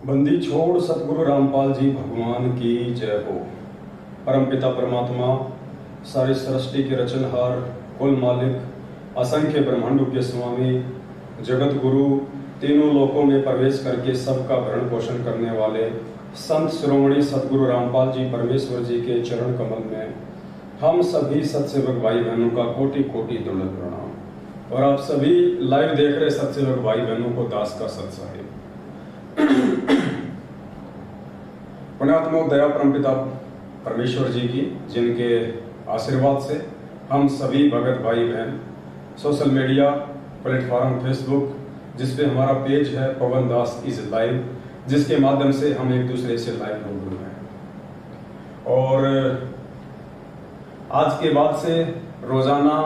बंदी छोड़ सतगुरु रामपाल जी भगवान की जय हो। परमपिता परमात्मा, सारी सृष्टि के रचनहार, कुल मालिक, असंख्य ब्रह्मांडों के स्वामी, जगत गुरु, तीनों लोकों में प्रवेश करके सबका भरण पोषण करने वाले संत शिरोमणि सतगुरु रामपाल जी परमेश्वर जी के चरण कमल में हम सभी सत्सेवक भाई बहनों का कोटि कोटि दंडवत प्रणाम। और आप सभी लाइव देख रहे सत्सेवक भाई बहनों को दास का सत साहिब। पुण्यात्मा दया परमपिता परमेश्वर जी की, जिनके आशीर्वाद से हम सभी भगत भाई बहन सोशल मीडिया प्लेटफॉर्म फेसबुक, जिसपे हमारा पेज है पवन दास इज लाइव, जिसके माध्यम से हम एक दूसरे से लाइव रूबरू हैं। और आज के बाद से रोजाना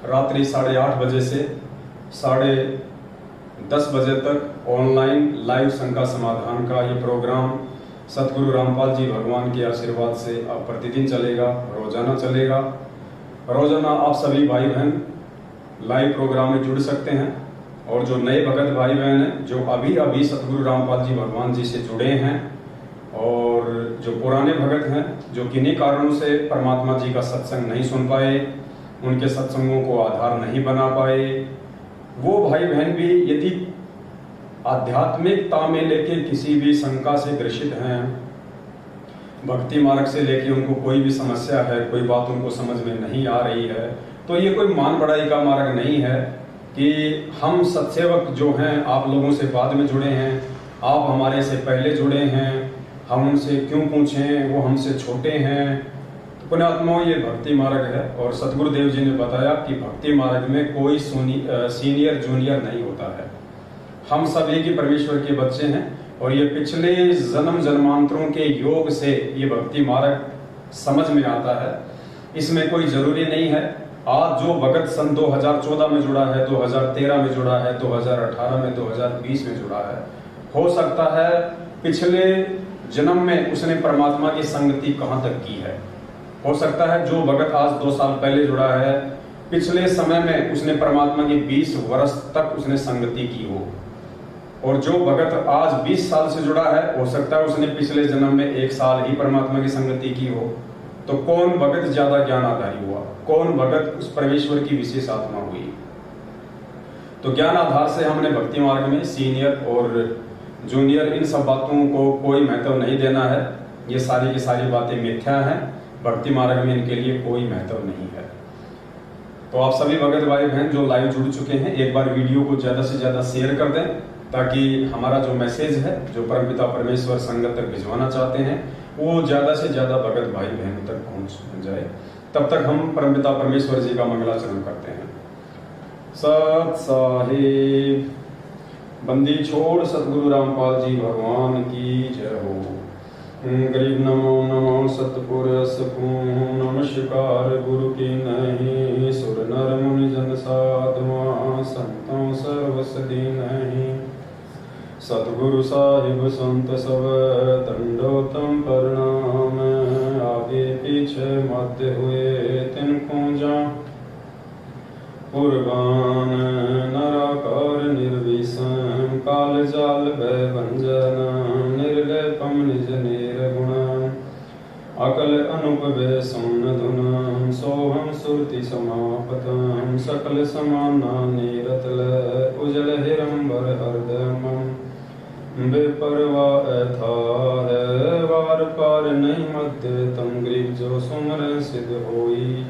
रात्रि 8:30 बजे से 10:30 बजे तक ऑनलाइन लाइव शंका समाधान का ये प्रोग्राम सतगुरु रामपाल जी भगवान के आशीर्वाद से अब प्रतिदिन चलेगा, रोजाना चलेगा। रोजाना आप सभी भाई बहन लाइव प्रोग्राम में जुड़ सकते हैं। और जो नए भगत भाई बहन हैं, जो अभी सतगुरु रामपाल जी भगवान जी से जुड़े हैं, और जो पुराने भगत हैं, जो किन्हीं कारणों से परमात्मा जी का सत्संग नहीं सुन पाए, उनके सत्संगों को आधार नहीं बना पाए, वो भाई बहन भी यदि आध्यात्मिकता में लेके किसी भी शंका से ग्रसित हैं, भक्ति मार्ग से लेके उनको कोई भी समस्या है, कोई बात उनको समझ में नहीं आ रही है, तो ये कोई मान बढ़ाई का मार्ग नहीं है कि हम सत्सेवक जो हैं आप लोगों से बाद में जुड़े हैं, आप हमारे से पहले जुड़े हैं, हम उनसे क्यों पूछें, वो हमसे छोटे हैं। तो पुण्यात्माओं, ये भक्ति मार्ग है। और सतगुरुदेव जी ने बताया कि भक्ति मार्ग में कोई सीनियर जूनियर नहीं होता है। हम सब एक ही परमेश्वर के बच्चे हैं, और ये पिछले जन्म जन्मांतरों के योग से ये भक्ति मार्ग समझ में आता है। इसमें कोई जरूरी नहीं है आज जो भगत सन 2014 में जुड़ा है, 2013 में जुड़ा है, 2018 में, 2020 में जुड़ा है, हो सकता है पिछले जन्म में उसने परमात्मा की संगति कहां तक की है। हो सकता है जो भगत आज 2 साल पहले जुड़ा है, पिछले समय में उसने परमात्मा की 20 वर्ष तक उसने संगति की हो। और जो भगत आज 20 साल से जुड़ा है, हो सकता है उसने पिछले जन्म में 1 साल ही परमात्मा की संगति की हो। तो कौन भगत ज्यादा ज्ञान आधारी हुआ, कौन भगत उस परमेश्वर की विशेष आत्मा हुई। तो ज्ञान आधार से हमने भक्ति मार्ग में सीनियर और जूनियर इन सब बातों को कोई महत्व नहीं देना है। ये सारी की सारी बातें मिथ्या हैं। भक्ति मार्ग में इनके लिए कोई महत्व नहीं है। तो आप सभी भगत भाई बहन जो लाइव जुड़ चुके हैं, एक बार वीडियो को ज्यादा से ज्यादा शेयर कर दें, ताकि हमारा जो मैसेज है, जो परमपिता परमेश्वर संगत तक भिजवाना चाहते हैं, वो ज्यादा से ज्यादा भगत भाई बहनों तक पहुंच जाए। तब तक हम परमपिता परमेश्वर जी का मंगलाचरण करते हैं। सत साहिब। बंदी छोड़ सतगुरु रामपाल जी भगवान की जय हो। गरीब नमो नमो सतपुरुष को नमस्कार गुरु की नहीं, सुर नर मुनि जन साधुआ संतों सर्वसदी नहीं। सतगुरु साहिब संत सब दंडोतम प्रणाम, आगे पीछे मध्य हुए तिनको जा। पुरगान नराकार निर्विषम, काल जाल भय भंजन, निर्लेपम निज निर्गुण। अकल अनुपवे सोन धुन, सोहम सुरति समापतम। सकल समाना नीरतल, उजल हिरंबर हरदमम। बेपरवा अथार वार पार नहीं मध्य, तम ग्रीव जो सुमर सिद्ध होई।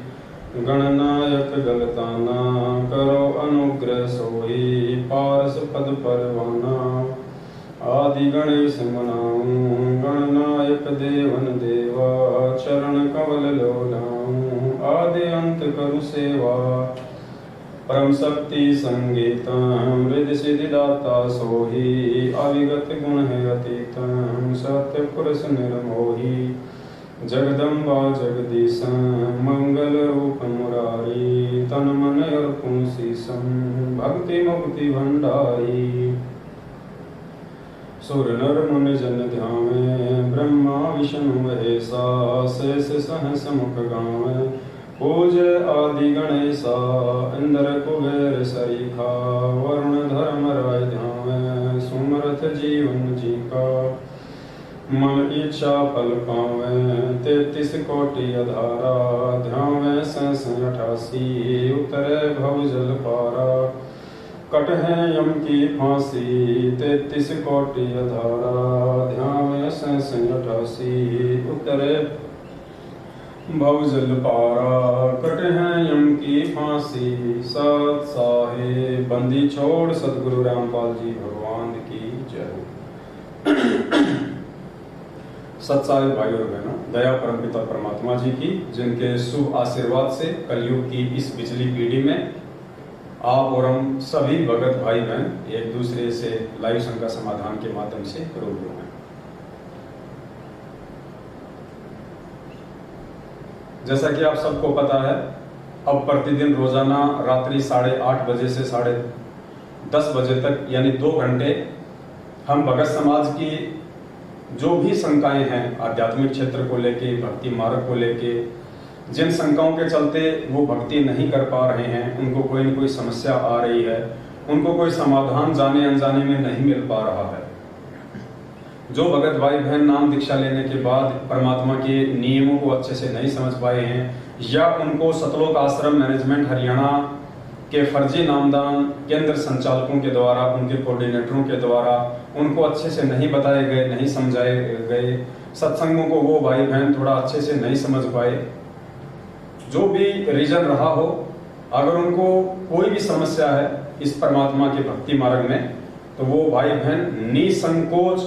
गणनायक गलताना, करो अनुग्रह सोई। पारस पद परवाना, आदि गणेश मनाऊं। गणनायक देवन देवा, चरण कमल लोलाऊं। आदि अंत करु सेवा, परम शक्ति संगीतम। रिद्धि सिद्धि दाता सोही, अविगत गुण है अतीतम। सत्य पुरुष निर्मोही, जगदम्बा जगदीश। मंगल रूप मुरारी, तन मन अर्पुं शीशम। भक्ति मुक्ति भंडारी, सुर नर मुनि जन ध्यावे। ब्रह्मा विष्णु महेशा, शेष सहस मुख गावे। पूज आदि गणेशा, इंद्र कुबेर सरीखा। वरुण धर्म राय ध्यावे। सुमरथ जीवन जी का। मन इच्छा फल पावे 33 कोटि अधारा, ध्यावे 88 उतरे भव जल पारा। कट है यम की फांसी 33 कोटि अधारा, ध्यावे 88 उतरे भव जल पारा। कट है यम की फांसी सत साहे, बंदी छोड़ सतगुरु रामपाल जी भगवान की जय हो। सत्सारे भाइयों और बहनों, दया परमपिता परमात्मा जी की, जिनके शुभ आशीर्वाद से कलयुग की इस पिछली पीढ़ी में आप और हम सभी भगत भाई बहन एक दूसरे से लाइव शंका समाधान के माध्यम से रूबरू हैं। जैसा कि आप सबको पता है, अब प्रतिदिन रोजाना रात्रि 8:30 बजे से 10:30 बजे तक यानी 2 घंटे हम भगत समाज की जो भी शंकाएं हैं आध्यात्मिक क्षेत्र को लेके, भक्ति मार्ग को लेके, जिन शंकाओं के चलते वो भक्ति नहीं कर पा रहे हैं, उनको कोई न कोई समस्या आ रही है, उनको कोई समाधान जाने अनजाने में नहीं मिल पा रहा है, जो भगत भाई बहन नाम दीक्षा लेने के बाद परमात्मा के नियमों को अच्छे से नहीं समझ पाए हैं, या उनको सतलोक आश्रम मैनेजमेंट हरियाणा के फर्जी नामदान केंद्र संचालकों के द्वारा, उनके कोऑर्डिनेटरों के द्वारा उनको अच्छे से नहीं बताए गए, नहीं समझाए गए, सत्संगों को वो भाई बहन थोड़ा अच्छे से नहीं समझ पाए, जो भी रीजन रहा हो, अगर उनको कोई भी समस्या है इस परमात्मा के भक्ति मार्ग में, तो वो भाई बहन निसंकोच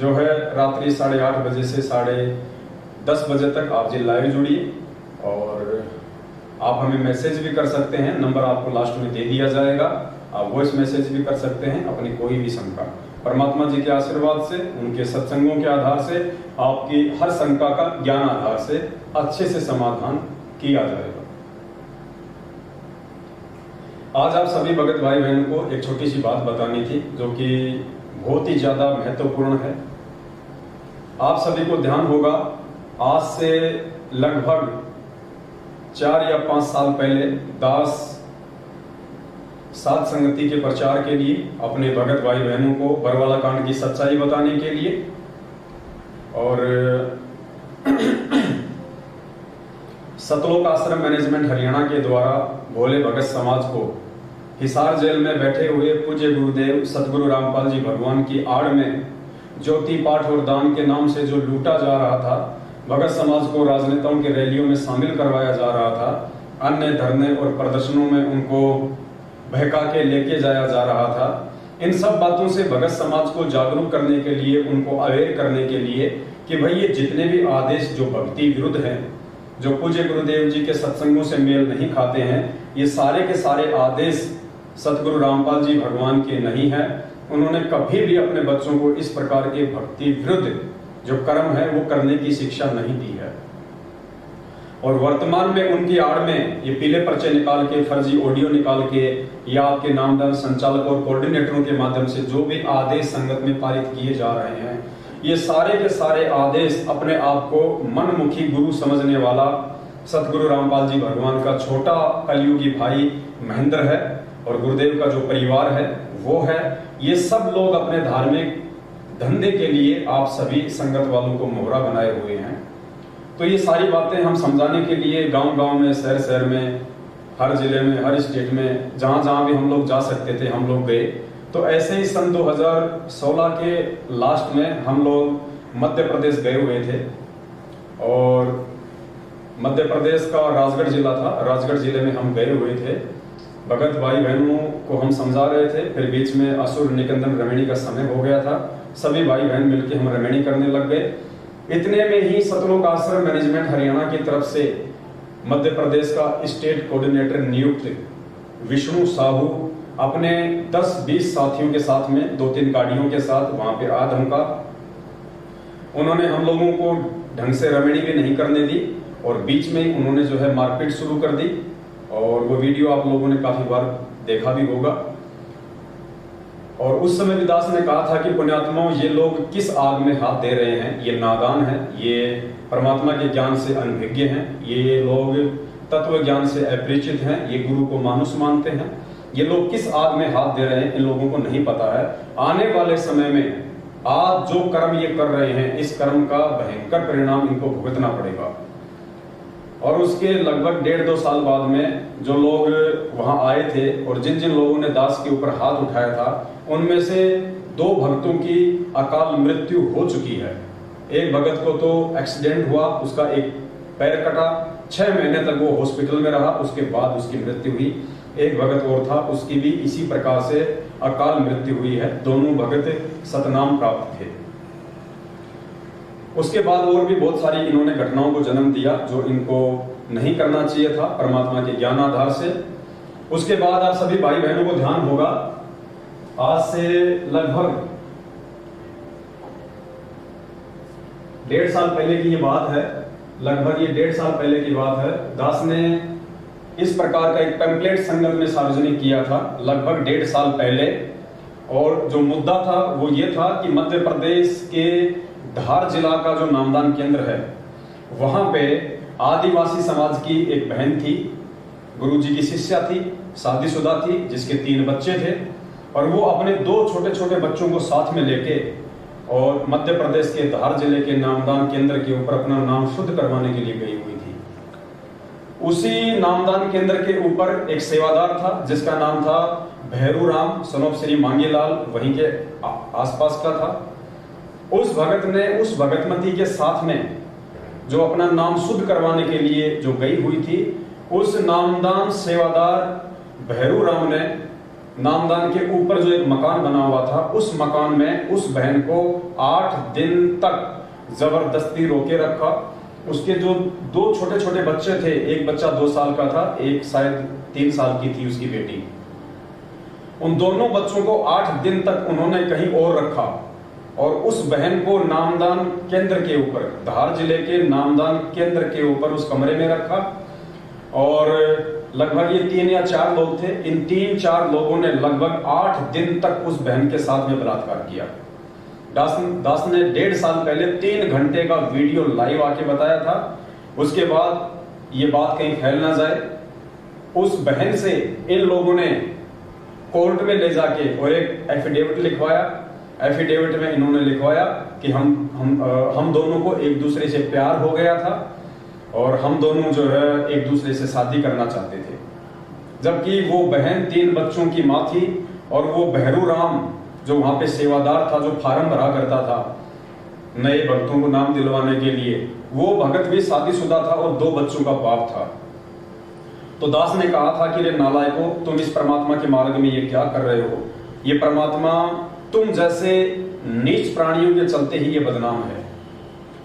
जो है रात्रि 8:30 बजे से 10:30 बजे तक आप जी लाइव जुड़िए, और आप हमें मैसेज भी कर सकते हैं, नंबर आपको लास्ट में दे दिया जाएगा, आप वॉइस मैसेज भी कर सकते हैं अपनी कोई भी शंका। परमात्मा जी के आशीर्वाद से, उनके सत्संगों के आधार से आपकी हर शंका का ज्ञान आधार से अच्छे से समाधान किया जाएगा। आज आप सभी भगत भाई बहनों को एक छोटी सी बात बतानी थी, जो कि बहुत ही ज्यादा महत्वपूर्ण है। आप सभी को ध्यान होगा, आज से लगभग 4 या 5 साल पहले दास साध संगति के प्रचार के लिए, अपने भगत भाई बहनों को बरवाला कांड की सच्चाई बताने के लिए, और सतलोक आश्रम मैनेजमेंट हरियाणा के द्वारा भोले भगत समाज को हिसार जेल में बैठे हुए पूज्य गुरुदेव सतगुरु रामपाल जी भगवान की आड़ में ज्योति पाठ और दान के नाम से जो लूटा जा रहा था, भगत समाज को राजनेताओं के रैलियों में शामिल करवाया जा रहा था, अन्य धरने और प्रदर्शनों में उनको बहका के लेके जाया जा रहा था, इन सब बातों से भगत समाज को जागरूक करने के लिए, उनको अवेयर करने के लिए कि भाई ये जितने भी आदेश जो भक्ति विरुद्ध हैं, जो पूज्य गुरुदेव जी के सत्संगों से मेल नहीं खाते हैं, ये सारे के सारे आदेश सतगुरु रामपाल जी भगवान के नहीं है। उन्होंने कभी भी अपने बच्चों को इस प्रकार के भक्ति विरुद्ध जो कर्म है वो करने की शिक्षा नहीं दी है। और वर्तमान में उनकी आड़ में ये पीले पर्चे निकाल के, फर्जी ऑडियो निकाल के, या आपके नामदान संचालक और कोऑर्डिनेटरों के माध्यम से जो भी आदेश संगत में पारित किए जा रहे हैं, ये सारे के सारे आदेश अपने आप को मनमुखी गुरु समझने वाला सतगुरु रामपाल जी भगवान का छोटा कलयुगी भाई महेंद्र है, और गुरुदेव का जो परिवार है वो है। ये सब लोग अपने धार्मिक धंधे के लिए आप सभी संगत वालों को मोहरा बनाए हुए हैं। तो ये सारी बातें हम समझाने के लिए गांव-गांव में, शहर-शहर में, हर जिले में, हर स्टेट में, जहां-जहां भी हम लोग जा सकते थे हम लोग गए। तो ऐसे ही सन 2016 के लास्ट में हम लोग मध्य प्रदेश गए हुए थे, और मध्य प्रदेश का राजगढ़ जिला था, राजगढ़ जिले में हम गए हुए थे। भगत भाई बहनों को हम समझा रहे थे, फिर बीच में असुर निकंदन रमेणी का समय हो गया था, सभी भाई बहन मिलकर हम रमेणी करने लग गए। इतने में ही सतलोक आश्रम मैनेजमेंट हरियाणा की तरफ से मध्य प्रदेश का स्टेट कोऑर्डिनेटर नियुक्त विष्णु साहू अपने 10-20 साथियों के साथ में 2-3 गाड़ियों के साथ वहां पे आ धमका। उन्होंने हम लोगों को ढंग से रमेणी भी नहीं करने दी, और बीच में उन्होंने जो है मारपीट शुरू कर दी, और वो वीडियो आप लोगों ने काफी बार देखा भी होगा। और उस समय भी दास ने कहा था कि पुण्यात्माओं, ये लोग किस आग में हाथ दे रहे हैं, ये नादान हैं, ये परमात्मा के ज्ञान से अनभिज्ञ हैं, ये लोग तत्व ज्ञान से अपरिचित हैं, ये गुरु को मानुष मानते हैं, ये लोग किस आग में हाथ दे रहे हैं इन लोगों को नहीं पता है। आने वाले समय में आज जो कर्म ये कर रहे हैं, इस कर्म का भयंकर परिणाम इनको भुगतना पड़ेगा। और उसके लगभग 1.5-2 साल बाद में जो लोग वहां आए थे और जिन जिन लोगों ने दास के ऊपर हाथ उठाया था, उनमें से 2 भक्तों की अकाल मृत्यु हो चुकी है। एक भगत को तो एक्सीडेंट हुआ, उसका एक पैर कटा, 6 महीने तक वो हॉस्पिटल में रहा, उसके बाद उसकी मृत्यु हुई। एक भगत और था, उसकी भी इसी प्रकार से अकाल मृत्यु हुई है। दोनों भगत सतनाम प्राप्त थे। उसके बाद और भी बहुत सारी इन्होंने घटनाओं को जन्म दिया जो इनको नहीं करना चाहिए था परमात्मा के ज्ञान आधार से। उसके बाद आप सभी भाई बहनों को ध्यान होगा, आज से लगभग 1.5 साल पहले की ये बात है, लगभग ये 1.5 साल पहले की बात है। दास ने इस प्रकार का एक पैम्पलेट संगत में सार्वजनिक किया था लगभग 1.5 साल पहले। और जो मुद्दा था वो ये था कि मध्य प्रदेश के धार जिला का जो नामदान केंद्र है, वहां पे आदिवासी समाज की एक बहन थी, गुरुजी की शिष्या थी, शादीशुदा थी, जिसके 3 बच्चे थे। और वो अपने 2 छोटे छोटे बच्चों को साथ में लेके और मध्य प्रदेश के धार जिले के नामदान केंद्र के ऊपर अपना नाम शुद्ध करवाने के लिए गई हुई थी। उसी नामदान केंद्र के ऊपर एक सेवादार था जिसका नाम था भैरू राम, सनोप श्री मांगीलाल, वहीं के आसपास का था। उस भगत ने उस भगतमती के साथ में जो अपना नाम शुद्ध करवाने के लिए जो गई हुई थी, उस नामदान सेवादार भैरू राम ने नामदान के ऊपर जो एक मकान बना हुआ था, उस मकान में उस बहन को 8 दिन तक जबरदस्ती रोके रखा। उसके जो 2 छोटे छोटे बच्चे थे, एक बच्चा 2 साल का था, एक शायद 3 साल की थी उसकी बेटी, उन दोनों बच्चों को 8 दिन तक उन्होंने कहीं और रखा और उस बहन को नामदान केंद्र के ऊपर, धार जिले के नामदान केंद्र के ऊपर उस कमरे में रखा। और लगभग ये 3 या 4 लोग थे। इन 3-4 लोगों ने लगभग 8 दिन तक उस बहन के साथ में बलात्कार किया। दास ने 1.5 साल पहले 3 घंटे का वीडियो लाइव आके बताया था। उसके बाद ये बात कहीं फैल ना जाए, उस बहन से इन लोगों ने कोर्ट में ले जाके और एक एफिडेविट लिखवाया। एफिडेविट में इन्होंने लिखवाया कि हम दोनों को एक दूसरे से प्यार हो गया था और हम दोनों जो है एक दूसरे से शादी करना चाहते थे। जबकि वो बहन 3 बच्चों की माँ थी और वो भैरू राम जो वहां पे सेवादार था, जो फार्म भरा करता था नए भक्तों को नाम दिलवाने के लिए, वो भगत भी शादीशुदा था और 2 बच्चों का बाप था। तो दास ने कहा था कि रे नालायकों, तुम इस परमात्मा के मार्ग में ये क्या कर रहे हो? ये परमात्मा तुम जैसे नीच प्राणियों के चलते ही ये बदनाम है।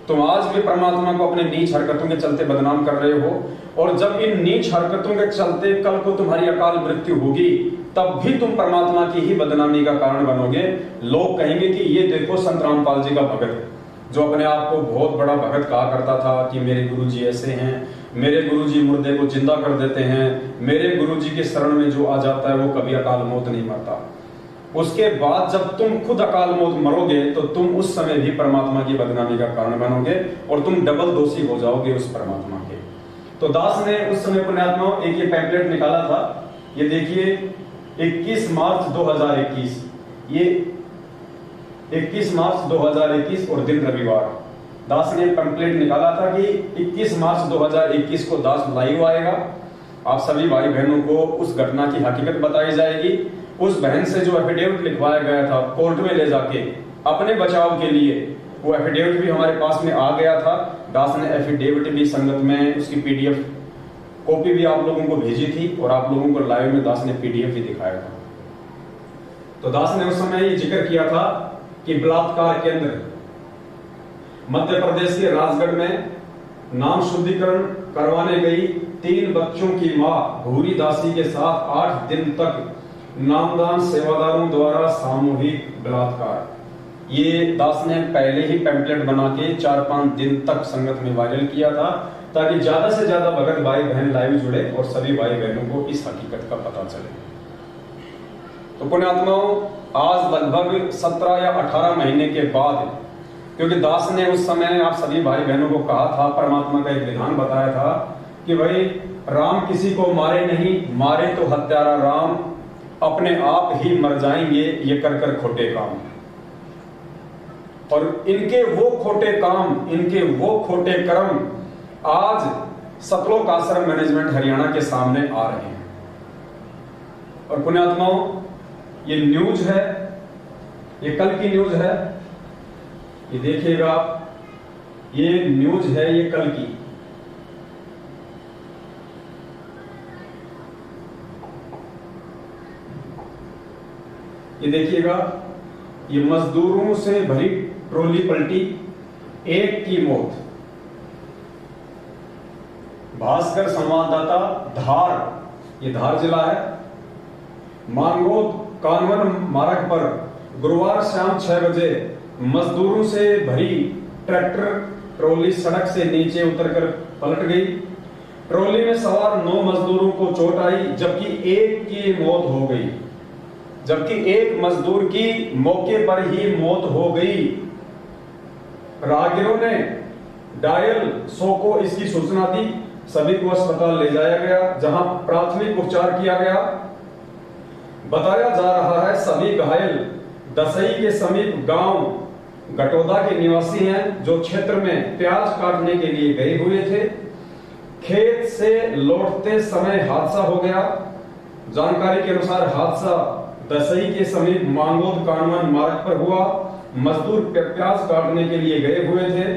तुम आज भी परमात्मा को अपने नीच हरकतों के चलते बदनाम कर रहे हो, और जब इन नीच हरकतों के चलते कल को तुम्हारी अकाल मृत्यु होगी, तब भी तुम परमात्मा की ही बदनामी का कारण बनोगे। लोग कहेंगे कि ये देखो संत रामपाल जी का भगत, जो अपने आप को बहुत बड़ा भगत कहा करता था कि मेरे गुरुजी ऐसे हैं, मेरे गुरुजी मुर्दे को जिंदा कर देते हैं, मेरे गुरुजी के शरण में जो आ जाता है वो कभी अकाल मौत नहीं मरता। उसके बाद जब तुम खुद अकाल मौत मरोगे तो तुम उस समय भी परमात्मा की बदनामी का कारण बनोगे और तुम डबल दोषी हो जाओगे उस परमात्मा के। तो दास ने उस समय पुण्यात्माओं एक ये पैम्पलेट निकाला था, ये देखिए 21 मार्च 2021, ये 21 मार्च 2021 और दिन रविवार। दास ने पैम्पलेट निकाला था कि 21 मार्च 2021 को दास लाइव आएगा, आप सभी भाई बहनों को उस घटना की हकीकत बताई जाएगी। उस बहन से जो एफिडेविट लिखवाया गया था कोर्ट में ले जाके अपने बचाव के लिए, वो एफिडेविट भी हमारे पास में आ गया था। दास ने एफिडेविट भी संगत में उसकी पीडीएफ कॉपी भी आप लोगों को भेजी थी और आप लोगों को लाइव में दास ने पीडीएफ भी दिखाया था। तो दास ने उस समय ये जिक्र किया था कि बलात्कार केंद्र मध्य प्रदेश के राजगढ़ में नाम शुद्धिकरण करवाने गई 3 बच्चों की मां भूरी दासी के साथ 8 दिन तक नामदान सेवादारों द्वारा सामूहिक बलात्कार। ये दास ने पहले ही पैम्पलेट बना के 4-5 दिन तक संगत में वायरल किया था, ताकि ज्यादा से ज्यादा भगत भाई बहन लाइव जुड़े और सभी भाई बहनों को इस हकीकत का पता चले। तो पुण्यात्माओं, आज लगभग 17 या 18 महीने के बाद, क्योंकि दास ने उस समय आप सभी भाई बहनों को कहा था, परमात्मा का एक विधान बताया था कि भाई राम किसी को मारे नहीं, मारे तो हत्यारा राम, अपने आप ही मर जाएंगे ये कर कर खोटे काम। और इनके वो खोटे काम, इनके वो खोटे कर्म आज सतलोक आश्रम मैनेजमेंट हरियाणा के सामने आ रहे हैं। और पुण्यात्माओं, ये न्यूज है, ये कल की न्यूज है, ये देखिएगा, ये न्यूज है, ये कल की। ये देखिएगा, ये मजदूरों से भरी ट्रॉली पलटी, एक की मौत। भास्कर संवाददाता धार, ये धार जिला है, मांगोद कानवन मार्ग पर गुरुवार शाम 6 बजे मजदूरों से भरी ट्रैक्टर ट्रॉली सड़क से नीचे उतरकर पलट गई। ट्रॉली में सवार 9 मजदूरों को चोट आई, जबकि एक की मौत हो गई, जबकि एक मजदूर की मौके पर ही मौत हो गई। राहगीरों ने डायल 100 को इसकी सूचना दी, सभी को अस्पताल ले जाया गया, जहां प्राथमिक उपचार किया गया। बताया जा रहा है सभी घायल दसई के समीप गांव गटोदा के निवासी हैं, जो क्षेत्र में प्याज काटने के लिए गए हुए थे। खेत से लौटते समय हादसा हो गया। जानकारी के अनुसार हादसा दसई के समीप मांगोद कानवन मार्ग पर हुआ। मजदूर प्याज काटने के लिए गए हुए थे।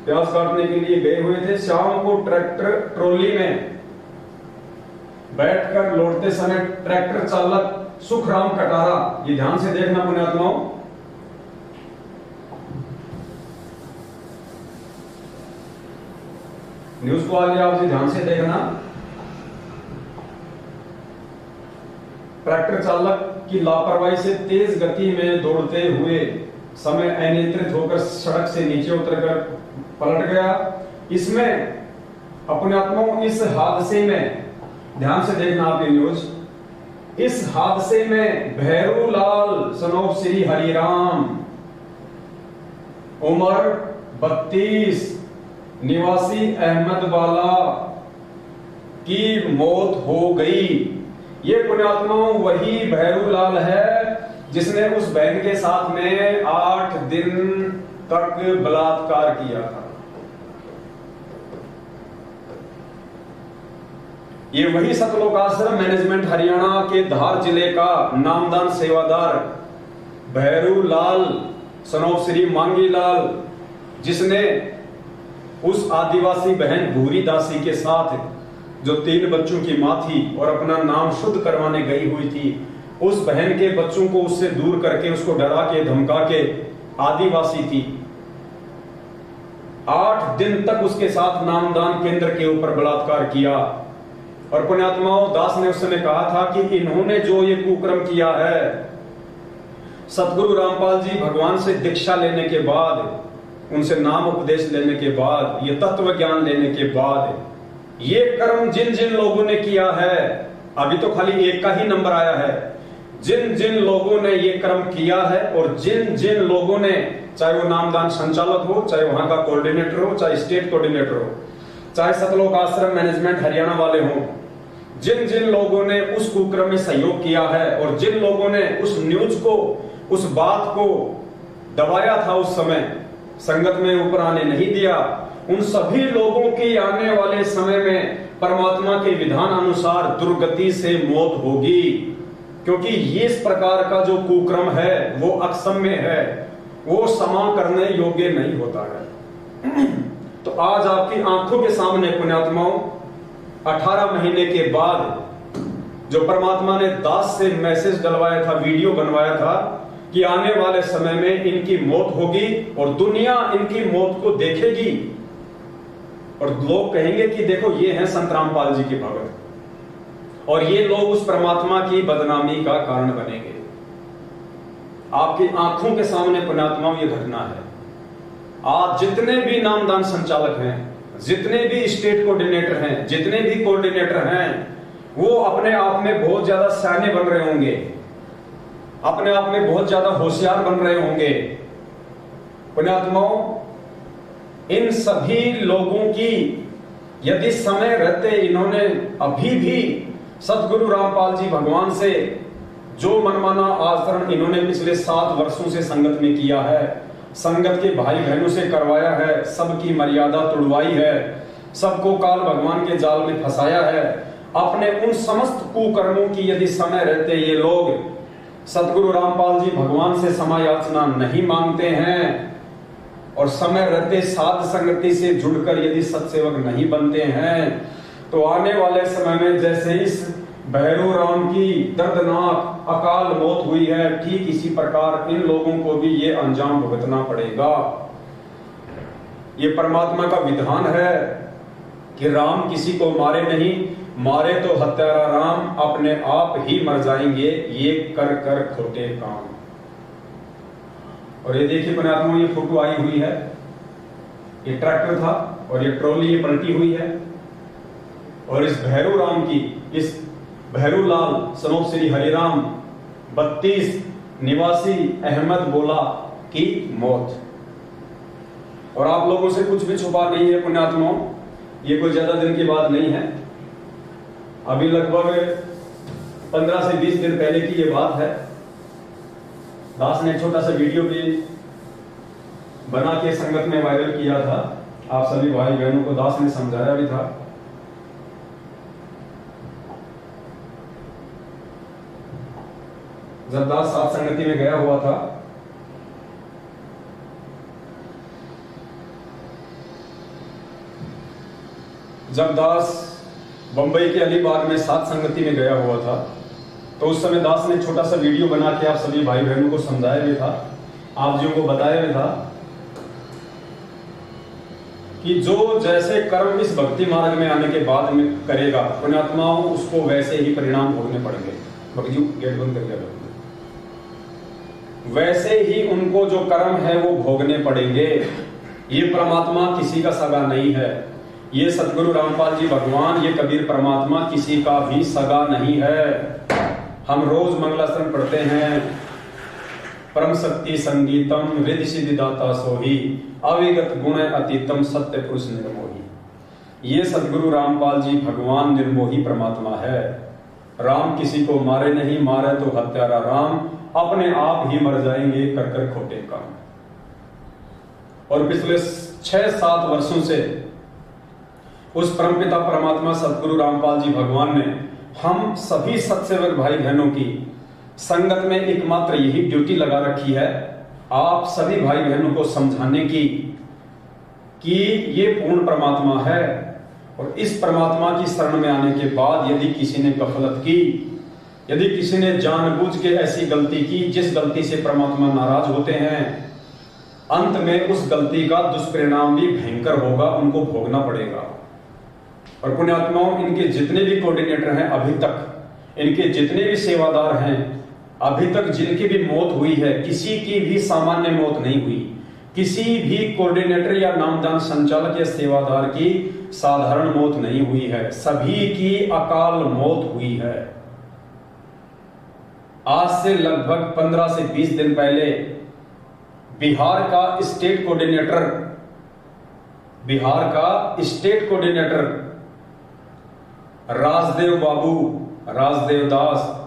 प्याज काटने के लिए गए हुए थे। शाम को ट्रैक्टर ट्रॉली में बैठकर लौटते समय ट्रैक्टर चालक सुखराम कटारा, ये ध्यान से देखना पुण्यात्माओं, न्यूज को आगे आप ध्यान से देखना। ट्रैक्टर चालक की लापरवाही से तेज गति में दौड़ते हुए समय अनियंत्रित होकर सड़क से नीचे उतरकर पलट गया। इसमें पुण्यात्माओं, इस हादसे में ध्यान से देखना आप ये न्यूज, इस हादसे में भैरूलाल सनोफ श्री हरिराम उम्र 32 निवासी अहमदवाला की मौत हो गई। ये पुण्यात्माओं वही भैरूलाल है जिसने उस बहन के साथ में 8 दिन तक बलात्कार किया था। ये वही सतलोक आश्रम मैनेजमेंट हरियाणा के धार जिले का नामदान सेवादार भैरूलाल सनोफ श्री मांगीलाल, जिसने उस आदिवासी बहन भूरी दासी के साथ, जो 3 बच्चों की मां थी और अपना नाम शुद्ध करवाने गई हुई थी, उस बहन के बच्चों को उससे दूर करके, उसको डरा के धमका के, आदिवासी थी, 8 दिन तक उसके साथ नामदान केंद्र के ऊपर बलात्कार किया। और पुण्यात्माओं, दास ने उस समय कहा था कि इन्होंने जो ये कुकर्म किया है, सतगुरु रामपाल जी भगवान से दीक्षा लेने के बाद, उनसे नाम उपदेश लेने के बाद, ये तत्व ज्ञान लेने के बाद, ये कर्म जिन जिन लोगों ने किया है, अभी तो खाली एक का ही नंबर आया है, जिन जिन लोगों ने ये कर्म किया है और जिन जिन लोगों ने, चाहे वो नामदान संचालक हो, चाहे वहां का कोऑर्डिनेटर हो, चाहे स्टेट कोऑर्डिनेटर हो, चाहे सतलोक आश्रम मैनेजमेंट हरियाणा वाले हों, जिन जिन लोगों ने उस कुकर्म में सहयोग किया है और जिन लोगों ने उस न्यूज को, उस बात को दबाया था, उस समय संगत में ऊपर आने नहीं दिया, उन सभी लोगों की आने वाले समय में परमात्मा के विधान अनुसार दुर्गति से मौत होगी। क्योंकि ये इस प्रकार का जो कुकर्म है वो अक्षम्य है, वो क्षमा करने योग्य नहीं होता है। तो आज आपकी आंखों के सामने पुण्यात्माओं, 18 महीने के बाद जो परमात्मा ने दास से मैसेज डलवाया था, वीडियो बनवाया था कि आने वाले समय में इनकी मौत होगी और दुनिया इनकी मौत को देखेगी और लोग कहेंगे कि देखो ये हैं संत रामपाल जी के भगत, और ये लोग उस परमात्मा की बदनामी का कारण बनेंगे। आपकी आंखों के सामने पुण्यात्माओं ये घटना है। आज जितने भी नामदान संचालक हैं, जितने भी स्टेट कोऑर्डिनेटर हैं, जितने भी कोऑर्डिनेटर हैं, वो अपने आप में बहुत ज्यादा सैन्य बन रहे होंगे, अपने आप में बहुत ज्यादा होशियार बन रहे होंगे। पुण्यात्माओं, इन सभी लोगों की यदि समय रहते इन्होंने अभी भी सतगुरु रामपाल जी भगवान से जो मनमाना आचरण इन्होंने पिछले 7 वर्षों से संगत में किया है, संगत के भाई बहनों से करवाया है, सबकी मर्यादा तोड़वाई है, सबको काल भगवान के जाल में फंसाया है, अपने उन समस्त कुकर्मों की यदि समय रहते ये लोग सतगुरु रामपाल जी भगवान से क्षमा याचना नहीं मांगते हैं और समय रहते साध संगति से जुड़कर यदि सत्सेवक नहीं बनते हैं, तो आने वाले समय में जैसे इस भैरू राम की दर्दनाक अकाल मौत हुई है, ठीक इसी प्रकार इन लोगों को भी ये अंजाम भुगतना पड़ेगा। ये परमात्मा का विधान है कि राम किसी को मारे नहीं, मारे तो हत्यारा राम अपने आप ही मर जाएंगे, ये कर कर खोटे काम। और ये देखिए पुण्यात्मा, ये फोटो आई हुई है, ये ट्रैक्टर था और ये ट्रॉली ये पलटी हुई है और इस भैरू राम की, इस भैरू लाल सनोप श्री हरिराम 32 निवासी अहमद बोला की मौत। और आप लोगों से कुछ भी छुपा नहीं है पुण्यात्माओं, ये कोई ज्यादा दिन की बात नहीं है, अभी लगभग 15 से 20 दिन पहले की ये बात है। दास ने छोटा सा वीडियो भी बना के संगत में वायरल किया था, आप सभी भाई बहनों को दास ने समझाया भी था। जब दास साथ संगति में गया हुआ था, जब दास बंबई के अलीबाग में साथ संगति में गया हुआ था, तो उस समय दास ने छोटा सा वीडियो बना के आप सभी भाई बहनों को समझाया भी था, आप जी को बताया भी था कि जो जैसे कर्म इस भक्ति मार्ग में आने के बाद में करेगा पुण्यात्माओं, उसको वैसे ही परिणाम भोगने पड़ेंगे। भक्ति गेट बंद कर दिया, वैसे ही उनको जो कर्म है वो भोगने पड़ेंगे। ये परमात्मा किसी का सगा नहीं है, ये सतगुरु रामपाल जी भगवान, ये कबीर परमात्मा किसी का भी सगा नहीं है। हम रोज मंगलाचरण पढ़ते हैं, परम शक्ति संगीतम रिद्धि सिद्धि दाता सोही, अविगत गुण अतीतम सत्य पुरुष निर्मोही। ये सतगुरु रामपाल जी भगवान निर्मोही परमात्मा है। राम किसी को मारे नहीं, मारे तो हत्यारा राम अपने आप ही मर जाएंगे, कर कर खोटे काम। और पिछले 6-7 वर्षों से उस परमपिता परमात्मा सतगुरु रामपाल जी भगवान ने हम सभी सत्सेवक भाई बहनों की संगत में एकमात्र यही ड्यूटी लगा रखी है, आप सभी भाई बहनों को समझाने की कि ये पूर्ण परमात्मा है और इस परमात्मा की शरण में आने के बाद यदि किसी ने गफलत की, यदि किसी ने जानबूझ के ऐसी गलती की जिस गलती से परमात्मा नाराज होते हैं, अंत में उस गलती का दुष्परिणाम भी भयंकर होगा, उनको भोगना पड़ेगा। और पुण्यात्माओं, इनके जितने भी कोऑर्डिनेटर हैं अभी तक, इनके जितने भी सेवादार हैं अभी तक, जिनकी भी मौत हुई है, किसी की भी सामान्य मौत नहीं हुई, किसी भी कोऑर्डिनेटर या नामदान संचालक या सेवादार की साधारण मौत नहीं हुई है, सभी की अकाल मौत हुई है। आज से लगभग 15 से 20 दिन पहले बिहार का स्टेट कोऑर्डिनेटर राजदेव बाबू, राजदेव दास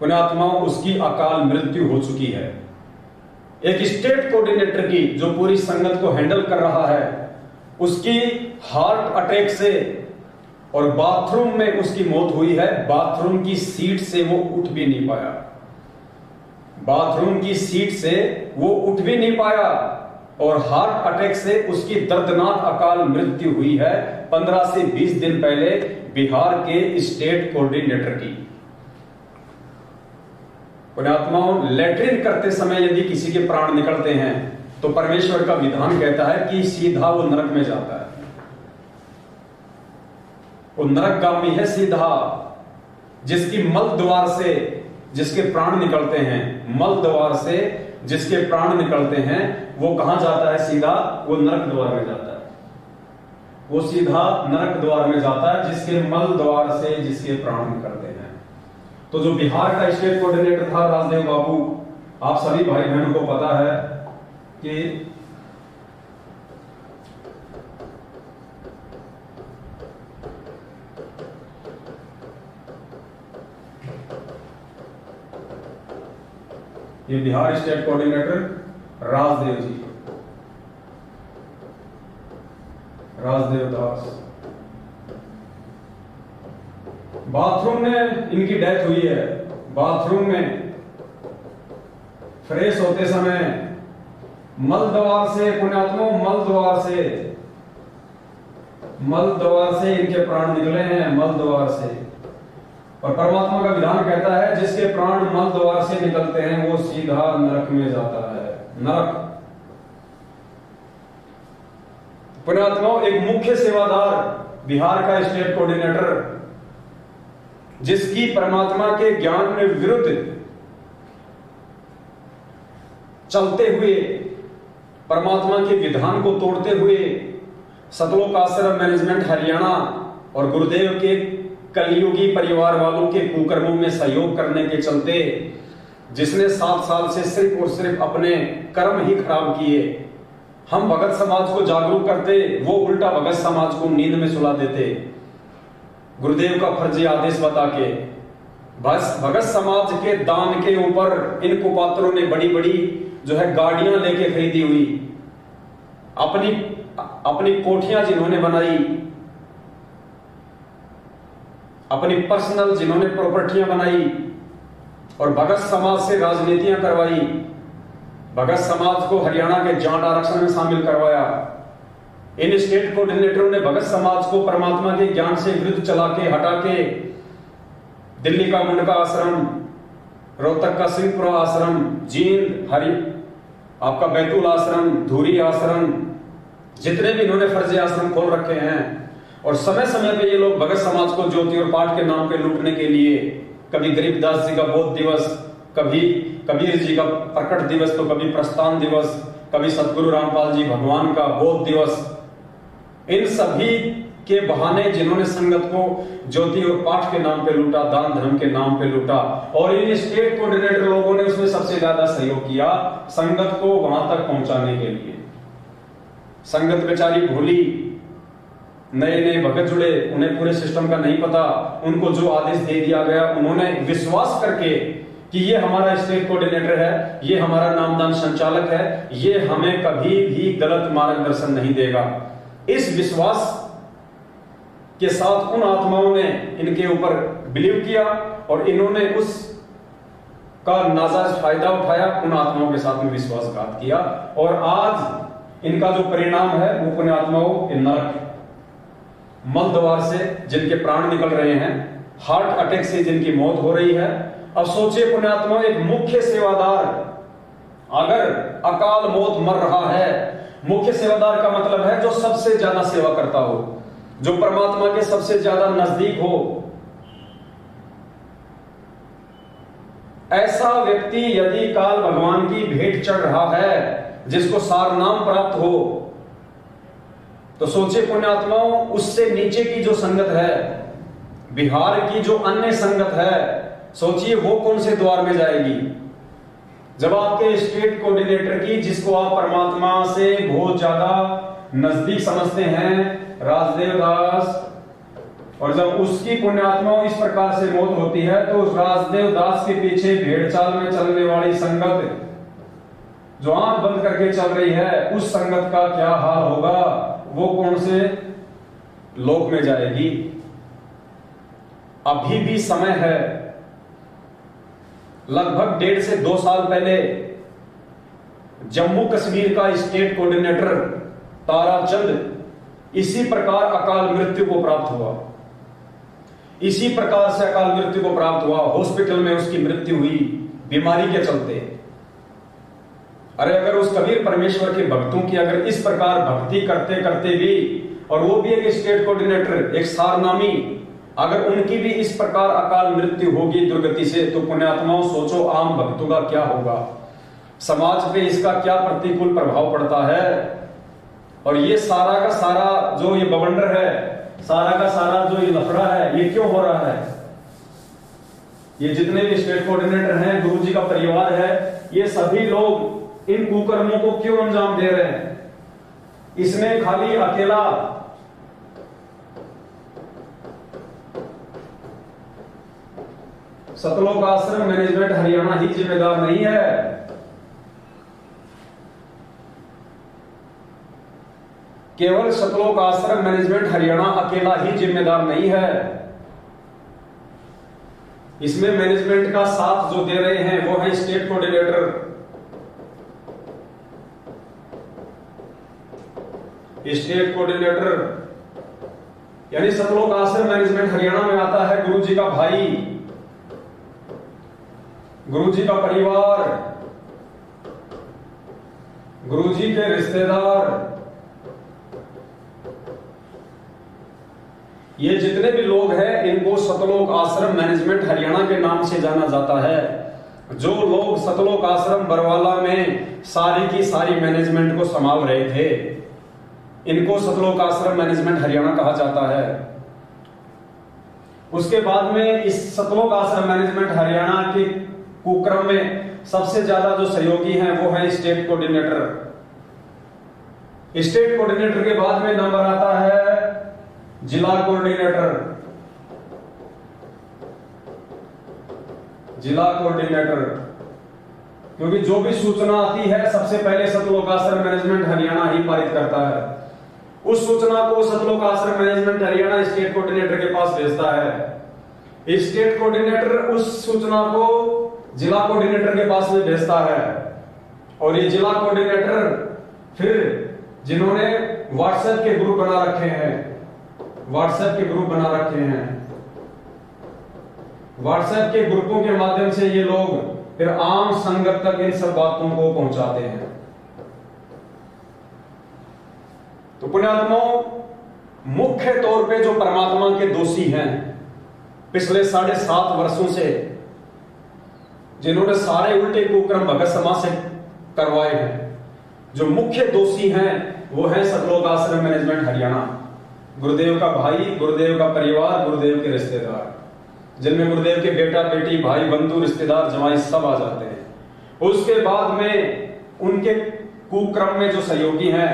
पुण्यात्माओं, उसकी अकाल मृत्यु हो चुकी है। एक स्टेट कोऑर्डिनेटर की जो पूरी संगत को हैंडल कर रहा है, उसकी हार्ट अटैक से और बाथरूम में उसकी मौत हुई है। बाथरूम की सीट से वो उठ भी नहीं पाया, बाथरूम की सीट से वो उठ भी नहीं पाया और हार्ट अटैक से उसकी दर्दनाक अकाल मृत्यु हुई है 15 से 20 दिन पहले बिहार के स्टेट कोऑर्डिनेटर की। पुण्यात्माओं, लैट्रिन करते समय यदि किसी के प्राण निकलते हैं तो परमेश्वर का विधान कहता है कि सीधा वो नरक में जाता है, वो नरकगामी है सीधा। जिसकी मल द्वार से जिसके प्राण निकलते हैं, मल द्वार से जिसके प्राण निकलते हैं, वो कहां जाता है? सीधा वो नरक द्वार में जाता है, वो सीधा नरक द्वार में जाता है, जिसके मल द्वार से जिसके प्राण निकलते हैं। तो जो बिहार का स्टेट कोऑर्डिनेटर था राजदेव बाबू, आप सभी भाई बहनों को पता है कि ये बिहार स्टेट कोऑर्डिनेटर राजदेव जी, राजदेव दास। बाथरूम में इनकी डेथ हुई है। बाथरूम में फ्रेश होते समय मल द्वार से, पुण्यात्माओं, मल द्वार से इनके प्राण निकले हैं, मल द्वार से। और परमात्मा का विधान कहता है जिसके प्राण मल द्वार से निकलते हैं वो सीधा नरक में जाता है, नरक। पुण्यात्माओं, एक मुख्य सेवादार बिहार का स्टेट कोऑर्डिनेटर, जिसकी परमात्मा के ज्ञान में विरुद्ध चलते हुए, परमात्मा के विधान को तोड़ते हुए, सतलोक आश्रम मैनेजमेंट हरियाणा और गुरुदेव के कलयुगी परिवार वालों के कुकर्मों में सहयोग करने के चलते, जिसने 7 साल से सिर्फ और सिर्फ अपने कर्म ही खराब किए, हम भगत समाज को जागरूक करते, वो उल्टा भगत समाज को नींद में सुला देते, गुरुदेव का फर्जी आदेश बता के। बस भगत समाज के दान के ऊपर इन कुपात्रों ने बड़ी बड़ी जो है गाड़ियां लेके खरीदी हुई, अपनी कोठियां जिन्होंने बनाई, अपनी पर्सनल जिन्होंने प्रॉपर्टियां बनाई, और भगत समाज से राजनीतियां करवाई, भगत समाज को हरियाणा के जाट आरक्षण में शामिल करवाया। इन स्टेट कोऑर्डिनेटरों ने भगत समाज को परमात्मा के ज्ञान से विरुद्ध चला के, हटा के, दिल्ली का मुंडका आश्रम, रोहतक का सिंहपुरा आश्रम, जींद आपका बैतूल आश्रम, धूरी आश्रम, जितने भी इन्होंने फर्जी आश्रम खोल रखे हैं, और समय समय पे ये लोग भगत समाज को ज्योति और पाठ के नाम पे लूटने के लिए, कभी गरीबदास जी का बोध दिवस, कभी कबीर जी का प्रकट दिवस, तो कभी प्रस्थान दिवस, कभी सतगुरु रामपाल जी भगवान का बोध दिवस, इन सभी के बहाने जिन्होंने संगत को ज्योति और पाठ के नाम पे लूटा, दान धर्म के नाम पे लूटा, और इन स्टेट कोऑर्डिनेटर लोगों ने उसमें सबसे ज्यादा सहयोग किया संगत को वहां तक पहुंचाने के लिए। संगत बेचारी भूली, नए नए भगत जुड़े, उन्हें पूरे सिस्टम का नहीं पता, उनको जो आदेश दे दिया गया उन्होंने विश्वास करके कि ये हमारा स्टेट कोऑर्डिनेटर है, ये हमारा नामदान संचालक है, ये हमें कभी भी गलत मार्गदर्शन नहीं देगा, इस विश्वास के साथ उन आत्माओं ने इनके ऊपर बिलीव किया और इन्होंने उस का नाजायज फायदा उठाया, उन आत्माओं के साथ में विश्वासघात किया, और आज इनका जो परिणाम है वो पुण्यात्माओं नरक, मल द्वार से जिनके प्राण निकल रहे हैं, हार्ट अटैक से जिनकी मौत हो रही है। अब सोचिए पुण्यात्माओं, एक मुख्य सेवादार अगर अकाल मौत मर रहा है, मुख्य सेवादार का मतलब है जो सबसे ज्यादा सेवा करता हो, जो परमात्मा के सबसे ज्यादा नजदीक हो, ऐसा व्यक्ति यदि काल भगवान की भेंट चढ़ रहा है, जिसको सार नाम प्राप्त हो, तो सोचे पुण्यात्माओं, उससे नीचे की जो संगत है, बिहार की जो अन्य संगत है, सोचिए वो कौन से द्वार में जाएगी। जब आपके स्टेट कोऑर्डिनेटर की, जिसको आप परमात्मा से बहुत ज्यादा नजदीक समझते हैं, राजदेव दास, और जब उसकी पुण्यात्माओं इस प्रकार से मौत होती है, तो उस राजदेव दास के पीछे भेड़ चाल में चलने वाली संगत जो आंख बंद करके चल रही है, उस संगत का क्या हाल होगा, वो कौन से लोक में जाएगी। अभी भी समय है, लगभग 1.5 से 2 साल पहले जम्मू कश्मीर का स्टेट कोऑर्डिनेटर ताराचंद इसी प्रकार अकाल मृत्यु को प्राप्त हुआ, इसी प्रकार से अकाल मृत्यु को प्राप्त हुआ, हॉस्पिटल में उसकी मृत्यु हुई बीमारी के चलते। अरे अगर उस कबीर परमेश्वर के भक्तों की अगर इस प्रकार भक्ति करते करते भी, और वो भी एक स्टेट कोऑर्डिनेटर, एक सारनामी, अगर उनकी भी इस प्रकार अकाल मृत्यु होगी दुर्गति से, तो पुण्यात्माओं सोचो आम भक्तों का क्या होगा, समाज पे इसका क्या प्रतिकूल प्रभाव पड़ता है। और ये सारा का सारा जो ये बवंडर है, सारा का सारा जो ये लफड़ा है, ये क्यों हो रहा है। ये जितने भी स्टेट कोऑर्डिनेटर हैं, गुरु जी का परिवार है, ये सभी लोग इन कुकर्मों को क्यों अंजाम दे रहे हैं। इसमें खाली अकेला सतलोक आश्रम मैनेजमेंट हरियाणा ही जिम्मेदार नहीं है, केवल सतलोक आश्रम मैनेजमेंट हरियाणा अकेला ही जिम्मेदार नहीं है। इसमें मैनेजमेंट का साथ जो दे रहे हैं वो है स्टेट कोऑर्डिनेटर, यानी सतलोक आश्रम मैनेजमेंट हरियाणा में आता है गुरु जी का भाई, गुरु जी का परिवार, गुरु जी के रिश्तेदार, ये जितने भी लोग हैं इनको सतलोक आश्रम मैनेजमेंट हरियाणा के नाम से जाना जाता है। जो लोग सतलोक आश्रम बरवाला में सारी की सारी मैनेजमेंट को संभाल रहे थे, इनको सतलोक आश्रम मैनेजमेंट हरियाणा कहा जाता है। उसके बाद में इस सतलोक आश्रम मैनेजमेंट हरियाणा के कुक्रम में सबसे ज्यादा जो सहयोगी हैं वो है स्टेट कोऑर्डिनेटर। स्टेट कोऑर्डिनेटर के बाद में नंबर आता है जिला कोऑर्डिनेटर। जिला कोऑर्डिनेटर, क्योंकि जो भी सूचना आती है सबसे पहले सतलोक आश्रम मैनेजमेंट हरियाणा ही पारित करता है। उस सूचना को सतलोक आश्रम मैनेजमेंट हरियाणा स्टेट कोऑर्डिनेटर के पास भेजता है। स्टेट कोऑर्डिनेटर उस सूचना को जिला कोऑर्डिनेटर के पास में भेजता है, और ये जिला कोऑर्डिनेटर फिर जिन्होंने व्हाट्सएप के ग्रुप बना रखे हैं, व्हाट्सएप के ग्रुप बना रखे हैं, व्हाट्सएप के ग्रुपों के माध्यम से ये लोग फिर आम संगत तक इन सब बातों को पहुंचाते हैं। तो पुण्यात्माओं, मुख्य तौर पे जो परमात्मा के दोषी हैं पिछले 7.5 वर्षों से, जिन्होंने सारे उल्टे कुक्रम भगत समाज से करवाए हैं, जो मुख्य दोषी हैं वो है सतलोक आश्रम मैनेजमेंट हरियाणा। गुरुदेव का भाई, गुरुदेव का परिवार, गुरुदेव के रिश्तेदार, जिनमें गुरुदेव के बेटा बेटी, भाई बंधु, रिश्तेदार, जवाई सब आ जाते हैं। उसके बाद में उनके कुक्रम में जो सहयोगी हैं,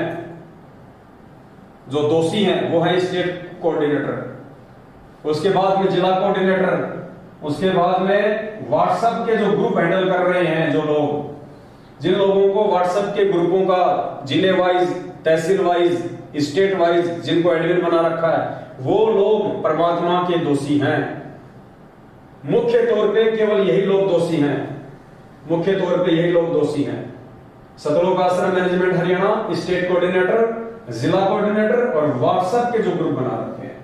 जो दोषी हैं, वो है स्टेट कोऑर्डिनेटर। उसके बाद में जिला कोऑर्डिनेटर, उसके बाद में व्हाट्सएप के जो ग्रुप हैंडल कर रहे हैं, जो लोग, जिन लोगों को व्हाट्सएप के ग्रुपों का जिले वाइज, तहसील वाइज, स्टेट वाइज जिनको एडमिन बना रखा है, वो लोग परमात्मा के दोषी हैं। मुख्य तौर पे केवल यही लोग दोषी हैं, मुख्य तौर पे यही लोग दोषी हैं। सतलोक आश्रम मैनेजमेंट हरियाणा, स्टेट कोऑर्डिनेटर, जिला कोऑर्डिनेटर और व्हाट्सएप के जो ग्रुप बना रखे हैं।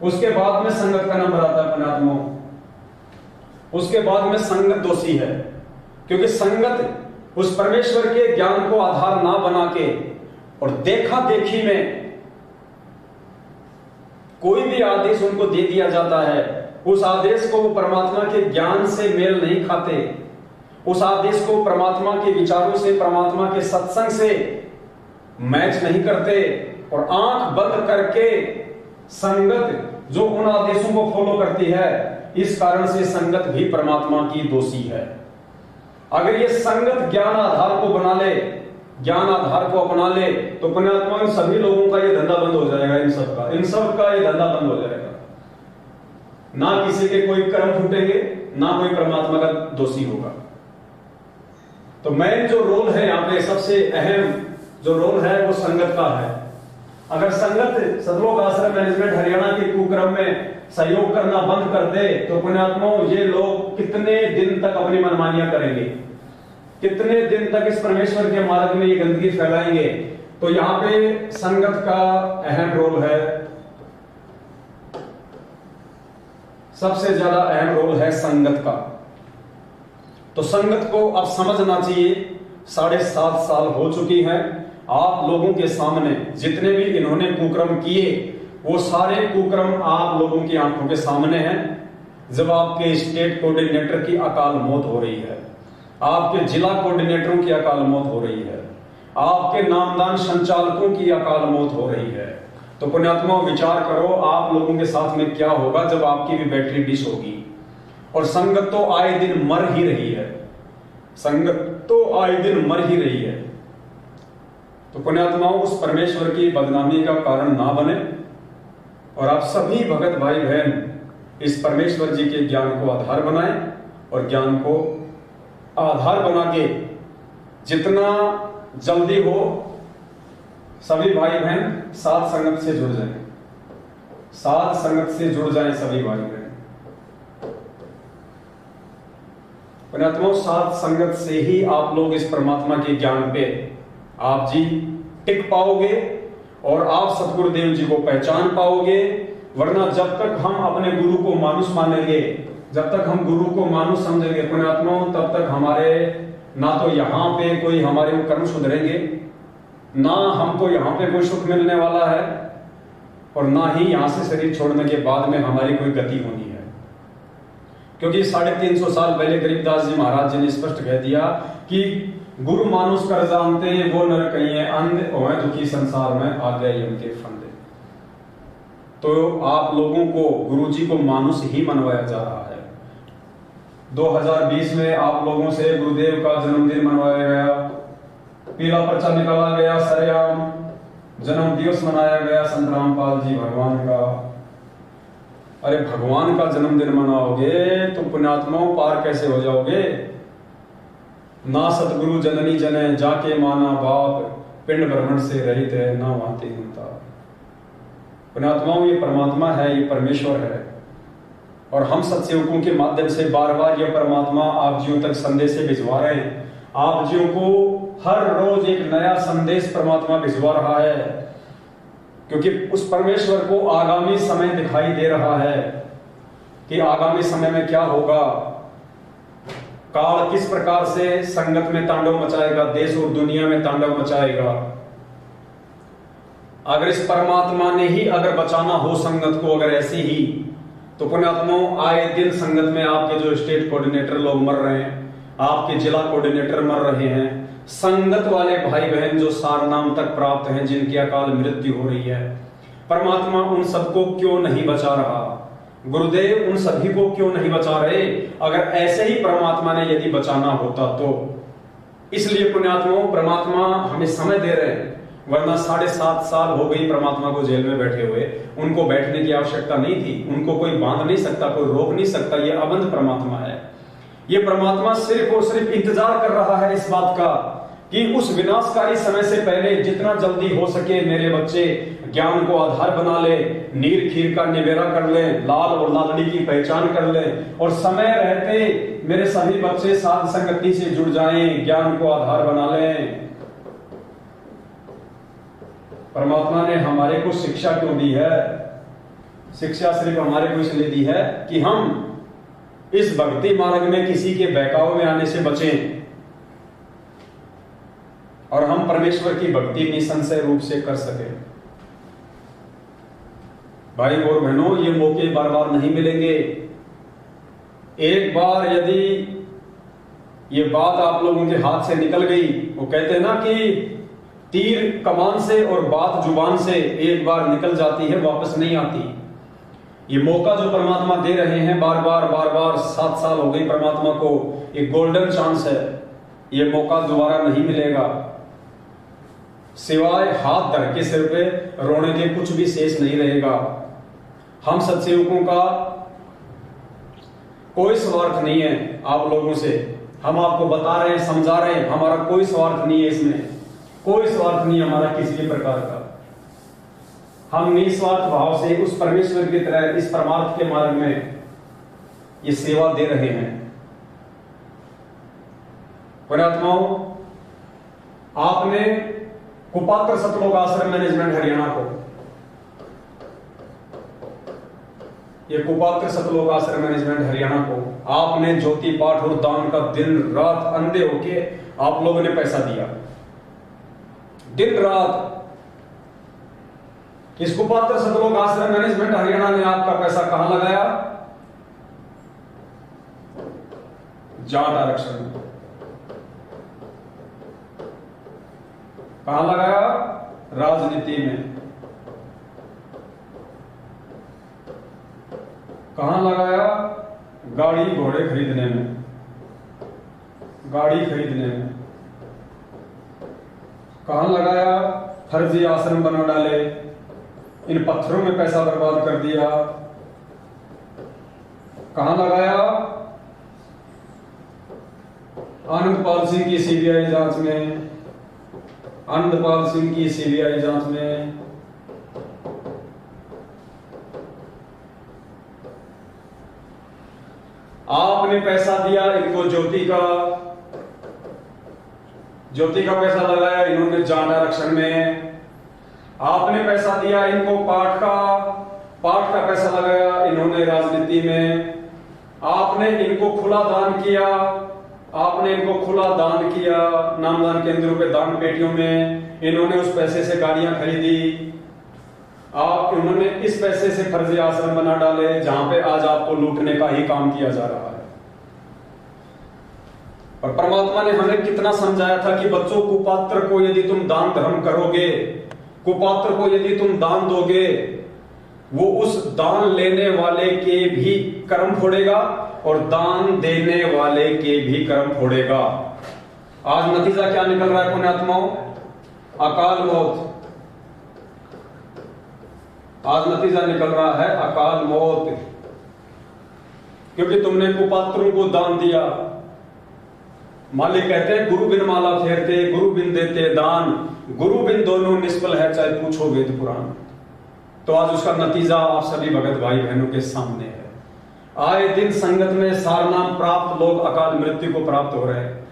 उसके बाद में संगत का नंबर आता है पुण्यात्माओं। उसके बाद में संगत दोषी है, क्योंकि संगत उस परमेश्वर के ज्ञान को आधार ना बना के और देखा देखी में कोई भी आदेश उनको दे दिया जाता है, उस आदेश को वो परमात्मा के ज्ञान से मेल नहीं खाते, उस आदेश को परमात्मा के विचारों से, परमात्मा के सत्संग से मैच नहीं करते, और आंख बंद करके संगत जो उन आदेशों को फॉलो करती है, इस कारण से संगत भी परमात्मा की दोषी है। अगर ये संगत ज्ञान आधार को बना ले, ज्ञान आधार को अपना ले, तो पुण्यात्मा इन सभी लोगों का ये धंधा बंद हो जाएगा। इन सब का ये धंधा बंद हो जाएगा। ना किसी के कोई कर्म फूटेंगे, ना कोई परमात्मा का दोषी होगा। तो मेन जो रोल है यहाँ पे, सबसे अहम जो रोल है वो संगत का है। अगर संगत सतलोक आश्रम मैनेजमेंट हरियाणा के कुक्रम में सहयोग करना बंद कर दे, तो पुण्यात्माओं ये लोग कितने दिन तक अपनी मनमानियां करेंगे, कितने दिन तक इस परमेश्वर के मार्ग में ये गंदगी फैलाएंगे। तो यहाँ पे संगत का अहम रोल है, सबसे ज्यादा अहम रोल है संगत का। तो संगत को अब समझना चाहिए। 7.5 साल हो चुकी है, आप लोगों के सामने जितने भी इन्होंने कुक्रम किए, वो सारे कुक्रम आप लोगों की आंखों के सामने हैं। जब आपके स्टेट कोऑर्डिनेटर की अकाल मौत हो रही है, आपके जिला कोऑर्डिनेटरों की अकाल मौत हो रही है, आपके नामदान संचालकों की अकाल मौत हो रही है, तो पुण्यात्मा विचार करो आप लोगों के साथ में क्या होगा जब आपकी भी बैटरी डिश होगी। और संगत तो आए दिन मर ही रही है, संगत तो आए दिन मर ही रही है। तो पुण्यात्माओं उस परमेश्वर की बदनामी का कारण ना बने, और आप सभी भगत भाई बहन इस परमेश्वर जी के ज्ञान को आधार बनाएं, और ज्ञान को आधार बना के जितना जल्दी हो सभी भाई बहन साध संगत से जुड़ जाएं, साध संगत से जुड़ जाएं सभी भाई बहन। पुण्यात्माओं, साध संगत से ही आप लोग इस परमात्मा के ज्ञान पे आप जी टिक पाओगे और आप सतगुरुदेव जी को पहचान पाओगे। वरना जब तक हम अपने गुरु को मानुष मानेंगे, जब तक हम गुरु को मानुष समझेंगे पुण्यात्माओं, तब तक हमारे ना तो यहाँ पे कोई हमारे कर्म सुधरेंगे, ना हमको यहाँ पे कोई सुख मिलने वाला है, और ना ही यहाँ से शरीर छोड़ने के बाद में हमारी कोई गति होनी है। क्योंकि 350 साल पहले गरीबदास जी महाराज जी ने स्पष्ट कह दिया कि गुरु मानुष कर जानते वो नर कहिए अंध होए दुखी संसार में आ गए उनके फंदे। तो आप लोगों को गुरु जी को मानुष ही मनवाया जा रहा है। 2020 में आप लोगों से गुरुदेव का जन्मदिन मनवाया गया, पीला पर्चा निकाला गया, सरेआम जन्म दिवस मनाया गया संत रामपाल जी भगवान का। अरे भगवान का जन्मदिन मनाओगे तो पुण्यात्माओं पार कैसे हो जाओगे? ना सतगुरु जननी जने जाके माना बाप, पिंड भ्रमण से रहित है ना वाते होता। पुण्यात्माओं, ये परमात्मा है, ये परमेश्वर है, और हम सत्सेवकों के माध्यम से बार बार यह परमात्मा आप जियों तक संदेश भिजवा रहे हैं। आप जियों को हर रोज एक नया संदेश परमात्मा भिजवा रहा है, क्योंकि उस परमेश्वर को आगामी समय दिखाई दे रहा है कि आगामी समय में क्या होगा, काल किस प्रकार से संगत में तांडव मचाएगा, देश और दुनिया में तांडव मचाएगा। अगर इस परमात्मा ने ही अगर बचाना हो संगत को, अगर ऐसे ही, तो पुण्यात्माओं आए दिन संगत में आपके जो स्टेट कोऑर्डिनेटर लोग मर रहे हैं, आपके जिला कोऑर्डिनेटर मर रहे हैं, संगत वाले भाई बहन जो सार नाम तक प्राप्त हैं, जिनकी अकाल मृत्यु हो रही है, परमात्मा उन सबको क्यों नहीं बचा रहा? गुरुदेव उन सभी को क्यों नहीं बचा रहे? अगर ऐसे ही परमात्मा ने यदि बचाना होता तो। इसलिए पुण्यात्माओं परमात्मा हमें समय दे रहे हैं, वरना 7.5 साल हो गई परमात्मा को जेल में बैठे हुए। उनको बैठने की आवश्यकता नहीं थी, उनको कोई बांध नहीं सकता, कोई रोक नहीं सकता। ये अबंध परमात्मा है। ये परमात्मा सिर्फ और सिर्फ इंतजार कर रहा है इस बात का कि उस विनाशकारी समय से पहले जितना जल्दी हो सके मेरे बच्चे ज्ञान को आधार बना ले, नीर खीर का निबेरा कर ले, लाल और लालड़ी की पहचान कर ले, और समय रहते मेरे सभी बच्चे साध संगति से जुड़ जाएं, ज्ञान को आधार बना लें। परमात्मा ने हमारे को शिक्षा क्यों दी है? शिक्षा सिर्फ हमारे को इसलिए दी है कि हम इस भक्ति मार्ग में किसी के बहकाव में आने से बचें और हम परमेश्वर की भक्ति निसंशय रूप से कर सके। भाई और बहनों, ये मौके बार बार नहीं मिलेंगे। एक बार यदि ये बात आप लोगों के हाथ से निकल गई, वो कहते हैं ना कि तीर कमान से और बात जुबान से एक बार निकल जाती है, वापस नहीं आती। ये मौका जो परमात्मा दे रहे हैं बार बार 7 साल हो गई परमात्मा को, एक गोल्डन चांस है। ये मौका दोबारा नहीं मिलेगा। सिवाय हाथ धर के सिर पे रोने के कुछ भी शेष नहीं रहेगा। हम सत्सेवकों का कोई स्वार्थ नहीं है आप लोगों से। हम आपको बता रहे हैं, समझा रहे हैं, हमारा कोई स्वार्थ नहीं है इसमें, कोई स्वार्थ नहीं हमारा किसी भी प्रकार का। हम निस्वार्थ भाव से उस परमेश्वर की तरह इस परमार्थ के मार्ग में ये सेवा दे रहे हैं। पुण्यात्माओं, आपने कुपात्र सतलोक आश्रम मैनेजमेंट हरियाणा को, ये कुपात्र सतलोक आश्रम मैनेजमेंट हरियाणा को आपने ज्योति पाठ और दान का दिन रात अंधे होके आप लोगों ने पैसा दिया। दिन रात इस कुपात्र सतलोक आश्रम मैनेजमेंट हरियाणा ने आपका पैसा कहां लगाया? जाट आरक्षण में। कहां लगाया? राजनीति में। कहां लगाया? गाड़ी घोड़े खरीदने में, गाड़ी खरीदने में। कहां लगाया? फर्जी आश्रम बना डाले, इन पत्थरों में पैसा बर्बाद कर दिया। कहां लगाया? आनंदपाल सिंह की सीबीआई जांच में, आनंदपाल सिंह की सीबीआई जांच में आपने पैसा दिया इनको, ज्योति का पैसा लगाया इन्होंने जाट आरक्षण में। आपने पैसा दिया इनको पाठ का पैसा लगाया इन्होंने राजनीति में। आपने इनको खुला दान किया, नामदान केंद्रों पे दान पेटियों में, इन्होंने उस पैसे से गाड़ियां खरीदी। इन्होंने इस पैसे से फर्जी आश्रम बना डाले जहां पे आज आपको लूटने का ही काम किया जा रहा है। और परमात्मा ने हमें कितना समझाया था कि बच्चों, कुपात्र को यदि तुम दान धर्म करोगे, कुपात्र को यदि तुम दान दोगे, वो उस दान लेने वाले के भी कर्म फोड़ेगा और दान देने वाले के भी कर्म फोड़ेगा। आज नतीजा क्या निकल रहा है पुण्यात्माओं? अकाल मौत। आज नतीजा निकल रहा है अकाल मौत, क्योंकि तुमने कुपात्रों को दान दिया। मालिक कहते हैं गुरु बिन माला फेरते, गुरु बिन देते दान, गुरु बिन दोनों निष्फल है चाहे पूछो वेद पुराण। तो आज उसका नतीजा आप सभी भगत भाई बहनों के सामने है। आए दिन संगत में सारनाम प्राप्त लोग अकाल मृत्यु को प्राप्त हो रहे हैं।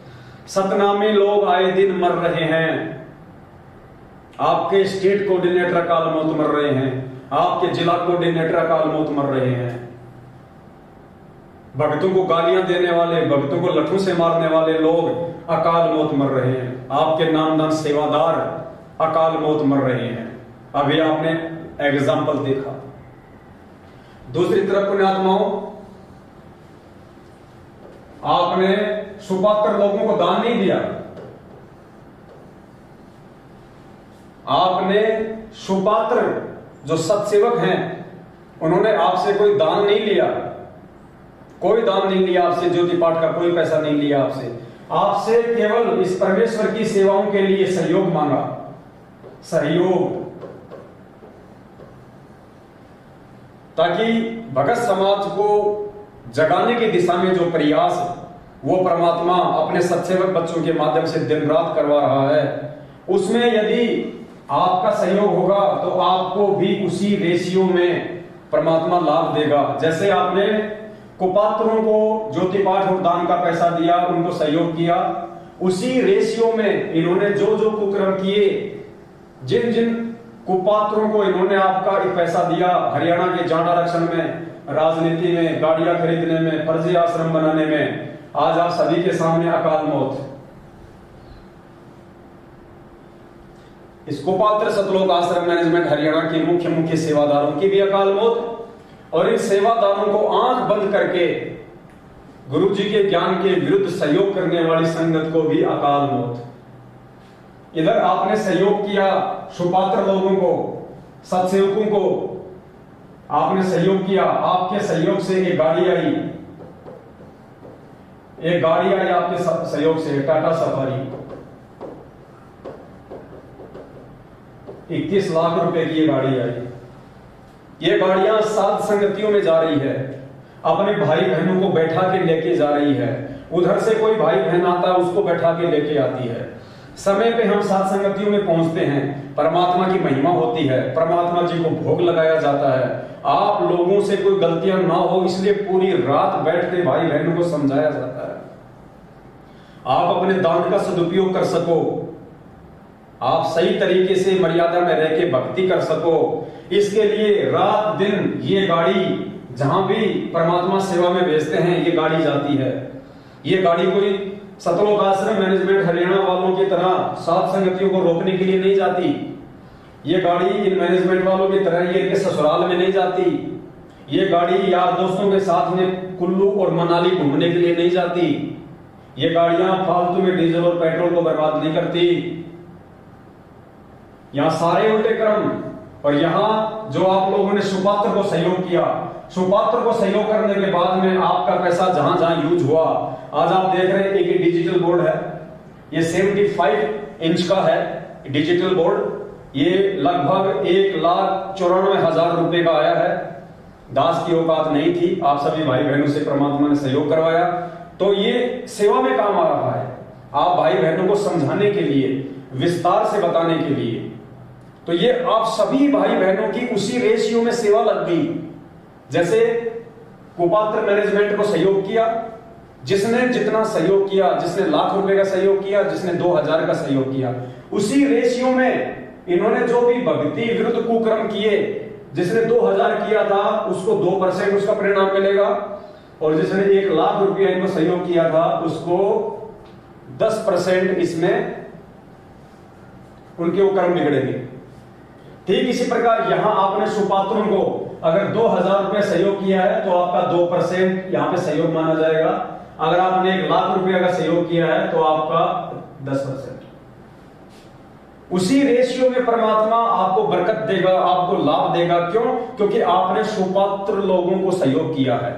सतनामी लोग आए दिन मर रहे हैं। आपके स्टेट कोऑर्डिनेटर अकाल मौत मर रहे हैं, आपके जिला कोऑर्डिनेटर अकाल मौत मर रहे हैं। भक्तों को गालियां देने वाले, भक्तों को लठों से मारने वाले लोग अकाल मौत मर रहे हैं। आपके नामदान सेवादार अकाल मौत मर रहे हैं। अभी आपने एग्जाम्पल देखा। दूसरी तरफ पुण्यात्माओं, आपने सुपात्र लोगों को दान नहीं दिया। आपने सुपात्र जो सत्सेवक हैं उन्होंने आपसे कोई दान नहीं लिया, कोई दान नहीं लिया आपसे, ज्योति पाठ का कोई पैसा नहीं लिया आपसे केवल इस परमेश्वर की सेवाओं के लिए सहयोग मांगा। सहयोग, ताकि भगत समाज को जगाने की दिशा में जो प्रयास वो परमात्मा अपने सत्सेवक बच्चों के माध्यम से दिन रात करवा रहा है, उसमें यदि आपका सहयोग होगा तो आपको भी उसी रेशियो में परमात्मा लाभ देगा। जैसे आपने कुपात्रों को ज्योति पाठ और दान का पैसा दिया, उनको सहयोग किया, उसी रेशियो में इन्होंने जो जो कुकर्म किए, जिन जिन कुपात्रों को इन्होंने आपका पैसा दिया, हरियाणा के जाट आरक्षण में, राजनीति में, गाड़ियां खरीदने में, फर्जी आश्रम बनाने में, आज आप सभी के सामने अकाल मौत। इस कुपात्र सतलोक आश्रम मैनेजमेंट हरियाणा के मुख्य सेवादारों की भी अकाल मौत, और इन सेवादारों को आंख बंद करके गुरु जी के ज्ञान के विरुद्ध सहयोग करने वाली संगत को भी अकाल मौत। इधर आपने सहयोग किया सुपात्र लोगों को, सत्सेवकों को आपने सहयोग किया, आपके सहयोग से एक गाड़ी आई आपके सहयोग से, टाटा सफारी 21 लाख रुपए की ये गाड़ी आई। ये गाड़ियां सात संगतियों में जा रही है, अपने भाई बहनों को बैठा के लेके जा रही है। उधर से कोई भाई बहन आता है, उसको बैठा के लेके आती है। समय पे हम सात संगतियों में पहुंचते हैं, परमात्मा की महिमा होती है, परमात्मा जी को भोग लगाया जाता है। आप लोगों से कोई गलतियां ना हो इसलिए पूरी रात बैठ के भाई बहनों को समझाया जाता है। आप अपने दान का सदुपयोग कर सको, आप सही तरीके से मर्यादा में रह के भक्ति कर सको, इसके लिए रात दिन ये गाड़ी जहां भी परमात्मा सेवा में भेजते हैं ये गाड़ी जाती है। ये गाड़ी कोई सतलोक आश्रम मैनेजमेंट हरियाणा वालों की तरह सात संगतियों को रोकने के लिए नहीं जाती। ये गाड़ी इन मैनेजमेंट वालों की तरह ये के ससुराल में नहीं जाती। ये गाड़ी यार दोस्तों के साथ में कुल्लू और मनाली घूमने के लिए नहीं जाती। ये गाड़ियां फालतू में डीजल और पेट्रोल को बर्बाद नहीं करती। यहां सारे उल्टे क्रम। और यहां जो आप लोगों ने सुपात्र को सहयोग किया, सुपात्र को सहयोग करने के बाद में आपका पैसा जहां जहां यूज हुआ, आज आप देख रहे हैं एक डिजिटल बोर्ड है, ये 75 इंच का है डिजिटल बोर्ड। ये लगभग 1,94,000 रुपए का आया है। दास की औकात नहीं थी, आप सभी भाई बहनों से परमात्मा ने सहयोग करवाया, तो ये सेवा में काम आ रहा है। आप भाई बहनों को समझाने के लिए, विस्तार से बताने के लिए। तो ये आप सभी भाई बहनों की उसी रेशियो में सेवा लग गई। जैसे कुपात्र मैनेजमेंट को सहयोग किया, जिसने जितना सहयोग किया, जिसने लाख रुपए का सहयोग किया, जिसने 2000 का सहयोग किया, उसी रेशियो में इन्होंने जो भी भक्ति विरुद्ध कुकर्म किए, जिसने 2000 किया था उसको 2% उसका परिणाम मिलेगा, और जिसने 1 लाख रुपया इनको सहयोग किया था उसको 10% इसमें उनके वो कर्म बिगड़ेंगे। ठीक इसी प्रकार यहां आपने सुपात्रों को अगर 2000 रुपये सहयोग किया है तो आपका 2% यहां पे सहयोग माना जाएगा। अगर आपने 1 लाख रुपया का सहयोग किया है तो आपका 10%। उसी रेशियो में परमात्मा आपको बरकत देगा, आपको लाभ देगा। क्यों? क्योंकि आपने सुपात्र लोगों को सहयोग किया है,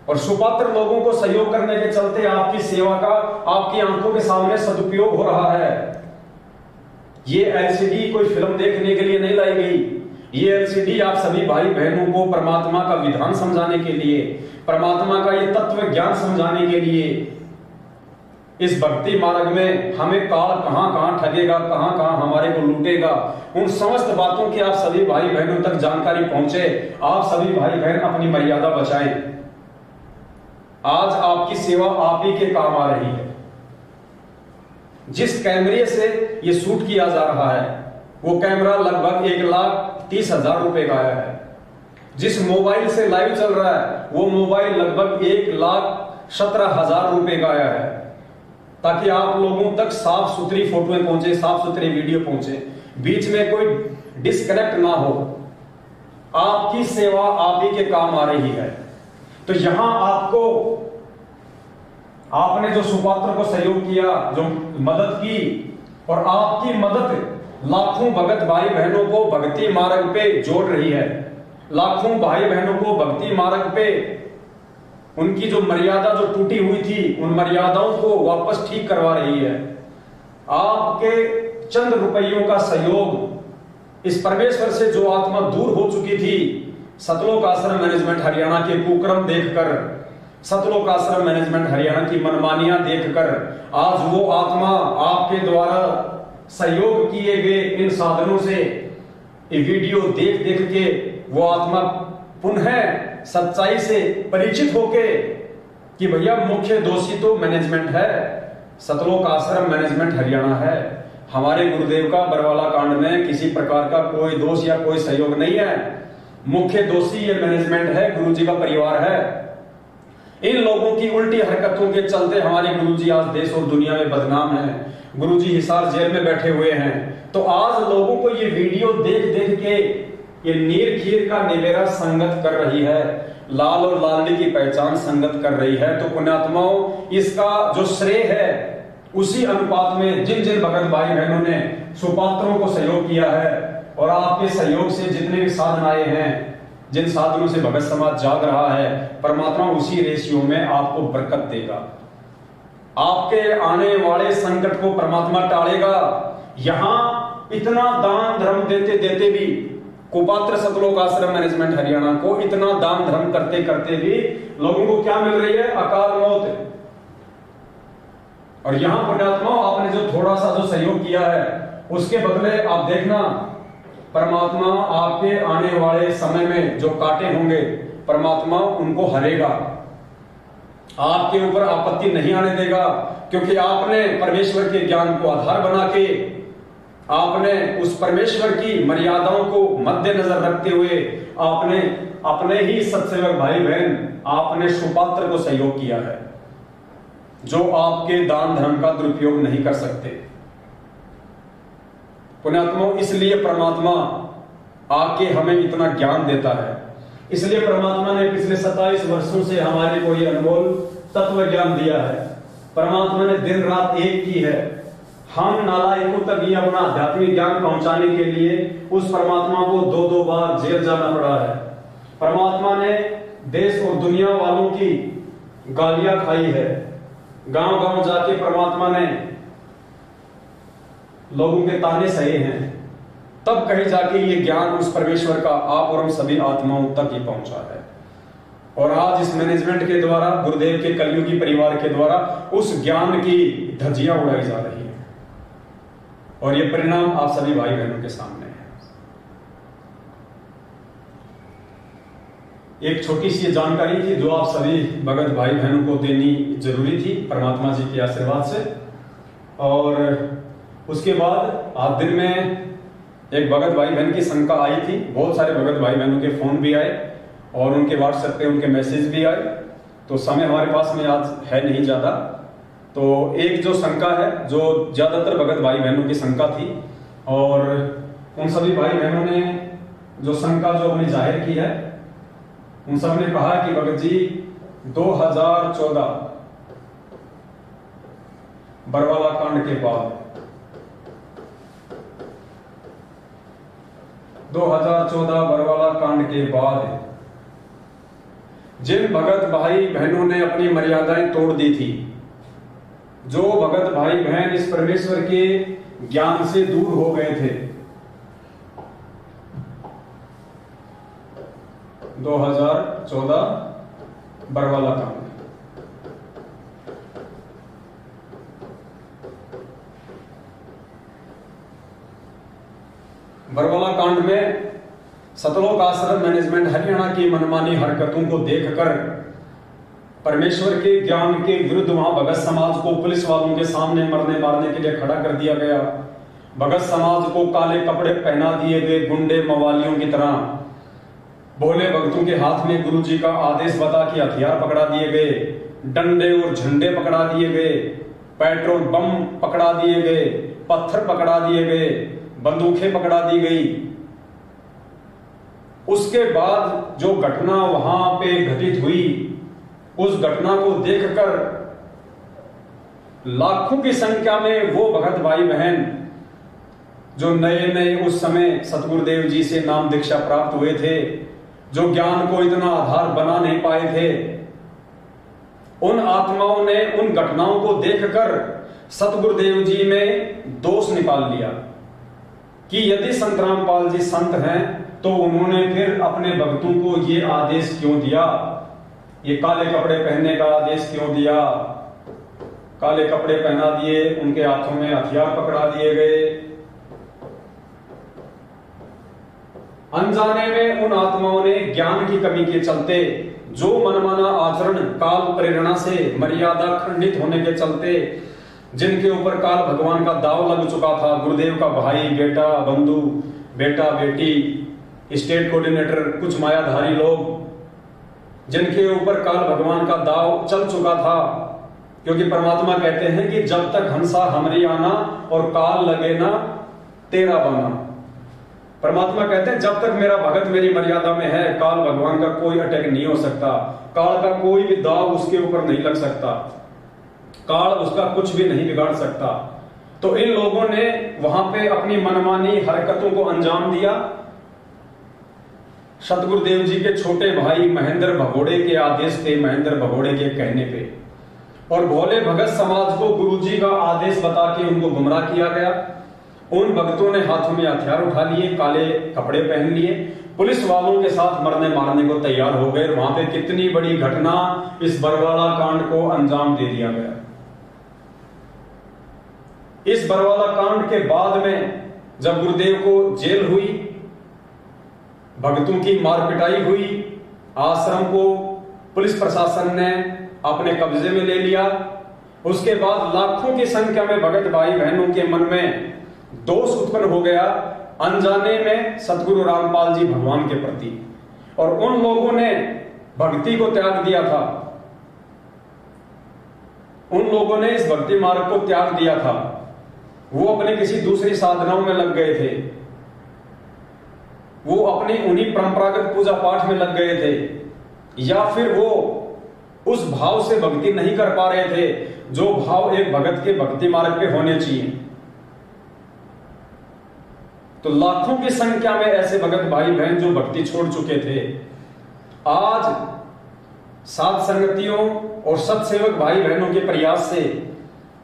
और सुपात्र लोगों को सहयोग करने के चलते आपकी सेवा का आपकी आंखों के सामने सदुपयोग हो रहा है। ये एलसीडी कोई फिल्म देखने के लिए नहीं लाई गई। ये एलसीडी आप सभी भाई बहनों को परमात्मा का विधान समझाने के लिए, परमात्मा का ये तत्व ज्ञान समझाने के लिए, इस भक्ति मार्ग में हमें काल कहां कहां ठगेगा, कहां कहां हमारे को लूटेगा, उन समस्त बातों की आप सभी भाई बहनों तक जानकारी पहुंचे। आप सभी भाई बहन अपनी मर्यादा बचाएं। आज आपकी सेवा आप ही के काम आ रही है। जिस कैमरे से ये शूट किया जा रहा है वो कैमरा लगभग 1,30,000 रुपए का आया है। जिस मोबाइल से लाइव चल रहा है वो मोबाइल लगभग 1,17,000 रुपए का आया है, ताकि आप लोगों तक साफ सुथरी फोटोएं पहुंचे, साफ सुथरी वीडियो पहुंचे, बीच में कोई डिस्कनेक्ट ना हो। आपकी सेवा आप ही के काम आ रही है। तो यहां आपने जो सुपात्र को सहयोग किया, जो मदद की, और आपकी मदद लाखों भगत भाई बहनों को भक्ति मार्ग पे जोड़ रही है। लाखों भाई बहनों को भक्ति मार्ग पे उनकी जो मर्यादा जो टूटी हुई थी उन मर्यादाओं को वापस ठीक करवा रही है। आपके चंद रुपयों का सहयोग इस परमेश्वर से जो आत्मा दूर हो चुकी थी, सतलोक आश्रम मैनेजमेंट हरियाणा के कुकर्म देखकर, सतलोक आश्रम मैनेजमेंट हरियाणा की मनमानियां देखकर, आज वो आत्मा आपके द्वारा सहयोग किए गए इन साधनों से ये वीडियो देख देख के वो आत्मा पुनः सच्चाई से परिचित होके कि भैया मुख्य दोषी तो मैनेजमेंट है, सतलोक आश्रम मैनेजमेंट हरियाणा है। हमारे गुरुदेव का बरवाला कांड में किसी प्रकार का कोई दोष या कोई सहयोग नहीं है। मुख्य दोषी ये मैनेजमेंट है, गुरुजी का परिवार है। इन लोगों की उल्टी हरकतों के चलते हमारे गुरुजी आज देश और दुनिया में बदनाम है। गुरुजी हिसार जेल में बैठे हुए हैं। तो आज लोगों को ये वीडियो देख देख के ये नीर खीर का निवेरा संगत कर रही है, लाल और लालनी की पहचान संगत कर रही है। तो पुण्यात्माओं, इसका जो श्रेय है उसी अनुपात में जिन जिन भगत भाई बहनों ने सुपात्रों को सहयोग किया है, और आपके सहयोग से जितने भी साधन आए हैं, जिन साधनों से भगत समाज जाग रहा है, परमात्मा उसी रेशियो में आपको बरकत देगा। आपके आने वाले संकट को परमात्मा टालेगा। यहां इतना दान धर्म देते देते भी, कुपात्र सतलोक आश्रम मैनेजमेंट हरियाणा को इतना दान धर्म करते करते भी लोगों को क्या मिल रही है? अकाल मौत। और यहां पुण्यात्मा आपने जो थोड़ा सा जो सहयोग किया है उसके बदले आप देखना, परमात्मा आपके आने वाले समय में जो कांटे होंगे परमात्मा उनको हरेगा, आपके ऊपर आपत्ति नहीं आने देगा। क्योंकि आपने परमेश्वर के ज्ञान को आधार बना के, आपने उस परमेश्वर की मर्यादाओं को मद्देनजर रखते हुए आपने अपने ही सत्सेवक भाई बहन, आपने सुपात्र को सहयोग किया है, जो आपके दान धर्म का दुरुपयोग नहीं कर सकते। पुण्यात्मा, इसलिए परमात्मा आके हमें इतना ज्ञान देता है। इसलिए परमात्मा ने पिछले 27 वर्षों से हमारे को ये अनमोल तत्व ज्ञान दिया है। परमात्मा ने दिन रात एक की है। हम नालायकों तक ये अपना आध्यात्मिक ज्ञान पहुंचाने के लिए उस परमात्मा को 2-2 बार जेल जाना पड़ा है। परमात्मा ने देश और दुनिया वालों की गालियां खाई है। गांव गांव जाके परमात्मा ने लोगों के ताने सहे हैं, तब कहीं जाके ये ज्ञान उस परमेश्वर का आप और हम सभी आत्माओं तक ये पहुंचा है। और आज इस मैनेजमेंट के द्वारा, गुरुदेव के कलयुगी परिवार के द्वारा उस ज्ञान की धज्जियां उड़ाई जा रही है। और ये परिणाम आप सभी भाई बहनों के सामने है। एक छोटी सी जानकारी थी जो आप सभी भगत भाई बहनों को देनी जरूरी थी परमात्मा जी के आशीर्वाद से। और उसके बाद आज दिन में एक भगत भाई बहन की शंका आई थी, बहुत सारे भगत भाई बहनों के फोन भी आए और उनके व्हाट्सएप पे उनके मैसेज भी आए, तो समय हमारे पास में आज है नहीं ज्यादा। तो एक जो शंका है जो ज्यादातर भगत भाई बहनों की शंका थी, और उन सभी भाई बहनों ने जो शंका जो हमने जाहिर की है, उन सब ने कहा कि भगत जी 2014 बरवाला कांड के बाद 2014 बरवाला कांड के बाद जिन भगत भाई बहनों ने अपनी मर्यादाएं तोड़ दी थी, जो भगत भाई बहन इस परमेश्वर के ज्ञान से दूर हो गए थे, 2014 बरवाला कांड। बरवाला कांड में सतलोक आश्रम मैनेजमेंट हरियाणा की मनमानी हरकतों को देखकर परमेश्वर के ज्ञान के विरुद्ध वहां भगत समाज को पुलिस वालों के सामने मरने मारने के लिए खड़ा कर दिया गया। भगत समाज को काले कपड़े पहना दिए गए, गुंडे मवालियों की तरह भोले भक्तों के हाथ में गुरु जी का आदेश बता के हथियार पकड़ा दिए गए, डंडे और झंडे पकड़ा दिए गए, पेट्रोल बम पकड़ा दिए गए, पत्थर पकड़ा दिए गए, बंदूकें पकड़ा दी गई। उसके बाद जो घटना वहां पे घटित हुई, उस घटना को देखकर लाखों की संख्या में वो भगत भाई बहन जो नए नए उस समय सतगुरुदेव जी से नाम दीक्षा प्राप्त हुए थे, जो ज्ञान को इतना आधार बना नहीं पाए थे, उन आत्माओं ने उन घटनाओं को देखकर सतगुरुदेव जी में दोष निकाल लिया कि यदि संत रामपाल जी संत हैं तो उन्होंने फिर अपने भक्तों को ये आदेश क्यों दिया, ये काले कपड़े पहनने का आदेश क्यों दिया। काले कपड़े पहना दिए, उनके हाथों में हथियार पकड़ा दिए गए। अनजाने में उन आत्माओं ने ज्ञान की कमी के चलते जो मनमाना आचरण काल प्रेरणा से मर्यादा खंडित होने के चलते जिनके ऊपर काल भगवान का दाव लग चुका था, गुरुदेव का भाई बेटा बंधु बेटा बेटी स्टेट कोऑर्डिनेटर कुछ मायाधारी लोग जिनके ऊपर काल भगवान का दाव चल चुका था, क्योंकि परमात्मा कहते हैं कि जब तक हंसा हमरी आना और काल लगे ना तेरा बना। परमात्मा कहते हैं जब तक मेरा भगत मेरी मर्यादा में है, काल भगवान का कोई अटैक नहीं हो सकता, काल का कोई भी दाव उसके ऊपर नहीं लग सकता, काल उसका कुछ भी नहीं बिगाड़ सकता। तो इन लोगों ने वहां पे अपनी मनमानी हरकतों को अंजाम दिया। सतगुरुदेव जी के छोटे भाई महेंद्र भगोड़े के आदेश पे, महेंद्र भगोड़े के कहने पे, और भोले भगत समाज को गुरुजी का आदेश बता के उनको गुमराह किया गया। उन भक्तों ने हाथों में हथियार उठा लिए, काले कपड़े पहन लिए, पुलिस वालों के साथ मरने मारने को तैयार हो गए। वहां पे कितनी बड़ी घटना, इस बरवाला कांड को अंजाम दे दिया गया। इस बरवाला कांड के बाद में जब गुरुदेव को जेल हुई, भक्तों की मार पिटाई हुई, आश्रम को पुलिस प्रशासन ने अपने कब्जे में ले लिया, उसके बाद लाखों की संख्या में भगत भाई बहनों के मन में दोष उत्पन्न हो गया अनजाने में सतगुरु रामपाल जी भगवान के प्रति, और उन लोगों ने भक्ति को त्याग दिया था। उन लोगों ने इस भक्ति मार्ग को त्याग दिया था। वो अपने किसी दूसरी साधनाओं में लग गए थे, वो अपनी उन्हीं परंपरागत पूजा पाठ में लग गए थे, या फिर वो उस भाव से भक्ति नहीं कर पा रहे थे जो भाव एक भगत के भक्ति मार्ग पे होने चाहिए। तो लाखों की संख्या में ऐसे भगत भाई बहन जो भक्ति छोड़ चुके थे, आज साध संगतियों और सत्सेवक भाई बहनों के प्रयास से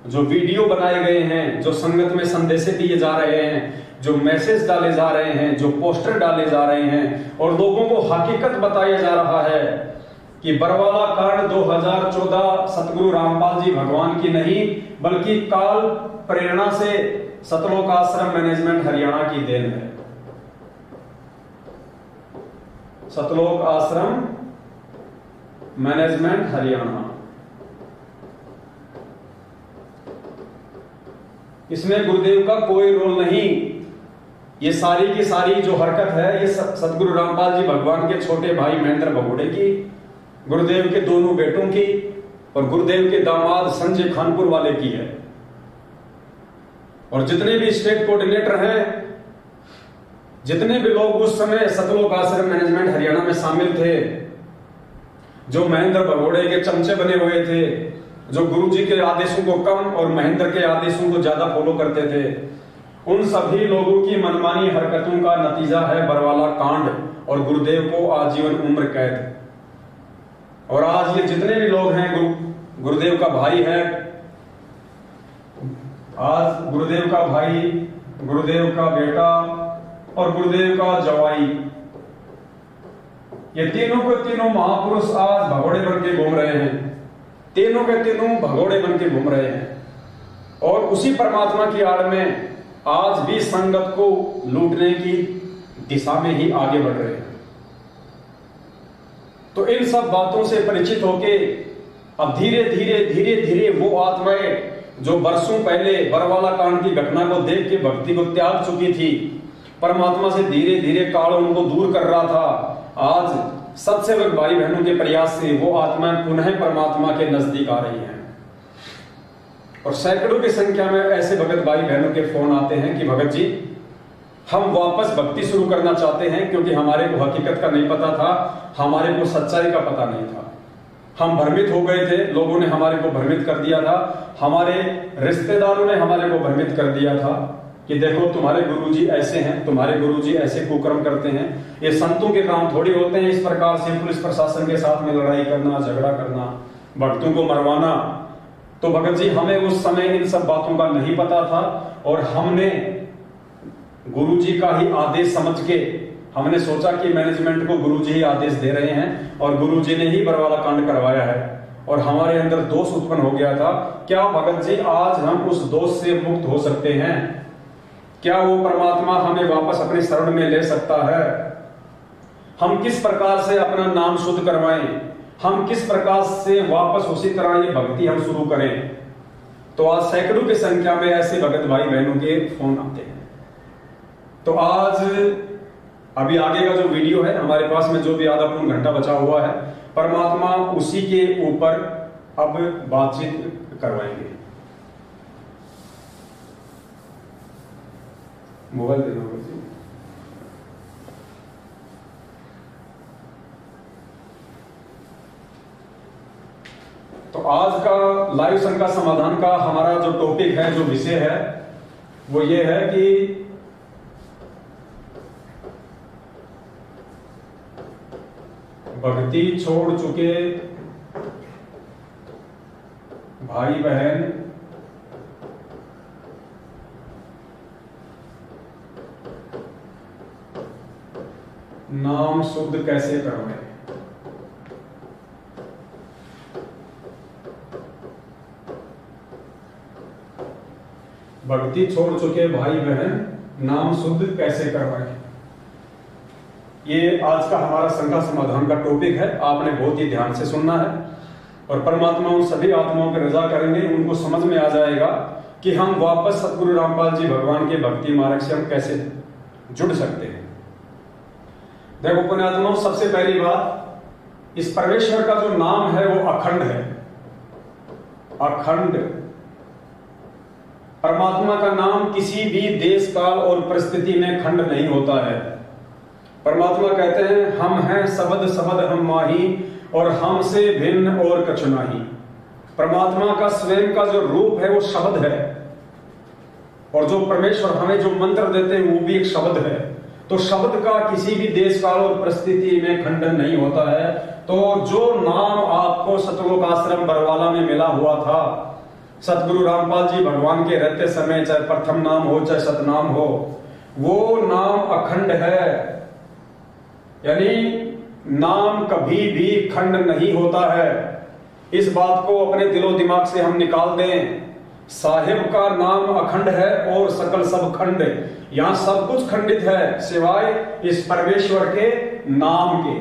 जो वीडियो बनाए गए हैं, जो संगत में संदेश दिए जा रहे हैं, जो मैसेज डाले जा रहे हैं, जो पोस्टर डाले जा रहे हैं, और लोगों को हकीकत बताया जा रहा है कि बरवाला कांड 2014 सतगुरु रामपाल जी भगवान की नहीं बल्कि काल प्रेरणा से सतलोक आश्रम मैनेजमेंट हरियाणा की देन है। सतलोक आश्रम मैनेजमेंट हरियाणा, इसमें गुरुदेव का कोई रोल नहीं। ये सारी की सारी जो हरकत है ये सतगुरु रामपाल जी भगवान के छोटे भाई महेंद्र भगोड़े की, गुरुदेव के दोनों बेटों की और गुरुदेव के दामाद संजय खानपुर वाले की है। और जितने भी स्टेट कोऑर्डिनेटर हैं, जितने भी लोग उस समय सतलोक आश्रम मैनेजमेंट हरियाणा में शामिल थे, जो महेंद्र भगोड़े के चमचे बने हुए थे, जो गुरुजी के आदेशों को कम और महेंद्र के आदेशों को ज्यादा फॉलो करते थे, उन सभी लोगों की मनमानी हरकतों का नतीजा है बरवाला कांड और गुरुदेव को आजीवन उम्र कैद। और आज ये जितने भी लोग हैं, गुरुदेव का भाई है, आज गुरुदेव का भाई, गुरुदेव का बेटा और गुरुदेव का जवाई, ये तीनों के तीनों महापुरुष आज भगोड़े बन के घूम रहे हैं। तीनों के तीनों भगोड़े बन के घूम रहे हैं और उसी परमात्मा की आड़ में आज भी संगत को लूटने की दिशा में ही आगे बढ़ रहे हैं। तो इन सब बातों से परिचित होके अब धीरे धीरे धीरे धीरे वो आत्माएं जो वर्षों पहले बरवाला कांड की घटना को देख के भक्ति को त्याग चुकी थी, परमात्मा से धीरे धीरे काल उनको दूर कर रहा था, आज सत्सेवक भाई बहनों के प्रयास से वो आत्माएं पुनः परमात्मा के नजदीक आ रही हैं। और सैकड़ों की संख्या में ऐसे भगत भाई बहनों के फोन आते हैं कि भगत जी हम वापस भक्ति शुरू करना चाहते हैं, क्योंकि हमारे को हकीकत का नहीं पता था, हमारे को सच्चाई का पता नहीं था, हम भ्रमित हो गए थे, लोगों ने हमारे को भ्रमित कर दिया था, हमारे रिश्तेदारों ने हमारे को भ्रमित कर दिया था कि देखो तुम्हारे गुरुजी ऐसे हैं, तुम्हारे गुरुजी ऐसे कुकर्म करते हैं, ये संतों के काम थोड़ी होते हैं इस प्रकार से पुलिस प्रशासन के साथ में लड़ाई करना, झगड़ा करना, भक्तों को मरवाना। तो भगत जी हमें उस समय इन सब बातों का नहीं पता था और हमने गुरुजी का ही आदेश समझ के हमने सोचा कि मैनेजमेंट को गुरुजी ही आदेश दे रहे हैं और गुरुजी ने ही बरवाला कांड करवाया है और हमारे अंदर दोष उत्पन्न हो गया था। क्या भगत जी आज हम उस दोष से मुक्त हो सकते हैं? क्या वो परमात्मा हमें वापस अपने शरण में ले सकता है? हम किस प्रकार से अपना नाम शुद्ध करवाएं? हम किस प्रकार से वापस उसी तरह ये भक्ति हम शुरू करें? तो आज सैकड़ों की संख्या में ऐसे भगत भाई बहनों के फोन आते हैं। तो आज अभी आगे का जो वीडियो है हमारे पास में, जो भी आधा पौन घंटा बचा हुआ है, परमात्मा उसी के ऊपर अब बातचीत करवाएंगे। मोबाइल दे दो। तो आज का लाइव शंका समाधान का हमारा जो टॉपिक है, जो विषय है, वो ये है कि भक्ति छोड़ चुके भाई बहन नाम शुद्ध कैसे करवाएं? भक्ति छोड़ चुके भाई बहन नाम शुद्ध कैसे करवाएं? ये आज का हमारा शंका समाधान का टॉपिक है। आपने बहुत ही ध्यान से सुनना है और परमात्मा उन सभी आत्माओं पर रजा करेंगे, उनको समझ में आ जाएगा कि हम वापस सतगुरु रामपाल जी भगवान के भक्ति मार्ग से हम कैसे जुड़ सकते हैं। देखो पुण्यात्माओं, सबसे पहली बात, इस परमेश्वर का जो नाम है वो अखंड है। अखंड परमात्मा का नाम किसी भी देश काल और परिस्थिति में खंड नहीं होता है। परमात्मा कहते हैं हम हैं सबद सबद हम माही और हमसे भिन्न और कछु नाही। परमात्मा का स्वयं का जो रूप है वो शब्द है और जो परमेश्वर हमें जो मंत्र देते हैं वो भी एक शब्द है। तो शब्द का किसी भी देश काल और परिस्थिति में खंडन नहीं होता है। तो जो नाम आपको सतलोक आश्रम बरवाला में मिला हुआ था, सतगुरु रामपाल जी भगवान के रहते समय, चाहे प्रथम नाम हो चाहे सतनाम हो, वो नाम अखंड है। यानी नाम कभी भी खंड नहीं होता है। इस बात को अपने दिलो दिमाग से हम निकाल दें साहिब का नाम अखंड है और सकल सब खंड। यहां सब कुछ खंडित है सिवाय इस परमेश्वर के नाम के।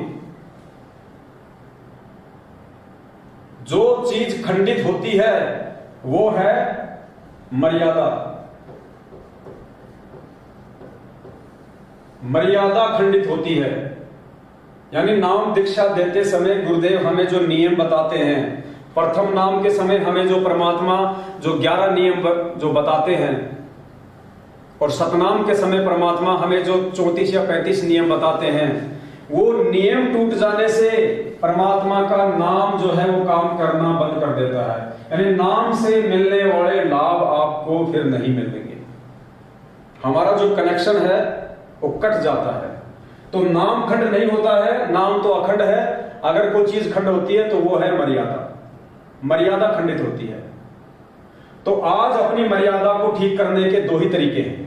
जो चीज खंडित होती है वो है मर्यादा। मर्यादा खंडित होती है। यानी नाम दीक्षा देते समय गुरुदेव हमें जो नियम बताते हैं, प्रथम नाम के समय हमें जो परमात्मा जो 11 नियम जो बताते हैं, और सतनाम के समय परमात्मा हमें जो 34 या 35 नियम बताते हैं, वो नियम टूट जाने से परमात्मा का नाम जो है वो काम करना बंद कर देता है। यानी नाम से मिलने वाले लाभ आपको फिर नहीं मिलेंगे। हमारा जो कनेक्शन है वो कट जाता है। तो नाम खंड नहीं होता है, नाम तो अखंड है। अगर कोई चीज खंड होती है तो वो है मर्यादा। मर्यादा खंडित होती है। तो आज अपनी मर्यादा को ठीक करने के दो ही तरीके हैं।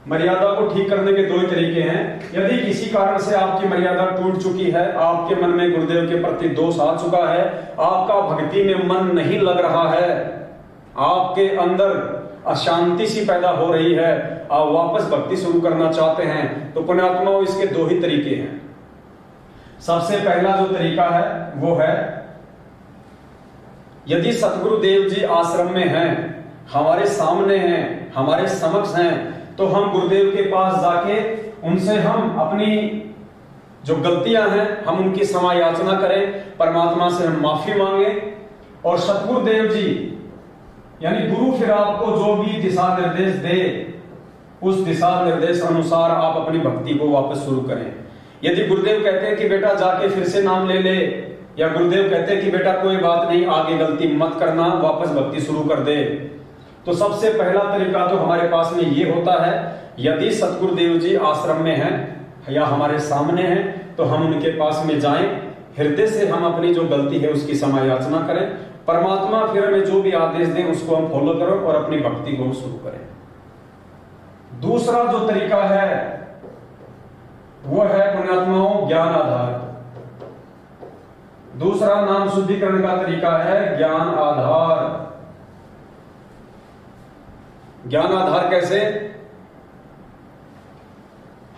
मर्यादा को ठीक करने के दो ही तरीके हैं। यदि किसी कारण से आपकी मर्यादा टूट चुकी है, आपके मन में गुरुदेव के प्रति दोष आ चुका है, आपका भक्ति में मन नहीं लग रहा है, आपके अंदर अशांति सी पैदा हो रही है, आप वापस भक्ति शुरू करना चाहते हैं, तो पुण्यात्माओं इसके दो ही तरीके हैं। सबसे पहला जो तरीका है वो है, यदि सतगुरुदेव जी आश्रम में हैं, हमारे सामने हैं, हमारे समक्ष हैं, तो हम गुरुदेव के पास जाके उनसे हम अपनी जो गलतियां हैं हम उनकी क्षमा याचना करें, परमात्मा से हम माफी मांगे, और सतगुरुदेव जी यानी गुरु फिर आपको जो भी दिशा निर्देश दे उस दिशा निर्देश अनुसार आप अपनी भक्ति को वापस शुरू करें। यदि गुरुदेव कहते हैं कि बेटा जाके फिर से नाम ले ले, या गुरुदेव कहते हैं कि बेटा कोई बात नहीं आगे गलती मत करना, वापस भक्ति शुरू कर दे, तो सबसे पहला तरीका तो हमारे पास में ये होता है, यदि सतगुरुदेव जी आश्रम में हैं या हमारे सामने हैं तो हम उनके पास में जाएं, हृदय से हम अपनी जो गलती है उसकी क्षमा याचना करें, परमात्मा फिर हमें जो भी आदेश दे उसको हम फॉलो करें और अपनी भक्ति को शुरू करें। दूसरा जो तरीका है वो है पुण्यात्माओं ज्ञान आधार। दूसरा नाम शुद्धिकरण का तरीका है ज्ञान आधार। ज्ञान आधार कैसे?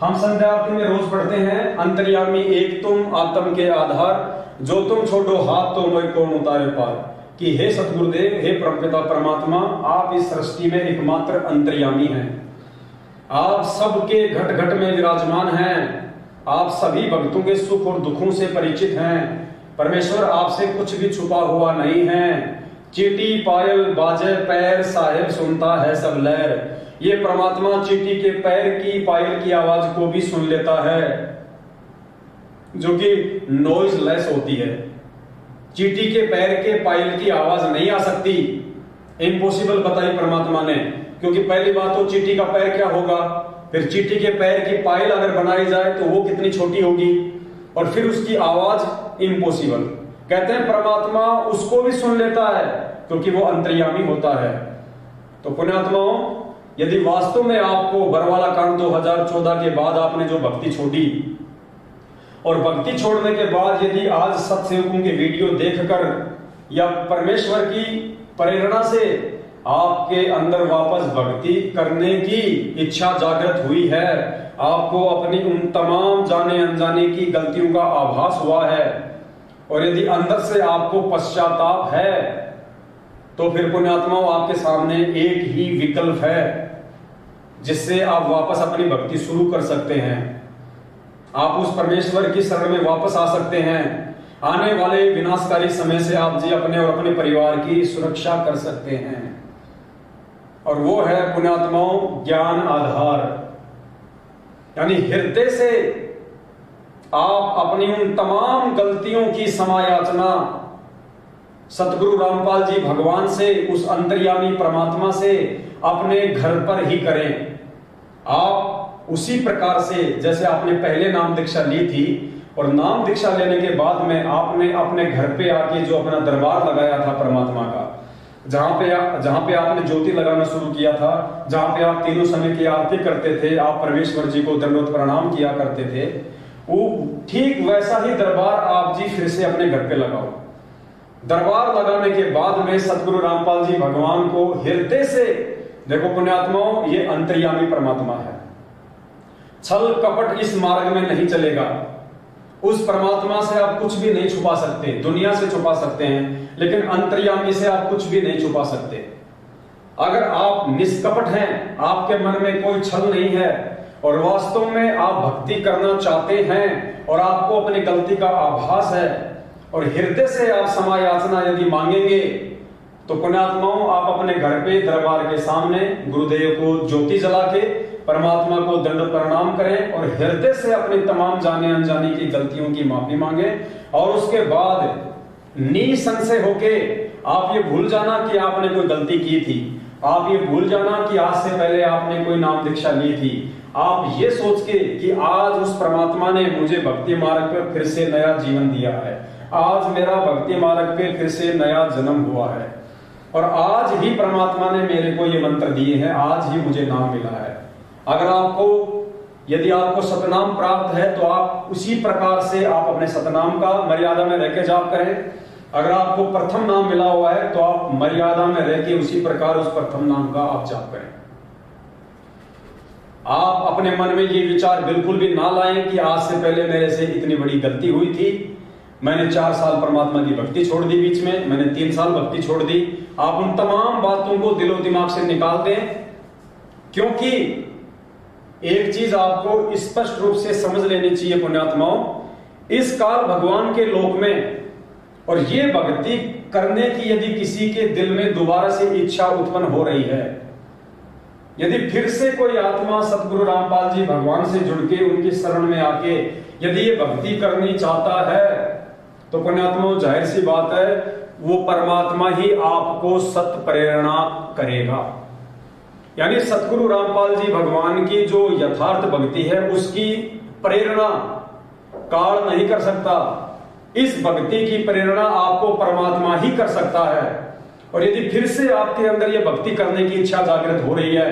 हम संध्या आरती में रोज पढ़ते हैं, अंतर्यामी एक तुम आत्म के आधार, जो तुम छोड़ो हाथ तो मैं कौन उतारे पार। कि हे सतगुरुदेव, हे परमपिता परमात्मा, आप इस सृष्टि में एकमात्र अंतर्यामी हैं। आप सबके घट घट में विराजमान हैं। आप सभी भक्तों के सुख और दुखों से परिचित हैं। परमेश्वर आपसे कुछ भी छुपा हुआ नहीं है। चीटी पायल बाजे पैर, साहेब सुनता है सब लहर। ये परमात्मा चीटी के पैर की पायल की आवाज को भी सुन लेता है, जो कि नॉइज लेस होती है। चीटी के पैर के पायल की आवाज नहीं आ सकती, इम्पॉसिबल बताई परमात्मा ने, क्योंकि पहली बात तो चीटी का पैर क्या होगा, फिर चीटी के पैर की पायल अगर बनाई जाए तो वो कितनी छोटी होगी, और फिर उसकी आवाज इम्पॉसिबल। कहते हैं परमात्मा उसको भी सुन लेता है क्योंकि वो अंतर्यामी होता है। तो पुण्यात्माओं, यदि वास्तव में आपको बरवाला कांड 2014 के बाद आपने जो भक्ति छोड़ी, और भक्ति छोड़ने के बाद यदि आज सत्सेवकों के वीडियो देखकर या परमेश्वर की प्रेरणा से आपके अंदर वापस भक्ति करने की इच्छा जागृत हुई है, आपको अपनी उन तमाम जाने अनजाने की गलतियों का आभास हुआ है, और यदि अंदर से आपको पश्चाताप है, तो फिर पुण्यात्माओं आपके सामने एक ही विकल्प है जिससे आप वापस अपनी भक्ति शुरू कर सकते हैं। आप उस परमेश्वर की शरण में वापस आ सकते हैं। आने वाले विनाशकारी समय से आप जी अपने और अपने परिवार की सुरक्षा कर सकते हैं, और वो है पुण्यात्माओं ज्ञान आधार। यानी हृदय से आप अपनी उन तमाम गलतियों की क्षमा याचना सतगुरु रामपाल जी भगवान से, उस अंतर्यामी परमात्मा से अपने घर पर ही करें। आप उसी प्रकार से जैसे आपने पहले नाम दीक्षा ली थी, और नाम दीक्षा लेने के बाद में आपने अपने घर पे आके जो अपना दरबार लगाया था परमात्मा का, जहां पे आपने ज्योति लगाना शुरू किया था, जहां पे आप तीनों समय की आरती करते थे, आप परमेश्वर जी को दंडवत प्रणाम किया करते थे, वो ठीक वैसा ही दरबार आप जी फिर से अपने घर पे लगाओ। दरबार लगाने के बाद में सतगुरु रामपाल जी भगवान को हृदय से, देखो पुण्यात्माओं, ये अंतर्यामी परमात्मा है। छल कपट इस मार्ग में नहीं चलेगा। उस परमात्मा से आप कुछ भी नहीं छुपा सकते। दुनिया से छुपा सकते हैं, लेकिन अंतर्यामी से आप कुछ भी नहीं छुपा सकते। अगर आप निष्कपट हैं, आपके मन में कोई छल नहीं है और वास्तव में आप भक्ति करना चाहते हैं और आपको अपनी गलती का आभास है और हृदय से आप क्षमा याचना यदि मांगेंगे, तो पुण्यात्माओं, आप अपने घर पे दरबार के सामने गुरुदेव को ज्योति जला के परमात्मा को दंड प्रणाम करें और हृदय से अपनी तमाम जाने अनजाने की गलतियों की माफी मांगे। और उसके बाद निसंशय होके आप ये भूल जाना कि आपने कोई गलती की थी। आप ये भूल जाना कि आज से पहले आपने कोई नाम दीक्षा ली थी। आप ये सोच के कि आज उस परमात्मा ने मुझे भक्ति मार्ग पर फिर से नया जीवन दिया है, आज मेरा भक्ति मार्ग पे फिर से नया जन्म हुआ है और आज ही परमात्मा ने मेरे को ये मंत्र दिए हैं, आज ही मुझे नाम मिला है। अगर यदि आपको सतनाम प्राप्त है तो आप उसी प्रकार से आप अपने सतनाम का मर्यादा में रहकर जाप करें। अगर आपको प्रथम नाम मिला हुआ है तो आप मर्यादा में रहकर उसी प्रकार उस प्रथम नाम का आप जाप करें। आप अपने मन में ये विचार बिल्कुल भी ना लाएं कि आज से पहले मेरे से इतनी बड़ी गलती हुई थी, मैंने 4 साल परमात्मा की भक्ति छोड़ दी, बीच में मैंने 3 साल भक्ति छोड़ दी। आप उन तमाम बातों को दिलो दिमाग से निकाल दें, क्योंकि एक चीज आपको स्पष्ट रूप से समझ लेनी चाहिए पुण्यात्माओं, इस काल भगवान के लोक में और ये भक्ति करने की यदि किसी के दिल में दोबारा से इच्छा उत्पन्न हो रही है, यदि फिर से कोई आत्मा सतगुरु रामपाल जी भगवान से जुड़ के उनकी शरण में आके यदि ये भक्ति करनी चाहता है, तो पुण्यात्माओं जाहिर सी बात है वो परमात्मा ही आपको सत प्रेरणा करेगा। यानी सतगुरु रामपाल जी भगवान की जो यथार्थ भक्ति है उसकी प्रेरणा काल नहीं कर सकता। इस भक्ति की प्रेरणा आपको परमात्मा ही कर सकता है। और यदि फिर से आपके अंदर यह भक्ति करने की इच्छा जागृत हो रही है,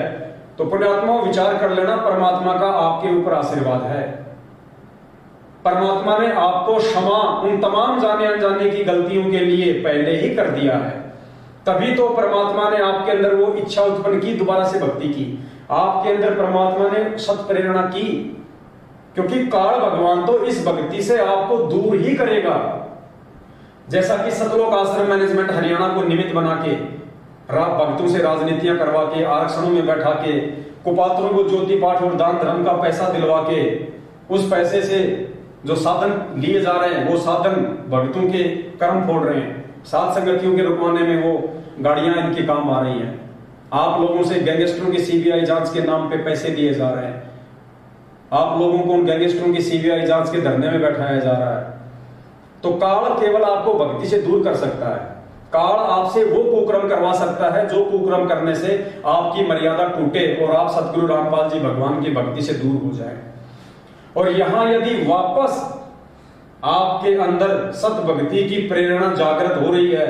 तो पुण्यात्मा विचार कर लेना, परमात्मा का आपके ऊपर आशीर्वाद है। परमात्मा ने आपको क्षमा उन तमाम जाने अनजाने की गलतियों के लिए पहले ही कर दिया है। तभी तो परमात्मा ने आपके अंदर वो इच्छा उत्पन्न की, दोबारा से भक्ति की। आपके अंदर परमात्मा ने सत प्रेरणा की, क्योंकि काल भगवान तो इस भक्ति से आपको दूर ही करेगा। जैसा कि सतलोक आश्रम मैनेजमेंट हरियाणा को निमित्त बना के भक्तों से राजनीतियां करवा के, आरक्षणों में बैठा के, कुपात्रों को ज्योति पाठ और दान धर्म का पैसा दिलवा के, उस पैसे से जो साधन लिए जा रहे हैं वो साधन भक्तों के कर्म फोड़ रहे हैं। सात संगतियों के रुकवाने में वो गाड़ियां इनके काम आ रही हैं। आप लोगों से गैंगस्टरों की सीबीआई जांच के नाम पे पैसे दिए जा रहे हैं। आप लोगों को उन गैंगस्टरों की सीबीआई जांच के धरने में बैठाया जा रहा है। तो काल केवल आपको भक्ति से दूर कर सकता है। काल आपसे वो कुक्रम करवा सकता है जो कुक्रम करने से आपकी मर्यादा टूटे और आप सतगुरु रामपाल जी भगवान की भक्ति से दूर हो जाए। और यहां यदि वापस आपके अंदर सत भक्ति की प्रेरणा जागृत हो रही है,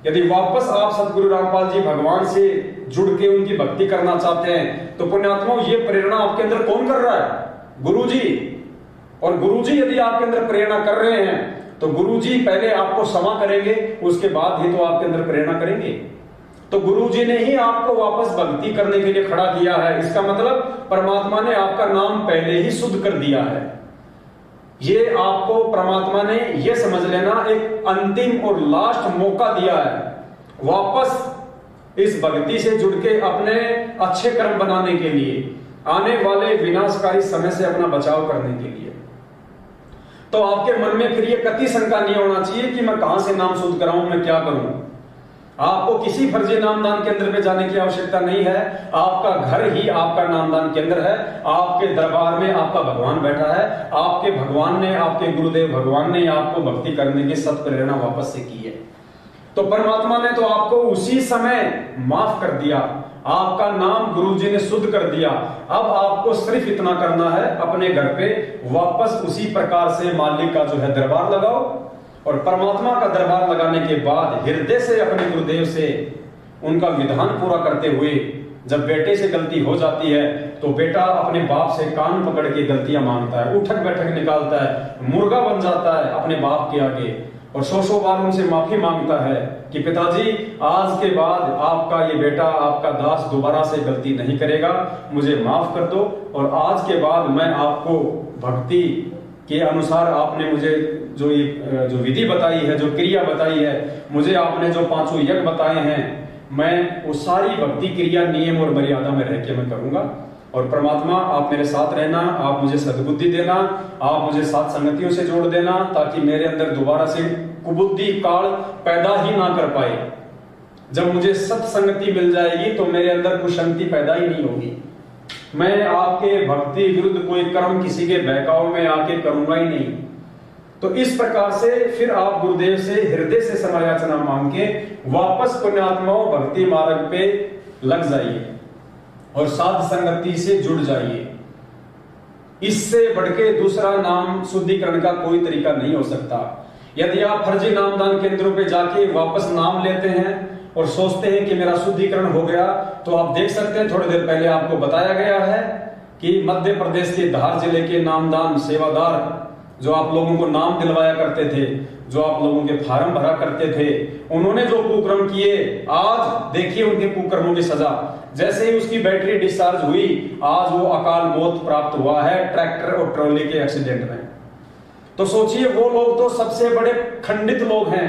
यदि वापस आप सतगुरु रामपाल जी भगवान से जुड़ के उनकी भक्ति करना चाहते हैं, तो पुण्यात्माओं ये प्रेरणा आपके अंदर कौन कर रहा है? गुरुजी। और गुरुजी यदि आपके अंदर प्रेरणा कर रहे हैं तो गुरुजी पहले आपको क्षमा करेंगे, उसके बाद ही तो आपके अंदर प्रेरणा करेंगे। तो गुरुजी ने ही आपको वापस भक्ति करने के लिए खड़ा किया है। इसका मतलब परमात्मा ने आपका नाम पहले ही शुद्ध कर दिया है। ये आपको परमात्मा ने ये समझ लेना एक अंतिम और लास्ट मौका दिया है वापस इस भक्ति से जुड़ के अपने अच्छे कर्म बनाने के लिए, आने वाले विनाशकारी समय से अपना बचाव करने के लिए। तो आपके मन में फिर ये कति शंका नहीं होना चाहिए कि मैं कहां से नाम शुद्ध कराऊं, मैं क्या करूं। आपको किसी फर्जी नामदान केंद्र पे जाने की आवश्यकता नहीं है। आपका घर ही आपका नामदान केंद्र है। आपके दरबार में आपका भगवान बैठा है। आपके भगवान ने, आपके गुरुदेव भगवान ने आपको भक्ति करने की सत प्रेरणा वापस से की है। तो परमात्मा ने तो आपको उसी समय माफ कर दिया, आपका नाम गुरुजी ने शुद्ध कर दिया। अब आपको सिर्फ इतना करना है, अपने घर पे वापस उसी प्रकार से मालिक का जो है दरबार लगाओ। और परमात्मा का दरबार लगाने के बाद हृदय से अपने गुरुदेव से उनका विधान पूरा करते हुए, जब बेटे से गलती हो जाती है तो बेटा अपने बाप से कान पकड़ के गलतियां मांगता है, उठक बैठक निकालता है, मुर्गा बन जाता है अपने बाप के आगे। और सौ बार उनसे माफी मांगता है कि पिताजी, आज के बाद आपका ये बेटा, आपका दास दोबारा से गलती नहीं करेगा, मुझे माफ कर दो। और आज के बाद मैं आपको भक्ति के अनुसार आपने मुझे जो विधि बताई है, जो क्रिया बताई है, मुझे आपने जो 5 यज्ञ बताए हैं, मैं वो सारी भक्ति क्रिया नियम और मर्यादा में रह के मैं करूंगा। और परमात्मा, आप मेरे साथ रहना, आप मुझे सद्बुद्धि देना, आप मुझे साथ संगतियों से जोड़ देना, ताकि मेरे अंदर दोबारा से कुबुद्धि काल पैदा ही ना कर पाए। जब मुझे सत्संगति मिल जाएगी तो मेरे अंदर कुशांति पैदा ही नहीं होगी। मैं आपके भक्ति विरुद्ध कोई कर्म किसी के बहकाव में आके करूंगा ही नहीं। तो इस प्रकार से फिर आप गुरुदेव से हृदय से समायाचना मांग के वापस पुण्यात्माओं भक्ति मार्ग पे लग जाइए और साध संगति से जुड़ जाइए। इससे बढ़ के दूसरा नाम शुद्धिकरण का कोई तरीका नहीं हो सकता। यदि आप फर्जी नामदान केंद्रों पे जाके वापस नाम लेते हैं और सोचते हैं कि मेरा शुद्धिकरण हो गया, तो आप देख सकते हैं थोड़ी देर पहले आपको बताया गया है कि मध्य प्रदेश के धार जिले के नामदान सेवादार जो आप लोगों को नाम दिलवाया करते थे, जो आप लोगों के फार्म भरा करते थे, उन्होंने जो कुकर्म किए, आज देखिए उनके कुकर्मों की सजा। जैसे ही उसकी बैटरी डिस्चार्ज हुई, आज वो अकाल मौत प्राप्त हुआ है ट्रैक्टर और ट्रॉली के एक्सीडेंट में। तो सोचिए, वो लोग तो सबसे बड़े खंडित लोग हैं।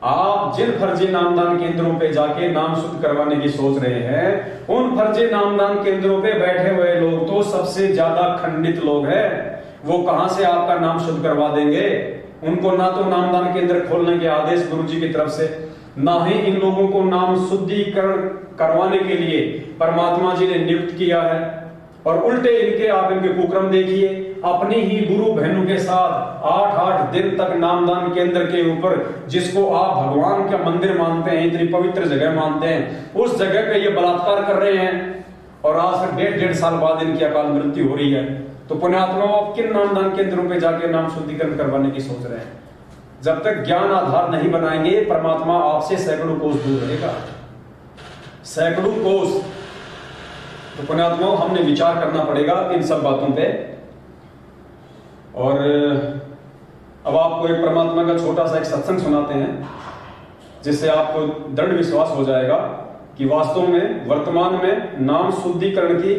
आप जिन फर्जी नामदान केंद्रों पे जाके नाम शुद्ध करवाने की सोच रहे हैं, उन फर्जी नामदान केंद्रों पे बैठे हुए लोग तो सबसे ज्यादा खंडित लोग हैं। वो कहां से आपका नाम शुद्ध करवा देंगे? उनको ना तो नामदान केंद्र खोलने के आदेश गुरुजी की तरफ से, ना ही इन लोगों को नाम शुद्धिकरण करवाने के लिए परमात्मा जी ने नियुक्त किया है। और उल्टे इनके कुक्रम देखिए, अपनी ही गुरु बहनों के साथ 8-8 दिन तक नामदान केंद्र के ऊपर, जिसको आप भगवान का मंदिर मानते हैं, इतनी पवित्र जगह मानते हैं, उस जगह पे ये बलात्कार कर रहे हैं। और आज से 1.5 साल बाद इनकी अकाल मृत्यु हो रही है। तो पुण्यात्मा, आप किन नामदान केंद्रों पे जाके नाम शुद्धिकरण करवाने की सोच रहे हैं? जब तक ज्ञान आधार नहीं बनाएंगे, परमात्मा आपसे सैकड़ों कोस दूर रहेगा, सैकड़ों कोस। तो पुण्यात्मा, हमने विचार करना पड़ेगा इन सब बातों पे। और अब आपको एक परमात्मा का छोटा सा एक सत्संग सुनाते हैं, जिससे आपको दृढ़ विश्वास हो जाएगा कि वास्तव में वर्तमान में नाम शुद्धिकरण की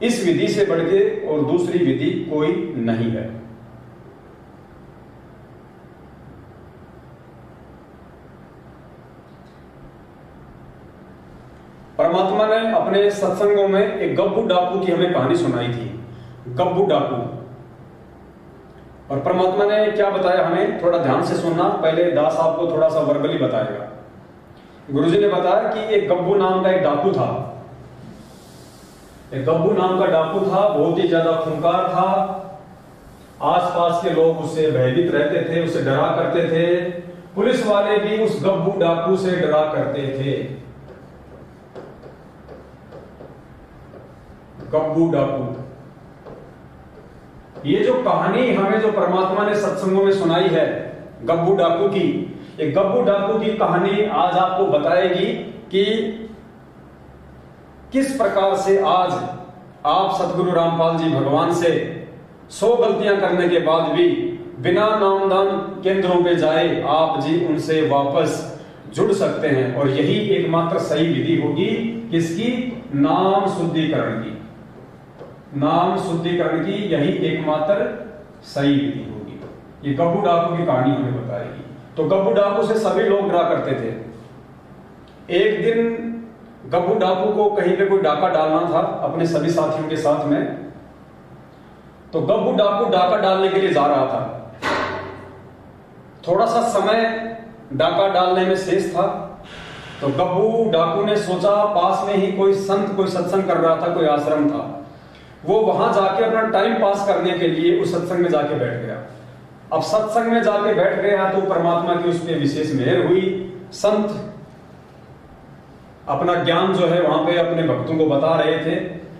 इस विधि से बढ़ के और दूसरी विधि कोई नहीं है। परमात्मा ने अपने सत्संगों में एक गब्बू डाकू की हमें कहानी सुनाई थी, गब्बू डाकू। और परमात्मा ने क्या बताया हमें, थोड़ा ध्यान से सुनना। पहले दास आपको थोड़ा सा वर्बली बताएगा। गुरुजी ने बताया कि एक गब्बू नाम का एक डाकू था। एक गब्बू नाम का डाकू था, बहुत ही ज्यादा खूंखार था। आसपास के लोग उससे भयभीत रहते थे, उसे डरा करते थे। पुलिस वाले भी उस गब्बू डाकू से डरा करते थे। गब्बू डाकू, ये जो कहानी हमें जो परमात्मा ने सत्संगों में सुनाई है गब्बू डाकू की, ये गब्बू डाकू की कहानी आज आपको बताएगी कि किस प्रकार से आज आप सतगुरु रामपाल जी भगवान से 100 गलतियां करने के बाद भी बिना नामदान केंद्रों पे जाए आप जी उनसे वापस जुड़ सकते हैं। और यही एकमात्र सही विधि होगी, किसकी? नाम शुद्धिकरण की। नाम शुद्धिकरण की यही एकमात्र सही विधि होगी। ये गब्बू डाकू की कहानी हमें बताएगी। तो गब्बू डाकू से सभी लोग डरा करते थे। एक दिन गब्बू डाकू को कहीं पे कोई डाका डालना था अपने सभी साथियों के साथ में। तो गब्बू डाकू डाका डालने के लिए जा रहा था। थोड़ा सा समय डाका डालने में शेष था। तो गब्बू डाकू ने सोचा, पास में ही कोई संत कोई सत्संग कर रहा था, कोई आश्रम था, वो वहां जाके अपना टाइम पास करने के लिए उस सत्संग में जाके बैठ गया। अब सत्संग में जाके बैठ गया तो परमात्मा की उस पर विशेष मेहर हुई। संत अपना ज्ञान जो है वहां पे अपने भक्तों को बता रहे थे,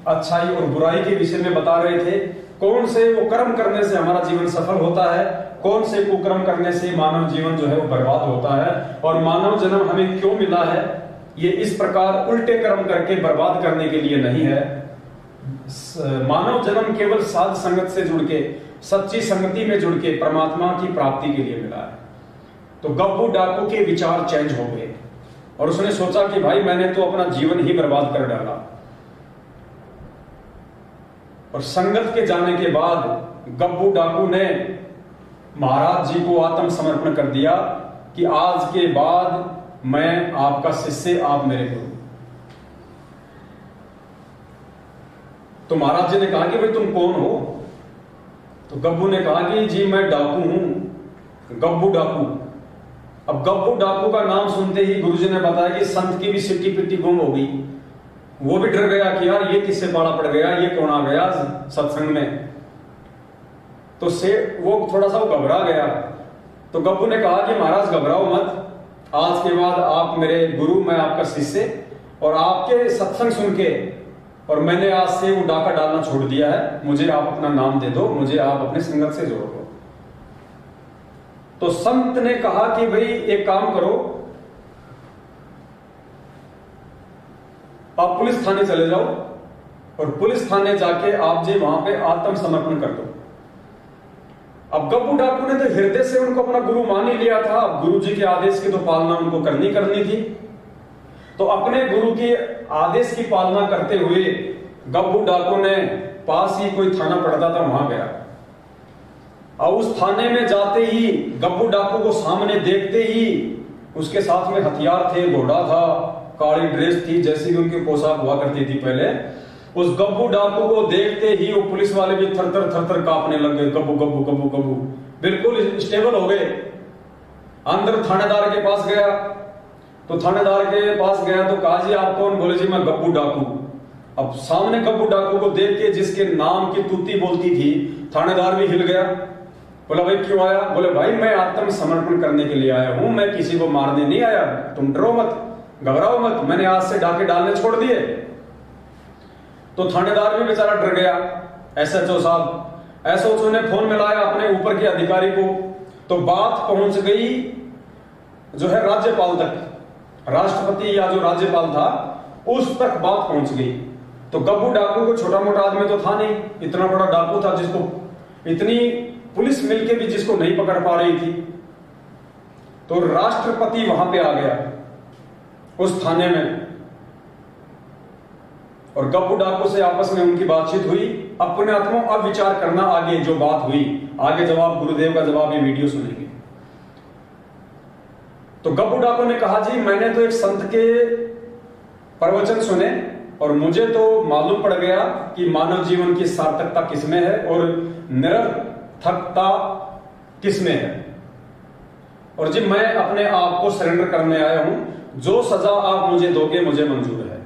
अच्छाई और बुराई के विषय में बता रहे थे। कौन से वो कर्म करने से हमारा जीवन सफल होता है, कौन से कुकर्म करने से मानव जीवन जो है वो बर्बाद होता है, और मानव जन्म हमें क्यों मिला है। ये इस प्रकार उल्टे कर्म करके बर्बाद करने के लिए नहीं है। मानव जन्म केवल साध संगत से जुड़ के, सच्ची संगति में जुड़ के परमात्मा की प्राप्ति के लिए मिला है। तो गब्बू डाकू के विचार चेंज हो गए और उसने सोचा कि भाई मैंने तो अपना जीवन ही बर्बाद कर डाला। और संगत के जाने के बाद गब्बू डाकू ने महाराज जी को आत्मसमर्पण कर दिया कि आज के बाद मैं आपका शिष्य, आप मेरे गुरु। तो महाराज जी ने कहा कि भाई तुम कौन हो? तो गब्बू ने कहा कि जी मैं डाकू हूं, गब्बू डाकू। अब गब्बू डाकू का नाम सुनते ही गुरुजी ने बताया कि संत की भी सिट्टी पिट्टी गुम हो गई। वो भी डर गया कि यार ये किससे पाला पड़ गया, ये कौन आ गया सत्संग में। तो से वो थोड़ा सा घबरा गया। तो गब्बू ने कहा कि महाराज घबराओ मत, आज के बाद आप मेरे गुरु, मैं आपका शिष्य, और आपके सत्संग सुन के और मैंने आज से वो डाका डालना छोड़ दिया है, मुझे आप अपना नाम दे दो, मुझे आप अपने संगत से जोड़ दो। तो संत ने कहा कि भाई एक काम करो, आप पुलिस थाने चले जाओ और पुलिस थाने जाके आप जी वहां पे आत्मसमर्पण कर दो। अब गब्बू डाकू ने तो हृदय से उनको अपना गुरु मान ही लिया था। अब गुरु जी के आदेश की तो पालना उनको करनी थी। तो अपने गुरु के आदेश की पालना करते हुए गब्बू डाकू ने पास ही कोई थाना पड़ता था वहां गया। और उस थाने में जाते ही गब्बू डाकू को सामने देखते ही उसके साथ में हथियार थे, घोड़ा था, काली ड्रेस थी जैसी कि उनकी पोशाक हुआ करती थी पहले। उस गब्बू डाकू को देखते ही वो पुलिस वाले भी थर थर कांपने लग गए। गब्बू गब्बू गब्बू गब्बू बिल्कुल स्टेबल हो गए। अंदर थानेदार के पास गया तो थानेदार के पास गया तो कहा जी आप कौन? बोले जी मैं गब्बू डाकू। अब सामने गब्बू डाकू को देख के जिसके नाम की तूती बोलती थी, थानेदार भी हिल गया। बोला भाई क्यों आया? बोले भाई मैं आत्मसमर्पण करने के लिए आया हूं, मैं किसी को मारने नहीं आया, तुम डरो मत, घबराओ मत, मैंने आज से डाके डालने छोड़ दिए। तो थानेदार भी बेचारा डर गया। एसएचओ साहब, एसएचओ ने फोन मिलाया अपने ऊपर के अधिकारी को, तो बात पहुंच गई जो है राज्यपाल तक, राष्ट्रपति या जो राज्यपाल था उस तक बात पहुंच गई। तो गब्बू डाकू को छोटा मोटा आदमी तो था नहीं, इतना बड़ा डाकू था जिसको इतनी पुलिस मिलके भी जिसको नहीं पकड़ पा रही थी। तो राष्ट्रपति वहां पे आ गया उस थाने में और गब्बू डाकू से आपस में उनकी बातचीत हुई। अपने आत्मा अब विचार करना आगे जो बात हुई, आगे जवाब गुरुदेव का जवाब ये वीडियो सुनेंगे। तो गब्बू डाकू ने कहा जी मैंने तो एक संत के प्रवचन सुने और मुझे तो मालूम पड़ गया कि मानव जीवन की सार्थकता किसमें है और निरर्थकता किसमें है, और जी मैं अपने आप को सरेंडर करने आया हूं, जो सजा आप मुझे दोगे मुझे मंजूर है।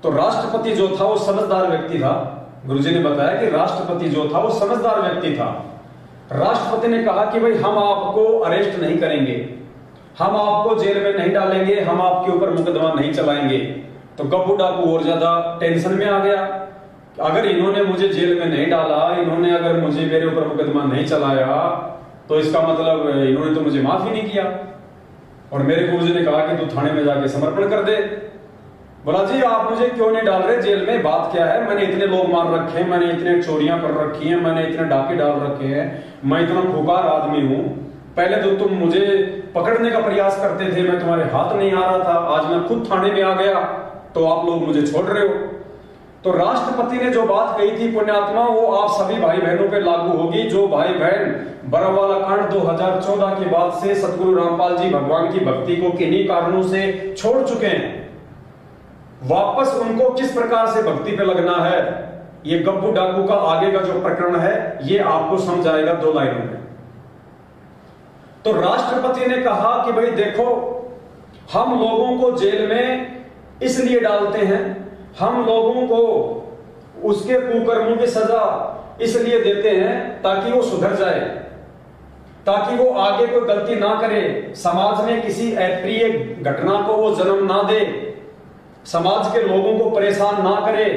तो राष्ट्रपति जो था वो समझदार व्यक्ति था। गुरुजी ने बताया कि राष्ट्रपति जो था वो समझदार व्यक्ति था। राष्ट्रपति ने कहा कि भाई हम आपको अरेस्ट नहीं करेंगे, हम आपको जेल में नहीं डालेंगे, हम आपके ऊपर मुकदमा नहीं चलाएंगे। तो गब्बू डाकू और ज्यादा टेंशन में आ गया। अगर इन्होंने मुझे जेल में नहीं डाला, इन्होंने अगर मुझे मेरे ऊपर मुकदमा नहीं चलाया तो इसका मतलब इन्होंने तो मुझे माफ ही नहीं किया। और मेरे गुरुजी ने कहा कि तू थाने में जाके समर्पण कर दे। बोला जी आप मुझे क्यों नहीं डाल रहे जेल में, बात क्या है? मैंने इतने लोग मार रखे हैं, मैंने इतने चोरियां कर रखी हैं, मैंने इतने डाके डाल रखे हैं, मैं इतना खुकार आदमी हूं। पहले तो तुम मुझे पकड़ने का प्रयास करते थे, मैं तुम्हारे हाथ नहीं आ रहा था, आज मैं खुद थाने में आ गया तो आप लोग मुझे छोड़ रहे हो। तो राष्ट्रपति ने जो बात कही थी पुण्यात्मा, वो आप सभी भाई बहनों पे लागू होगी। जो भाई बहन बरवाला कांड 2014 के बाद से सतगुरु रामपाल जी भगवान की भक्ति को किन्हीं कारणों से छोड़ चुके हैं, वापस उनको किस प्रकार से भक्ति पे लगना है, ये गब्बू डाकू का आगे का जो प्रकरण है ये आपको समझ आएगा 2 लाइनों में। तो राष्ट्रपति ने कहा कि भाई देखो, हम लोगों को जेल में इसलिए डालते हैं, हम लोगों को उसके कुकर्मों की सजा इसलिए देते हैं ताकि वो सुधर जाए, ताकि वो आगे कोई गलती ना करे, समाज में किसी अप्रिय घटना को वो जन्म ना दे, समाज के लोगों को परेशान ना करे,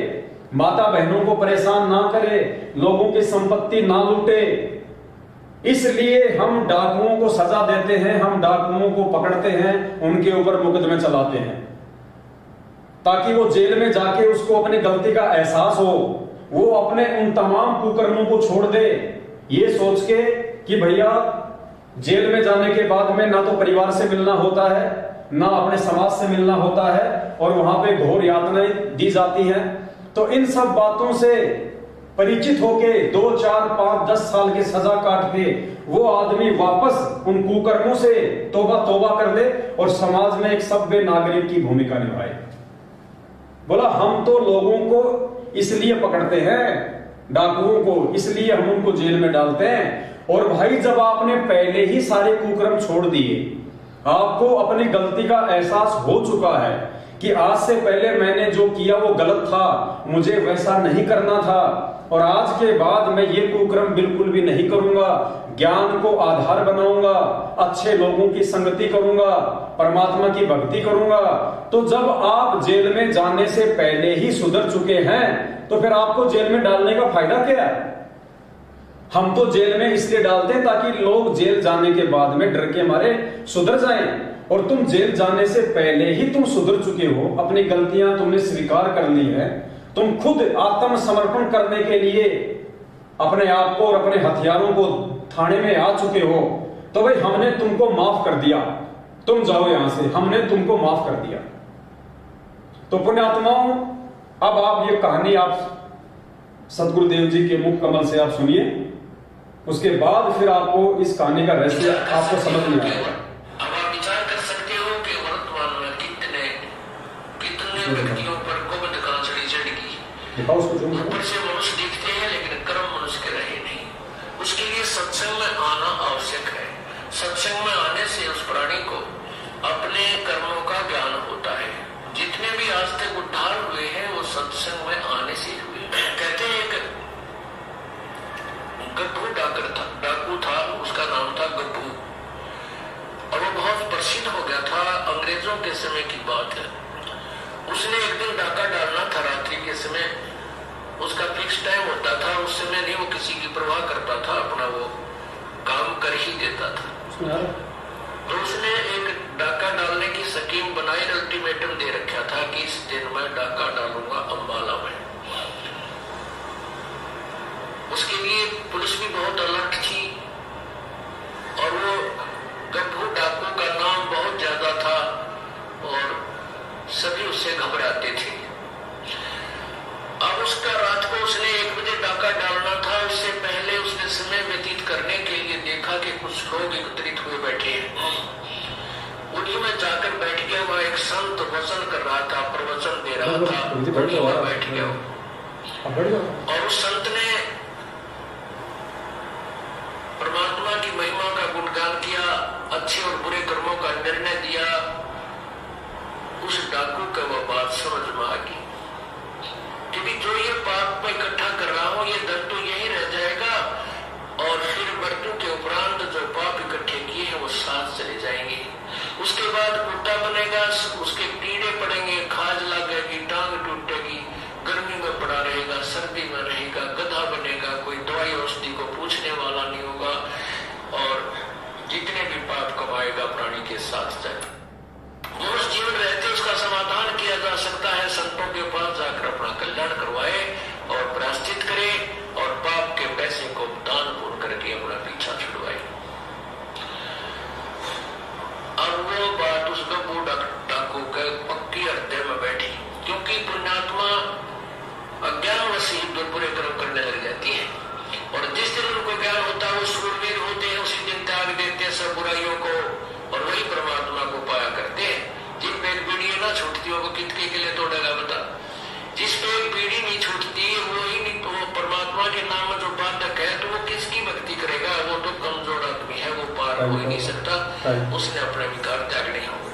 माता बहनों को परेशान ना करे, लोगों की संपत्ति ना लूटे। इसलिए हम डाकुओं को सजा देते हैं, हम डाकुओं को पकड़ते हैं, उनके ऊपर मुकदमे चलाते हैं, ताकि वो जेल में जाके उसको अपनी गलती का एहसास हो, वो अपने उन तमाम कुकर्मों को छोड़ दे, ये सोच के कि भैया जेल में जाने के बाद में ना तो परिवार से मिलना होता है, ना अपने समाज से मिलना होता है, और वहां पे घोर यातनाएं दी जाती हैं। तो इन सब बातों से परिचित होके 2, 4, 5, 10 साल की सजा काट के वो आदमी वापस उन कुकर्मों से तौबा कर ले और समाज में एक सभ्य नागरिक की भूमिका निभाए। बोला हम तो लोगों को इसलिए पकड़ते हैं, डाकुओं को इसलिए हम उनको जेल में डालते हैं। और भाई जब आपने पहले ही सारे कुकर्म छोड़ दिए, आपको अपनी गलती का एहसास हो चुका है कि आज से पहले मैंने जो किया वो गलत था, मुझे वैसा नहीं करना था, और आज के बाद मैं ये कुकर्म बिल्कुल भी नहीं करूंगा, ज्ञान को आधार बनाऊंगा, अच्छे लोगों की संगति करूंगा, परमात्मा की भक्ति करूंगा। तो जब आप जेल में जाने से पहले ही सुधर चुके हैं तो फिर आपको जेल में डालने का फायदा क्या है? हम तो जेल में इसलिए डालते हैं ताकि लोग जेल जाने के बाद में डर के मारे सुधर जाएं, और तुम जेल जाने से पहले ही तुम सुधर चुके हो, अपनी गलतियां तुमने स्वीकार कर ली है, तुम खुद आत्मसमर्पण करने के लिए अपने आप को और अपने हथियारों को थाने में आ चुके हो। तो भाई हमने तुमको माफ कर दिया, तुम जाओ यहां से, हमने तुमको माफ कर दिया। तो पुण्यात्माओं, अब आप ये कहानी आप सदगुरुदेव जी के मुख कमल से आप सुनिए, उसके बाद फिर आपको इस कहानी का रहस्य आपको समझ में आएगा। अब आप विचार कर सकते हो कि वर्तमान में कितने व्यक्तियों पर गोबंद का चढ़ गई। ऊपर से मनुष्य दिखते हैं लेकिन कर्म मनुष्य के रहे नहीं। उसके लिए सत्संग में आना आवश्यक है। सत्संग में आने से उस प्राणी को अपने कर्मों का ज्ञान होता है। जितने भी आज तक उद्धार हुए हैं वो सत्संग में आने से हुए। कहते हैं एक गप्पू डाकू था, उसका नाम था गप्पू, और वो बहुत प्रसिद्ध हो गया था। अंग्रेजों के समय की बात है। उसने एक दिन डाका डालना था रात्रि के समय, उसका फिक्स टाइम होता था। उस समय नहीं वो किसी की परवाह करता था, अपना वो काम कर ही देता था। तो उसने एक डाका डालने की स्कीम बनाई, अल्टीमेटम दे रखा था कि इस दिन मैं डाका डालूंगा अंबाला में। उसके लिए पुलिस भी बहुत अलर्ट थी, और वो गप्पू डाकू का नाम बहुत ज्यादा था और सभी उससे घबराते थे। अब उसका रात को उसने 1 बजे डाका डालना था। उससे पहले उसने समय व्यतीत करने के लिए देखा कि कुछ लोग एकत्रित हुए बैठे हैं। उन्हीं में जाकर बैठ गया। वह एक संत वचन कर रहा था, प्रवचन दे रहा था, उन्हीं में बैठ गया। और उस संत ने परमात्मा की महिमा का गुणगान किया, अच्छे और बुरे कर्मों का निर्णय दिया। उस डाकू का वह बात समझ में आ गई कि जो ये पाप मैं इकट्ठा कर रहा हूं, ये धन तो यही रह जाएगा, और फिर मृत्यु के उपरांत जो पाप इकट्ठे किए हैं वो साथ चले जाएंगे। उसके बाद कुत्ता बनेगा, उसके कीड़े पड़ेंगे, खाज लगेगी, टांग टूटेगी, गर्मी में पड़ा रहेगा, सर्दी में रहेगा, गधा बनेगा, कोई दवाई औषधि को पूछने वाला नहीं होगा, और जितने भी पाप कमाएगा प्राणी के साथ जाएगा। मनुष्य जीवन रहते उसका समाधान किया जा सकता है। संतों के पास जाकर अपना कल्याण करवाए और प्रायश्चित करे, और पाप के पैसे को दान पुण्य करके अपना पीछा छुड़वाए। अब वो बात उस गप्पू डाकू के पक्की हृदय में बैठी, क्योंकि पुण्यात्मा अज्ञानवश ही बुरे कर्म करने लग जाती है, और जिस दिन उनको ज्ञान होता है वो शूरवीर होते हैं, उसी दिन त्याग देते हैं सब बुराइयों को, और वही परमात्मा को पाया करते हैं। जिन पे एक पीढ़ी ना छूटती हो वो कितने के लिए तोड़ेगा बता। जिस पे एक पीढ़ी नहीं छूटती वो ही नहीं, तो परमात्मा के नाम में जो बाधक है तो वो किसकी भक्ति करेगा? वो तो कमजोर आदमी है, वो पार हो ही नहीं सकता, उसने अपने विकार त्याग नहीं होगा।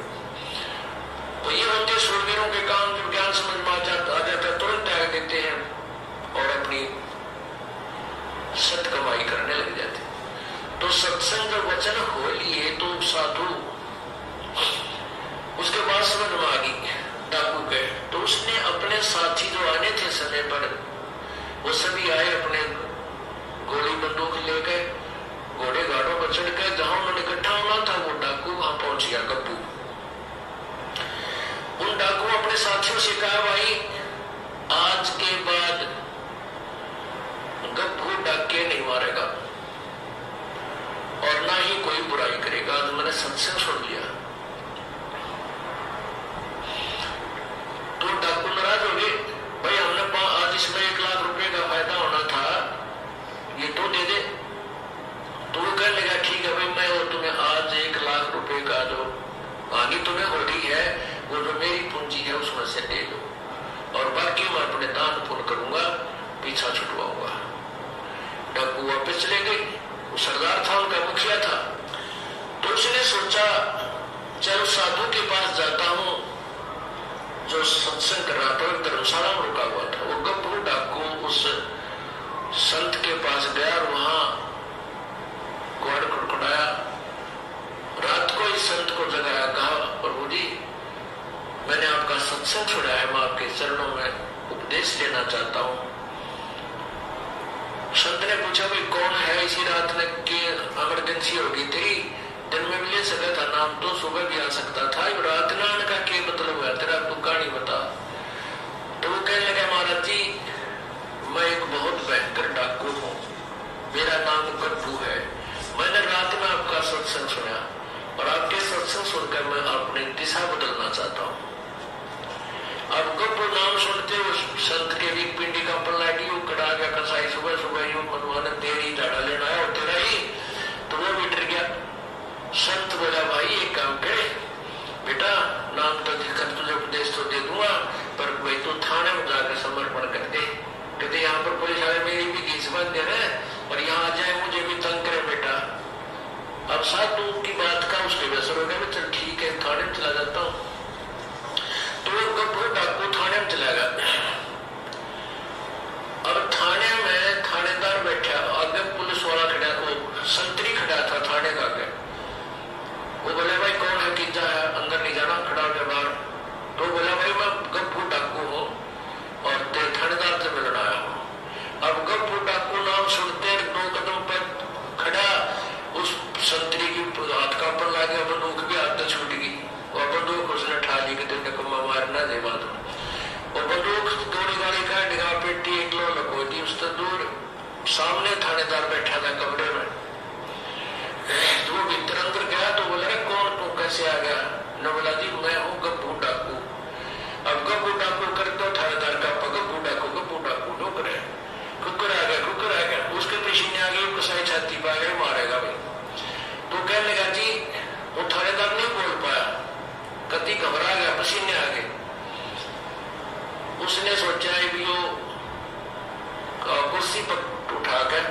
तो ये होते शूरवीरों के काम। जो ज्ञान समझ में आ जाता तुरंत त्याग देते हैं और अपनी सत कमाई करने लग जाते। तो सत्संग वचन हो लिए तो साधु उसके बाद समझ में आ गई डाकू के। तो उसने अपने साथी जो आने थे समय पर, वो सभी आए अपने गोली बंदूक लेकर, घोड़े गाड़ों पर चढ़ गए। जहां उन्होंने इकट्ठा होना था वो डाकू वहां पहुंच गया गप्पू। उन डाकू अपने साथियों से कहा, भाई आज के बाद गप्पू डाके नहीं मारेगा और ना ही कोई बुराई करेगा। आज मैंने सत्संग सुन लिया तो डाकू नाराज हो गए, भाई हमने आज इसमें 1 लाख रुपए का फायदा होना था, ये तो दे दे। तो वो कहने लगा ठीक है भाई, मैं और तुम्हें आज 1 लाख रुपए का जो आगे तुम्हें हो रही है वो जो मेरी पूंजी है उसमें से दे दो, और बाकी मैं अपने दान पुण्य करूंगा, पीछा छुटवाऊंगा। डाकू वापस चले गए। वो सरदार था, उनका मुखिया था। तो उसने सोचा चल साधु के पास जाता हूं जो सत्संग कर रहा था, धर्मशाला में रुका हुआ था। वो गब्बू डाकू उस संत के पास गया और वहां ग्वाड़ खड़खड़ाया। रात को इस संत को जगाया, कहा प्रभु जी मैंने आपका सत्संग छोड़ा है, मैं आपके चरणों में उपदेश लेना चाहता हूं। संत ने पूछा भाई कौन है, इसी रात में की इमरजेंसी होगी तेरी, दिन में भी ले सकता था नाम तो सुबह भी आ सकता था, रात ना आने का क्या मतलब है तेरा, तू कहानी बता। तो वो कहने लगा महाराज जी मैं एक बहुत भयंकर डाकू हूँ, मेरा नाम गब्बू है, मैंने रात में आपका सत्संग सुना और आपके सत्संग सुनकर मैं अपनी दिशा बदलना चाहता हूँ। अब गब्बू नाम सुनते उस संत के भी पिंडी का पल्लाटी कड़ा गया कसाई, सुबह सुबह यूं मनवाने तेरी झाड़ा लेना है और तेरा ही, तो वो भी डर गया। संत बोला भाई एक काम करे बेटा, नाम तो दिखकर तुझे उपदेश तो दे दूंगा, पर भाई तू थाने में जाकर समर्पण कर दे। कहते यहाँ पर पुलिस वाले मेरी भी घीस बंद दे रहे और यहाँ आ जाए मुझे भी तंग करे बेटा। अब साधु की बात का उसके बेसर हो गया, चल ठीक है थाने में चला जाता हूँ। तो गब्बू डाकू थाने में चला गया। और थाने में थानेदार बैठा, आगे पुलिस वाला खड़ा, वो संतरी खड़ा था थाने का आगे। वो बोले भाई कौन है, किजा है, अंदर नहीं जाना, खड़ा हो गया बाहर। तो बोला भाई मैं गब्बू डाकू हूँ और तेरे थानेदार से मिलने आया हूँ। अब गब्बू डाकू नाम सुनते 2 कदम पर खड़ा, उस संतरी की हाथ का पर ला गया, बंदूक भी हाथ से छूट गई और बंदूक उसने ठा ली कि तेरे को मारना दे बात। और बंदूक दौड़ी गाड़ी का निगाह पेटी एक लो लगो दी, उससे दूर सामने थानेदार बैठा था कमरे में। तो वो भीतर अंदर गया तो बोला कौन तू कैसे आ गया, न बोला जी मैं हूँ गब्बू डाकू। अब गब्बू डाकू कर दो थानेदार का गब्बू डाकू डोक रहे, कुकर आ गया, उसके पीछे आ गई, कसाई छाती पा गए, मारेगा भाई। तो कहने लगा जी वो थानेदार नहीं बोल पाया, कति घबरा गया, पसीने आ गए। उसने सोचा है भी वो कुर्सी पर उठाकर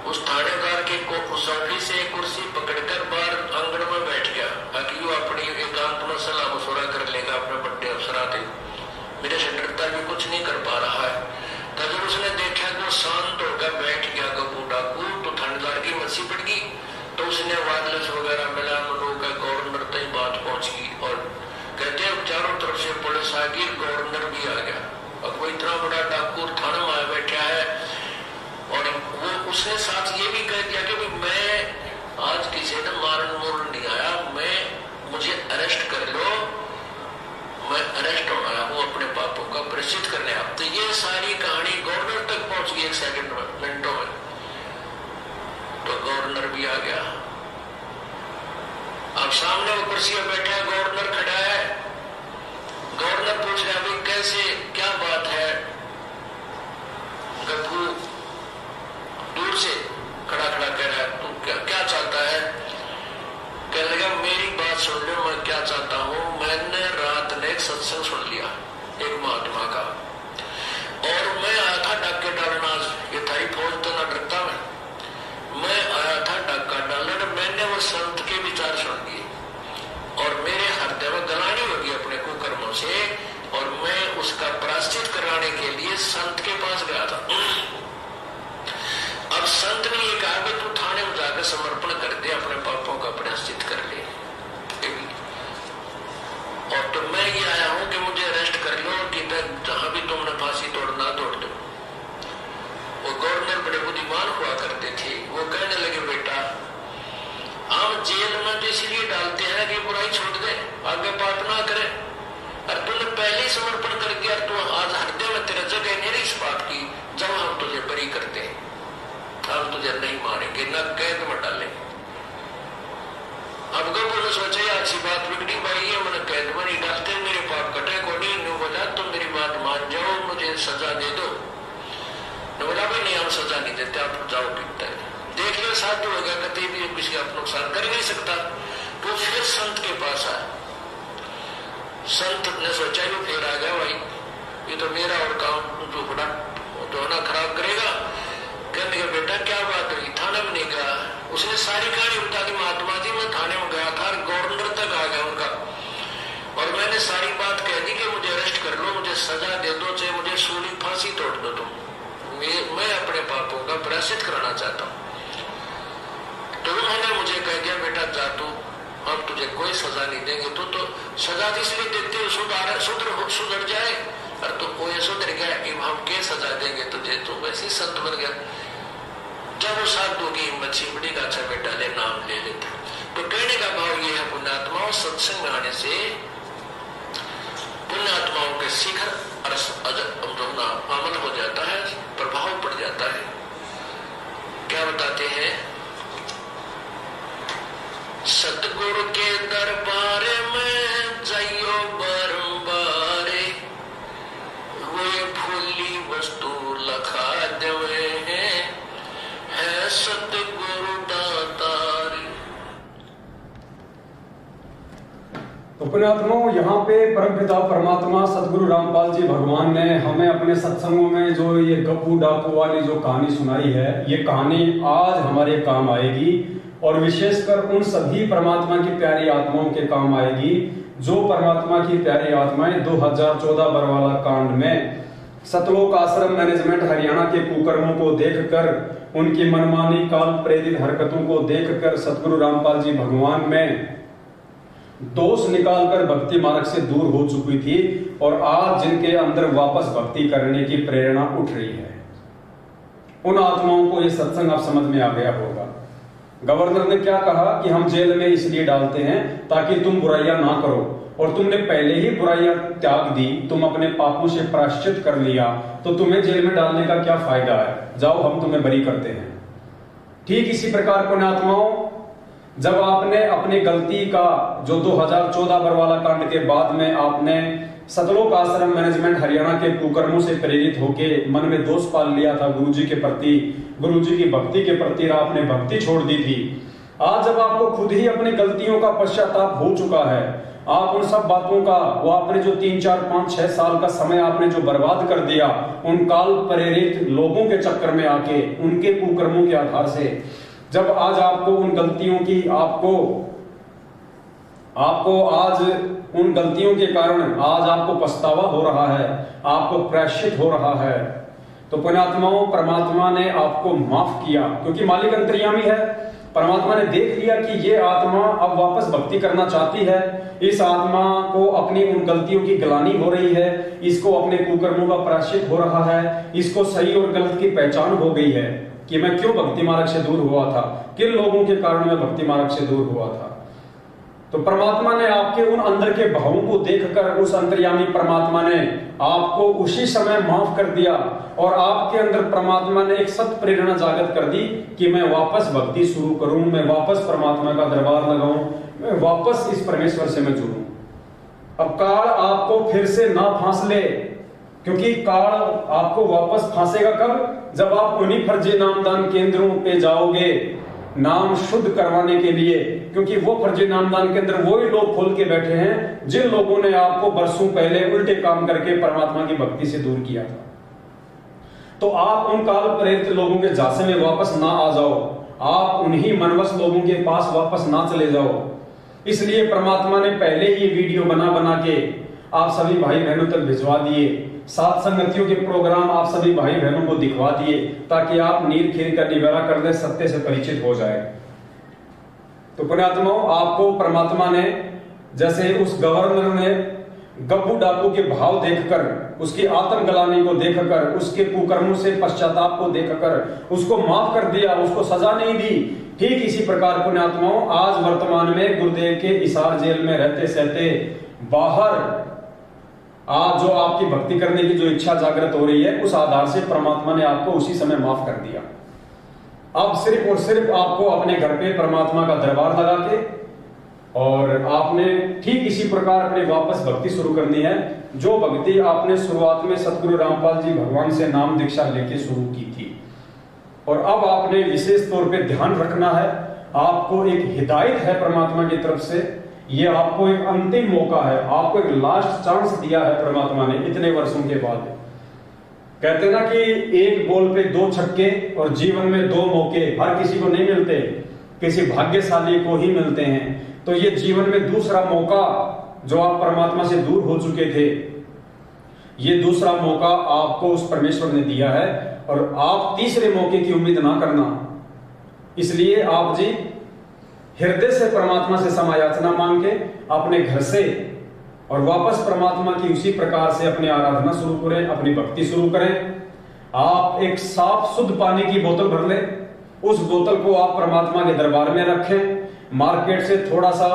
उस थानेदार के चौकी से कुर्सी पकड़कर बाहर आंगन में बैठ गया ताकि वो अपनी एकांत में सलाह मशवरा कर लेगा अपने बड़े अफसर थे, मेरे से डरता भी कुछ नहीं कर पा रहा है। तो जब उसने देखा तो शांत होकर बैठ गया गब्बू डाकू, तो थानेदार की मस्सी पड़ गई। तो उसने वायरलेस वगैरह मिला, मनोका गवर्नर तक बात पहुंच गई और कहते हैं चारों तरफ से पुलिस आ गई, गवर्नर भी आ गया। अब वो इतना बड़ा डाकू थाने में आया बैठा है और वो उसने साथ ये भी कह दिया कि मैं आज किसी ने मारन मोरन नहीं आया, मुझे अरेस्ट कर लो, मैं अरेस्ट होने आया हूँ अपने पापों का प्रायश्चित करने। अब तो ये सारी कहानी गवर्नर तक पहुंच गई 1 सेकंड में, मिनटों में। तो गवर्नर भी आ गया। अब सामने वो कुर्सी पर बैठा गवर्नर खड़ा है। गवर्नर पूछ रहा भाई कैसे, क्या बात है। गब्बू दूर से खड़ा कह रहा है तू क्या चाहता है। कहने लगा मेरी बात सुन लो, मैं क्या चाहता हूँ। मैंने रात ने एक सत्संग सुन लिया एक महात्मा का, और मैं आया था डाके डालना, ये थारी फौज तो ना डरता मैं आया था डाका डालने। मैंने वो संत के विचार सुन लिए और मेरे हृदय में गलानी होगी अपने कुकर्मों से, और मैं उसका प्रायश्चित कराने के लिए संत के पास गया था। अब संत ने ये कहा कि तू थाने में जाकर समर्पण कर दे, अपने पापों का प्रायश्चित कर ले। और तो मैं ये आया हूं कि मुझे अरेस्ट कर लो, कि जहां भी तुमने फांसी तोड़ना तोड़ दो। वो गवर्नर बड़े बुद्धिमान हुआ करते थे। वो कहने लगे बेटा हम जेल में तो इसलिए डालते हैं कि बुराई छोड़ दे, आगे पाप ना करे। और तूने पहले समर्पण कर दिया, तो आज हृदय में तेरे जगह नहीं इस बात की, जब हम तुझे बरी करते हैं। हम तुझे नहीं मारेंगे, न कैद में डालेंगे। अब गप्पू ने सोचा ये अच्छी बात बिगड़ी भाई, ये मैंने कैद में नहीं डालते, मेरे पाप कटे को नहीं। नु बोला तुम मेरी बात मान जाओ, मुझे सजा दे दो। नु बोला भाई नहीं, हम सजा नहीं देते, आप जाओ टिकता है। देख लो साधु हो गया, कभी भी किसी का नुकसान कर नहीं सकता। तो फिर संत के पास आया। संत ने सोचा ये फिर आ गया भाई, ये तो मेरा और काम जो बड़ा तो ना खराब करेगा। कहने का बेटा क्या बात हुई, थाने में नहीं गया। उसने सारी कहानी बता दी, महात्मा जी मैं थाने में गया था, गवर्नर तक आ गया उनका, और मैंने सारी बात कह दी कि मुझे अरेस्ट कर लो, मुझे सजा दे दो, चाहे मुझे सूली फांसी तोड़ दो तुम, मैं अपने पापों का प्रायश्चित कराना चाहता हूँ। तो उन्होंने मुझे कह दिया बेटा जा तू, अब तुझे कोई सजा नहीं देंगे, तो सजा इसलिए देते हो सुधर जाए, और तो कोई सुधर गया, हम क्या सजा देंगे तुझे, तो वैसे संत बन गया। जब वो साधु की हिम्मत छिपड़ी का, अच्छा बेटा ले नाम ले लेते। तो कहने का भाव ये है पुण्यात्माओं, सत्संग आने से पुण्यात्माओं के शिखर अमल हो जाता है, प्रभाव पड़ जाता है। क्या बताते हैं, सतगुरु के दरबार में जाइयो बारंबारे, वे भूली वस्तु लखा देवे है सतगुरु दातार। तो पुण्यात्माओं, यहाँ पे परमपिता परमात्मा सतगुरु रामपाल जी भगवान ने हमें अपने सत्संगों में जो ये गप्पू डाकू वाली जो कहानी सुनाई है, ये कहानी आज हमारे काम आएगी, और विशेषकर उन सभी परमात्मा की प्यारी आत्माओं के काम आएगी जो परमात्मा की प्यारी आत्माएं 2014 बरवाला कांड में सतलोक आश्रम मैनेजमेंट हरियाणा के कुकर्मों को देखकर, उनकी मनमानी काल प्रेरित हरकतों को देखकर सतगुरु रामपाल जी भगवान में दोष निकालकर भक्ति मार्ग से दूर हो चुकी थी, और आज जिनके अंदर वापस भक्ति करने की प्रेरणा उठ रही है, उन आत्माओं को यह सत्संग आप समझ में आ गया होगा। गवर्नर ने क्या कहा कि हम जेल में इसलिए डालते हैं ताकि तुम बुराइयां ना करो, और तुमने पहले ही बुराइयां त्याग दी, तुम अपने पापों से प्रायश्चित कर लिया, तो तुम्हें जेल में डालने का क्या फायदा है, जाओ हम तुम्हें बरी करते हैं। ठीक इसी प्रकार पुण्यात्माओं, जब आपने अपनी गलती का जो 2014 बरवाला कांड के बाद में आपने सतलोक आश्रम मैनेजमेंट हरियाणा के कुकर्मों से प्रेरित होके मन में दोष पाल लिया था गुरुजी के प्रति, गुरुजी की भक्ति के प्रति, आपने भक्ति छोड़ दी थी, आज जब आपको खुद ही अपनी गलतियों का पश्चाताप हो चुका है, आप उन सब बातों का, वो आपने जो 3, 4, 5, 6 साल का समय आपने जो बर्बाद कर दिया उन काल प्रेरित लोगों के चक्कर में आके, उनके कुकर्मों के आधार से, जब आज आपको उन गलतियों की आपको आज उन गलतियों के कारण आज आपको पछतावा हो रहा है, आपको प्रायश्चित हो रहा है, तो पुण्यात्माओं परमात्मा ने आपको माफ किया, क्योंकि मालिक अंतर्यामी है। परमात्मा ने देख लिया कि ये आत्मा अब वापस भक्ति करना चाहती है, इस आत्मा को अपनी उन गलतियों की ग्लानि हो रही है, इसको अपने कुकर्मों का प्रायश्चित हो रहा है, इसको सही और गलत की पहचान हो गई है कि मैं क्यों भक्ति मार्ग से दूर हुआ था, किन लोगों के कारण मैं भक्ति मार्ग से दूर हुआ था। तो परमात्मा ने आपके उन अंदर के भावों को देखकर, उस अंतर्यामी परमात्मा ने आपको उसी समय माफ कर दिया, और आपके अंदर परमात्मा ने एक सत प्रेरणा जागृत कर दी कि मैं वापस भक्ति शुरू करूं, मैं वापस परमात्मा का दरबार लगाऊं, मैं वापस इस परमेश्वर से मैं जुड़ूं। अब काल आपको फिर से ना फांस ले, क्योंकि काल आपको वापस फांसेगा कब, जब आप उन्हीं फर्जी नामदान केंद्रों पे जाओगे नाम शुद्ध करवाने के लिए, क्योंकि वो फर्जी नामदान के अंदर वही लोग खोल के बैठे हैं जिन लोगों ने आपको बरसों पहले उल्टे काम करके परमात्मा की भक्ति से दूर किया था। तो आप उन काल प्रेरित लोगों के झांसे में वापस ना आ जाओ, आप उन्हीं मनवश लोगों के पास वापस ना चले जाओ। इसलिए परमात्मा ने पहले ही वीडियो बना के आप सभी भाई बहनों तक भिजवा दिए, सात संगतियों के प्रोग्राम आप सभी भाई बहनों को दिखवा दिए, ताकि आप नीर खीर का निवारा कर दे, सत्य से परिचित हो जाए। तो पुण्यात्माओं, आपको परमात्मा ने, जैसे उस गवर्नर ने गप्पू डाकू के भाव देखकर, उसकी आत्म गलानी को देखकर, उसके कुकर्मों से पश्चाताप को देखकर उसको माफ कर दिया, उसको सजा नहीं दी। ठीक इसी प्रकार पुण्यात्माओं, आज वर्तमान में गुरुदेव के हिसार जेल में रहते सहते बाहर आज जो आपकी भक्ति करने की जो इच्छा जागृत हो रही है, उस आधार से परमात्मा ने आपको उसी समय माफ कर दिया। अब सिर्फ और सिर्फ आपको अपने घर पे परमात्मा का दरबार लगा के और आपने ठीक इसी प्रकार अपने वापस भक्ति शुरू करनी है, जो भक्ति आपने शुरुआत में सतगुरु रामपाल जी भगवान से नाम दीक्षा लेके शुरू की थी। और अब आपने विशेष तौर पे ध्यान रखना है, आपको एक हिदायत है परमात्मा की तरफ से, ये आपको एक अंतिम मौका है, आपको एक लास्ट चांस दिया है परमात्मा ने इतने वर्षों के बाद। कहते ना कि एक बॉल पे 2 छक्के और जीवन में 2 मौके हर किसी को नहीं मिलते, किसी भाग्यशाली को ही मिलते हैं। तो ये जीवन में दूसरा मौका, जो आप परमात्मा से दूर हो चुके थे, ये दूसरा मौका आपको उस परमेश्वर ने दिया है और आप तीसरे मौके की उम्मीद ना करना। इसलिए आप जी हृदय से परमात्मा से समायाचना मांग के अपने घर से और वापस परमात्मा की उसी प्रकार से अपनी आराधना शुरू करें, अपनी भक्ति शुरू करें। आप एक साफ शुद्ध पानी की बोतल भर लें, उस बोतल को आप परमात्मा के दरबार में रखें। मार्केट से थोड़ा सा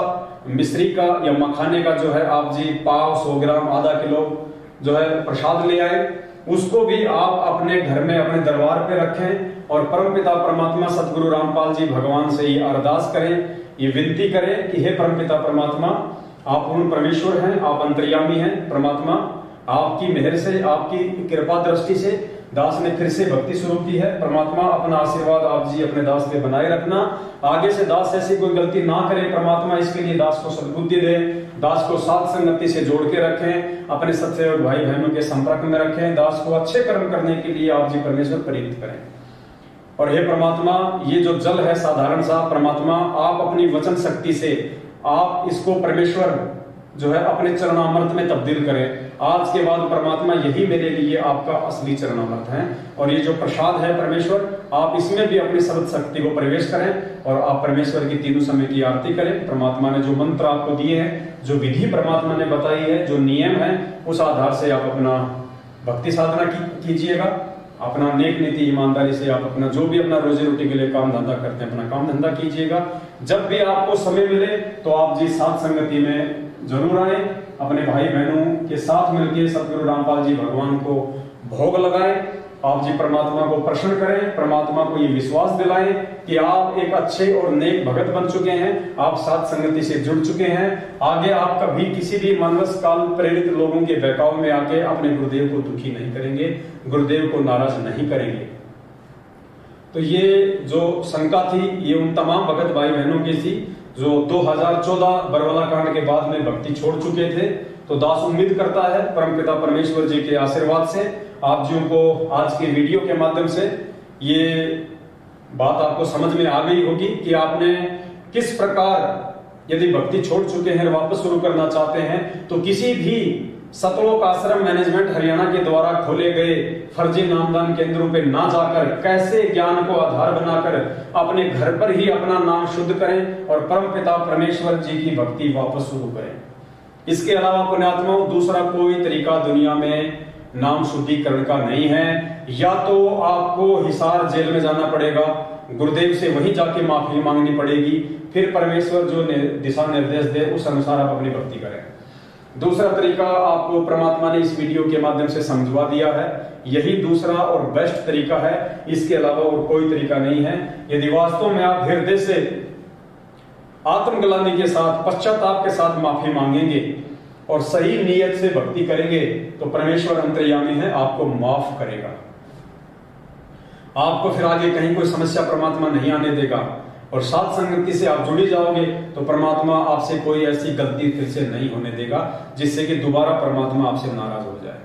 मिश्री का या मखाने का जो है आप जी पाव 100 ग्राम आधा किलो जो है प्रसाद ले आए, उसको भी आप अपने घर में अपने दरबार पे रखें और परमपिता परमात्मा सतगुरु रामपाल जी भगवान से ये अरदास करें, ये विनती करें कि हे परमपिता परमात्मा, आप पूर्ण परमेश्वर हैं, आप अंतर्यामी हैं। परमात्मा आपकी मेहर से, आपकी कृपा दृष्टि से दास ने फिर से भक्ति शुरू की है। परमात्मा अपना आशीर्वाद आप जी अपने दास पे बनाए रखना, आगे से दास ऐसी कोई गलती ना करे। परमात्मा इसके लिए दास को सद्बुद्धि दे, दास को साथ संगति से जोड़ के रखें, अपने सत्सेवक भाई बहनों के संपर्क में रखें, दास को अच्छे कर्म करने के लिए आप जी परमेश्वर प्रेरित करें। और हे परमात्मा, ये जो जल है साधारण सा, परमात्मा आप अपनी वचन शक्ति से आप इसको परमेश्वर जो है अपने चरणामृत में तब्दील करें। आज के बाद परमात्मा यही मेरे लिए आपका असली चरणामृत है और ये जो प्रसाद है परमेश्वर, आप इसमें भी अपनी सर्व शक्ति को प्रवेश करें और आप परमेश्वर की तीनों समय की आरती करें। परमात्मा ने जो मंत्र आपको दिए हैं, जो विधि परमात्मा ने बताई है, जो नियम है, उस आधार से आप अपना भक्ति साधना कीजिएगा। अपना नेक नीति ईमानदारी से आप अपना जो भी अपना रोजी रोटी के लिए काम धंधा करते हैं, अपना काम धंधा कीजिएगा। जब भी आपको समय मिले तो आप जी साथ संगति में जरूर आए, अपने भाई बहनों के साथ मिलकर सतगुरु रामपाल जी भगवान को भोग लगाएं। आप जी परमात्मा को प्रसन्न करें, परमात्मा को ये विश्वास दिलाएं कि आप एक अच्छे और नेक भगत बन चुके हैं, आप साथ संगति से जुड़ चुके हैं। आगे आप कभी किसी भी मानवस काल प्रेरित लोगों के बहकाव में आके अपने गुरुदेव को दुखी नहीं करेंगे, गुरुदेव को नाराज नहीं करेंगे। तो ये जो शंका थी, ये उन तमाम भगत भाई बहनों की थी जो 2014 बरवाला कांड के बाद में भक्ति छोड़ चुके थे। तो दास उम्मीद करता है परमपिता परमेश्वर जी के आशीर्वाद से आप जी को आज के वीडियो के माध्यम से ये बात आपको समझ में आ गई होगी कि आपने किस प्रकार यदि भक्ति छोड़ चुके हैं वापस शुरू करना चाहते हैं तो किसी भी सतलोक आश्रम मैनेजमेंट हरियाणा के द्वारा खोले गए फर्जी नामदान केंद्रों पे ना जाकर कैसे ज्ञान को आधार बनाकर अपने घर पर ही अपना नाम शुद्ध करें और परमपिता परमेश्वर जी की भक्ति वापस शुरू करें। इसके अलावा पुण्यात्माओं दूसरा कोई तरीका दुनिया में नाम शुद्धिकरण का नहीं है। या तो आपको हिसार जेल में जाना पड़ेगा, गुरुदेव से वहीं जाके माफी मांगनी पड़ेगी, फिर परमेश्वर जो दिशा निर्देश दे उस अनुसार आप अपनी भक्ति करें। दूसरा तरीका आपको परमात्मा ने इस वीडियो के माध्यम से समझवा दिया है, यही दूसरा और बेस्ट तरीका है, इसके अलावा और कोई तरीका नहीं है। यदि वास्तव में आप हृदय से आत्मग्लानि के साथ, पश्चाताप के साथ माफी मांगेंगे और सही नीयत से भक्ति करेंगे तो परमेश्वर अंतर्यामी है, आपको माफ करेगा। आपको फिर आगे कहीं कोई समस्या परमात्मा नहीं आने देगा और साथ संगति से आप जुड़े जाओगे तो परमात्मा आपसे कोई ऐसी गलती फिर से नहीं होने देगा जिससे कि दोबारा परमात्मा आपसे नाराज हो जाए।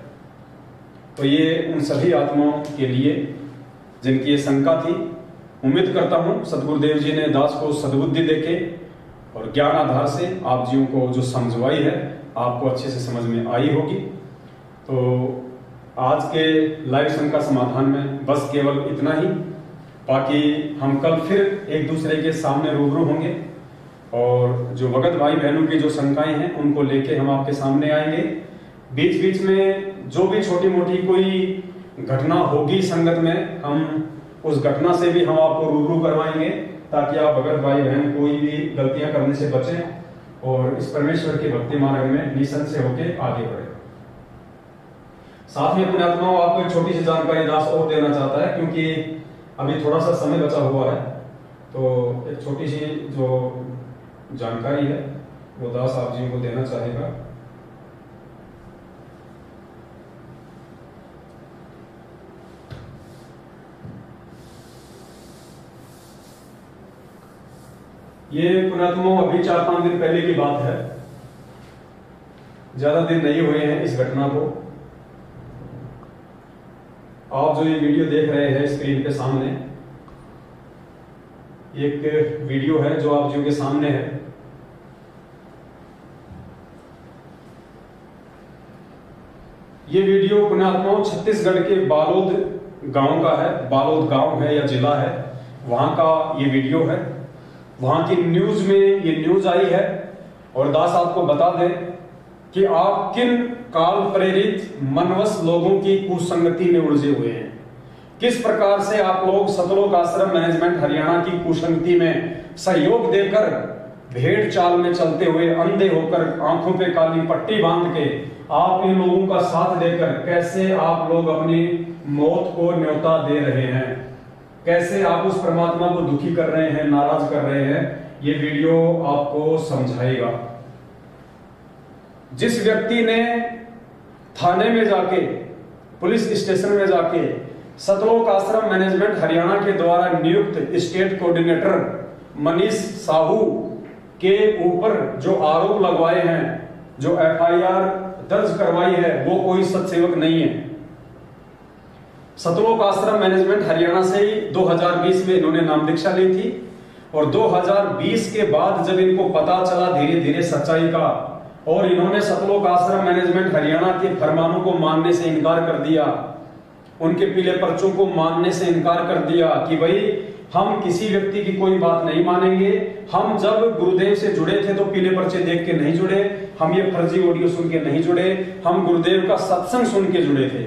तो ये उन सभी आत्माओं के लिए जिनकी ये शंका थी, उम्मीद करता हूं सदगुरुदेव जी ने दास को सद्बुद्धि देके और ज्ञान आधार से आप जीवों को जो समझवाई है आपको अच्छे से समझ में आई होगी। तो आज के लाइव शंका समाधान में बस केवल इतना ही, बाकी हम कल फिर एक दूसरे के सामने रूबरू होंगे और जो भगत भाई बहनों की जो शंकाएं हैं उनको लेके हम आपके सामने आएंगे। बीच बीच में जो भी छोटी मोटी कोई घटना होगी संगत में, हम उस घटना से भी हम आपको रूबरू करवाएंगे ताकि आप भगत भाई बहन कोई भी गलतियां करने से बचें और इस परमेश्वर के भक्ति मार्ग में निसंशय होकर आगे बढ़े। साथ में पुण्यात्माओं आपको एक छोटी सी जानकारी दास और देना चाहता है, क्योंकि अभी थोड़ा सा समय बचा हुआ है, तो एक छोटी सी जो जानकारी है वो दास आप जी को देना चाहेगा। ये पुण्यात्माओं अभी 4-5 दिन पहले की बात है, ज्यादा दिन नहीं हुए हैं इस घटना को। आप जो ये वीडियो देख रहे हैं स्क्रीन के सामने, एक वीडियो है जो आप जी के सामने है। ये वीडियो पुण्यात्माओं छत्तीसगढ़ के बालोद गांव का है। बालोद गांव है या जिला है, वहां का ये वीडियो है। वहां की न्यूज में ये न्यूज आई है। और दास आपको बता दें कि आप किन काल प्रेरित मनवश लोगों की कुसंगति में उलझे हुए हैं, किस प्रकार से आप लोग सतलोक आश्रम मैनेजमेंट हरियाणा की कुसंगति में सहयोग देकर, भेड़ चाल में चलते हुए, अंधे होकर, आंखों पे काली पट्टी बांध के आप इन लोगों का साथ देकर कैसे आप लोग अपनी मौत को न्योता दे रहे हैं, कैसे आप उस परमात्मा को दुखी कर रहे हैं, नाराज कर रहे हैं, ये वीडियो आपको समझाएगा। जिस व्यक्ति ने थाने में जाके, पुलिस स्टेशन में जाके सतलोक आश्रम मैनेजमेंट हरियाणा के द्वारा नियुक्त स्टेट कोऑर्डिनेटर मनीष साहू के ऊपर जो आरोप लगवाए हैं, जो एफआईआर दर्ज करवाई है, वो कोई सत्सेवक नहीं है। सतलोक आश्रम मैनेजमेंट हरियाणा से ही 2020 में इन्होंने नाम दीक्षा ली थी। और 2020 के बाद जब इनको पता चला धीरे धीरे सच्चाई का, और इन्होंने सतलोक आश्रम मैनेजमेंट हरियाणा के फरमानों को मानने से इनकार कर दिया, उनके पीले पर्चों को मानने से इनकार कर दिया कि भाई हम किसी व्यक्ति की कोई बात नहीं मानेंगे। हम जब गुरुदेव से जुड़े थे तो पीले पर्चे देख के नहीं जुड़े, हम ये फर्जी ऑडियो सुन के नहीं जुड़े, हम गुरुदेव का सत्संग सुन के जुड़े थे।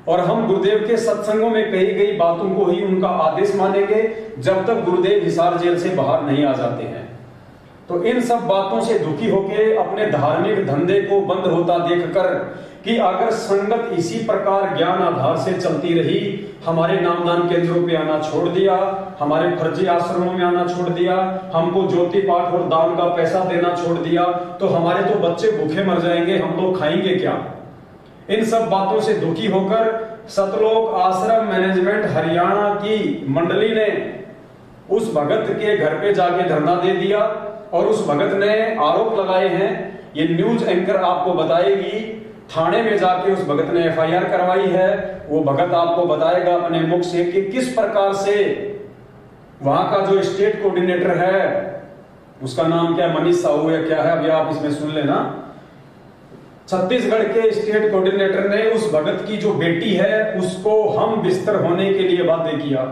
और हम गुरुदेव के सत्संगों में कही गई बातों को ही उनका आदेश मानेंगे जब तक गुरुदेव हिसार जेल से बाहर नहीं आ जाते हैं। तो इन सब बातों से दुखी होकर अपने धार्मिक धंधे को बंद होता देखकर कि अगर संगत इसी प्रकार ज्ञान आधार से चलती रही, हमारे नामदान केंद्रों पे आना छोड़ दिया, हमारे फर्जी आश्रमों में आना छोड़ दिया, हमको ज्योति पाठ और दान का पैसा देना छोड़ दिया, तो हमारे तो बच्चे भूखे मर जाएंगे, हम लोग खाएंगे क्या। इन सब बातों से दुखी होकर सतलोक आश्रम मैनेजमेंट हरियाणा की मंडली ने उस भगत के घर पे जाके धरना दे दिया। और उस भगत ने आरोप लगाए हैं, ये न्यूज एंकर आपको बताएगी, थाने में जाके उस भगत ने एफआईआर करवाई है। वो भगत आपको बताएगा अपने मुख से कि किस प्रकार से वहां का जो स्टेट कोऑर्डिनेटर है, उसका नाम क्या, मनीष साहू है क्या है, अभी आप इसमें सुन लेना। छत्तीसगढ़ के स्टेट कोऑर्डिनेटर ने उस भगत की जो बेटी है उसको हम बिस्तर होने के लिए बाध्य किया।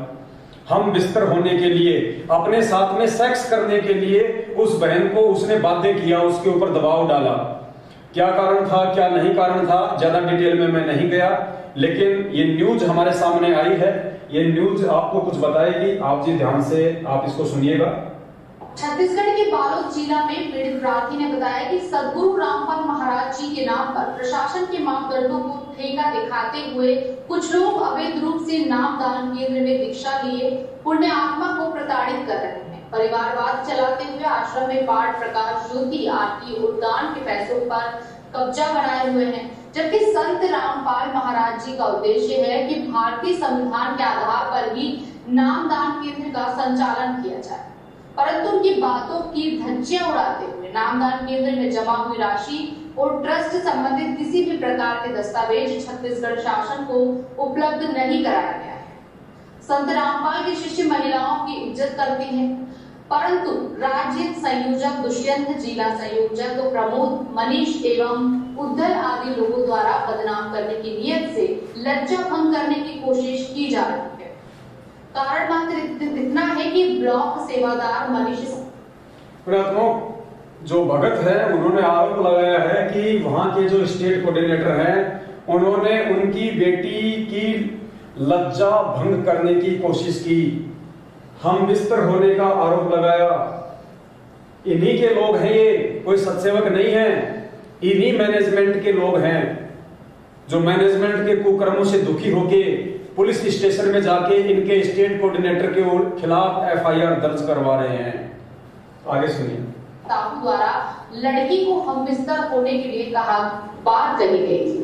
हम बिस्तर होने के लिए, अपने साथ में सेक्स करने के लिए उस बहन को उसने बाध्य किया, उसके ऊपर दबाव डाला। क्या कारण था, क्या नहीं कारण था, ज्यादा डिटेल में मैं नहीं गया, लेकिन ये न्यूज हमारे सामने आई है। ये न्यूज आपको कुछ बताएगी, आप जी ध्यान से आप इसको सुनिएगा। छत्तीसगढ़ के बालोद जिला में पीड़ित प्रार्थी ने बताया कि सदगुरु रामपाल महाराज जी के नाम पर प्रशासन के मापदंडों को ठेका दिखाते हुए कुछ लोग अवैध रूप से नामदान केंद्र में दीक्षा लिए पुण्य आत्मा को प्रताड़ित कर रहे हैं। परिवारवाद चलाते हुए आश्रम में पाठ, प्रकाश, ज्योति, आरती और दान के पैसों पर कब्जा बनाए हुए हैं। जबकि संत रामपाल महाराज जी का उद्देश्य है कि भारतीय संविधान के आधार पर ही नामदान केंद्र का संचालन किया जाए, परंतु उनकी बातों की धज्जियां उड़ाते हुए नामदान केंद्र में जमा हुई राशि और ट्रस्ट संबंधित किसी भी प्रकार के दस्तावेज छत्तीसगढ़ शासन को उपलब्ध नहीं कराया गया है। संत रामपाल के शिष्य महिलाओं की इज्जत करते हैं, परंतु राज्य संयोजक दुष्यंत, जिला संयोजक प्रमोद, मनीष एवं उद्धर आदि लोगों द्वारा बदनाम करने की नियत से लज्जा भंग करने की कोशिश की जा रही है। कारण मात्र इतना है कि ब्लॉक सेवादार मनीष जो भगत है उन्होंने आरोप लगाया है कि वहां के जो स्टेट कोऑर्डिनेटर हैं उन्होंने उनकी बेटी की लज्जा भंग करने की कोशिश की, हम बिस्तर होने का आरोप लगाया। इन्हीं के लोग हैं ये, कोई सत्सेवक नहीं है, इन्हीं मैनेजमेंट के लोग हैं जो मैनेजमेंट के कुकर्मों से दुखी होके पुलिस स्टेशन में जाके इनके स्टेट कोऑर्डिनेटर के खिलाफ एफआईआर दर्ज करवा रहे हैं। आगे सुनिए। साहू द्वारा लड़की को हमबिस्तर होने के लिए कहा, बात कही गई थी,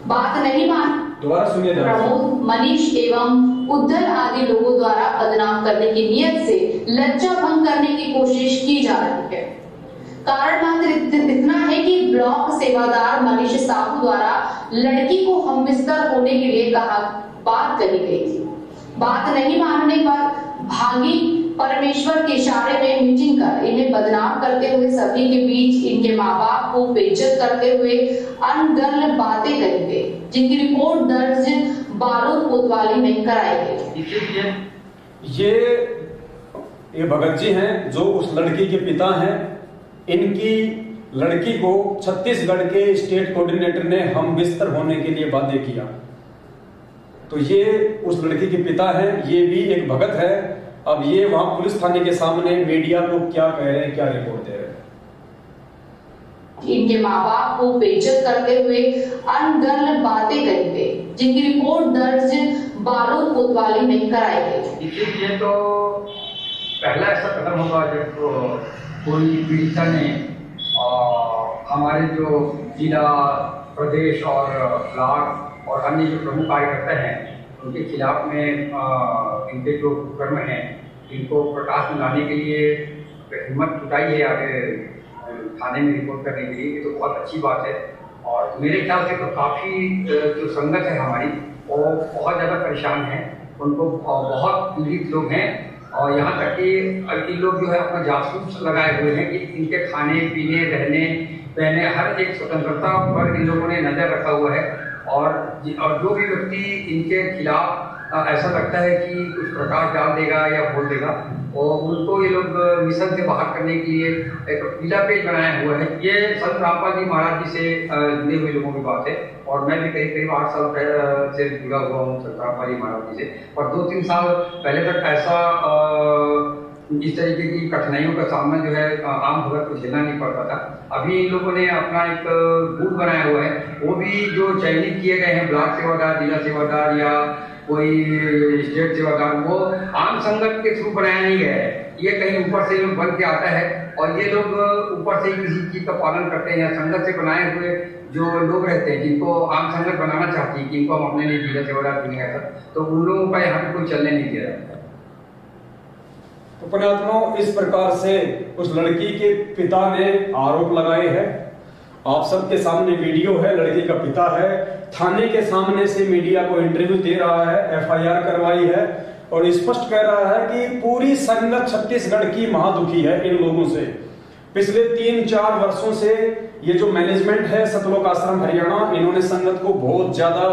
बात नहीं मान। दोबारा सुनिए। प्रमोद, मनीष एवं उद्धर आदि लोगों द्वारा बदनाम करने की नियत से लज्जा भंग करने की कोशिश की जा रही है। कारण मात्र इतना है कि ब्लॉक सेवादार मनीष साहू द्वारा लड़की को हमबिस्तर होने के लिए कहा, बात कही गई थी, बात नहीं मानने पर भागी परमेश्वर के इशारे में मीटिंग कर इन्हें बदनाम करते हुए सभी के बीच इनके माँ बाप को बेइज्जत करते हुए अनगर्ल बातें कही गई, जिनकी रिपोर्ट दर्ज बारूद कोतवाली में कराई गई। ये भगत जी हैं जो उस लड़की के पिता हैं। इनकी लड़की को छत्तीसगढ़ के स्टेट कोऑर्डिनेटर ने हम बिस्तर होने के लिए बाध्य किया। तो ये उस लड़की के पिता हैं, ये भी एक भगत है। अब ये वहां पुलिस थाने के सामने मीडिया को क्या कह रहे हैं, क्या रिपोर्ट दे रहे हैं। इनके माँ बाप को बेइज्जत करते हुए अनगर्ल बातें कही गई, जिनकी रिपोर्ट दर्ज बारूद कोतवाली में कराई गई। ये तो पहला ऐसा कदम होगा जब कोई पीड़िता ने हमारे जो जिला, प्रदेश और ब्लॉक और अन्य जो प्रमुख कार्यकर्ता हैं उनके खिलाफ में इनके जो कर्म हैं इनको प्रकाश में लाने के लिए हिम्मत जुटाई है आगे थाने में रिपोर्ट करने के लिए। ये तो बहुत अच्छी बात है। और मेरे ख्याल से तो काफ़ी जो संगत है हमारी वो बहुत ज़्यादा परेशान है, उनको बहुत पीड़ित लोग हैं। और यहाँ तक कि इन लोग जो है अपना जासूस लगाए हुए हैं कि इनके खाने पीने, रहने पहने हर एक स्वतंत्रता पर इन लोगों ने नज़र रखा हुआ है। और जो भी व्यक्ति इनके खिलाफ ऐसा लगता है कि कुछ प्रकाश डाल देगा या बोल देगा और उनको ये लोग मिशन से बाहर करने के लिए एक पीला पेज बनाया हुआ है। ये संत रामपाल जी महाराज जी से जुड़े हुए लोगों की बात है। और मैं भी करीब 8 साल से जुड़ा हुआ हूँ संत रामपाल जी महाराज जी से। और 2-3 साल पहले तक ऐसा इस तरीके की कठिनाइयों का सामना जो है आम भगत को झेलना नहीं पड़ता था। अभी इन लोगों ने अपना एक बूथ बनाया हुआ है, वो भी जो चयनित किए गए हैं ब्लॉक सेवादार, जिला सेवादार या कोई स्टेट सेवादार, वो आम संगत के थ्रू बनाया नहीं गया है। ये कहीं ऊपर से लोग बन के आता है और ये लोग ऊपर से ही किसी चीज का पालन करते हैं या संगत से बनाए हुए जो लोग रहते हैं जिनको आम संगत बनाना चाहती है कि इनको हम अपने लिए जिला सेवादार दुनिया का, तो उन लोगों का यहाँ पे कोई चलने नहीं दे रहा है। तो पुण्यात्माओं, इस प्रकार से उस लड़की के पिता ने आरोप लगाए हैं। आप सबके सामने वीडियो है, लड़की का पिता है, थाने के सामने से मीडिया को इंटरव्यू दे रहा है, एफआईआर करवाई है और स्पष्ट कह रहा है कि पूरी संगत छत्तीसगढ़ की महादुखी है इन लोगों से। पिछले 3-4 वर्षों से ये जो मैनेजमेंट है सतलोक आश्रम हरियाणा, इन्होंने संगत को बहुत ज्यादा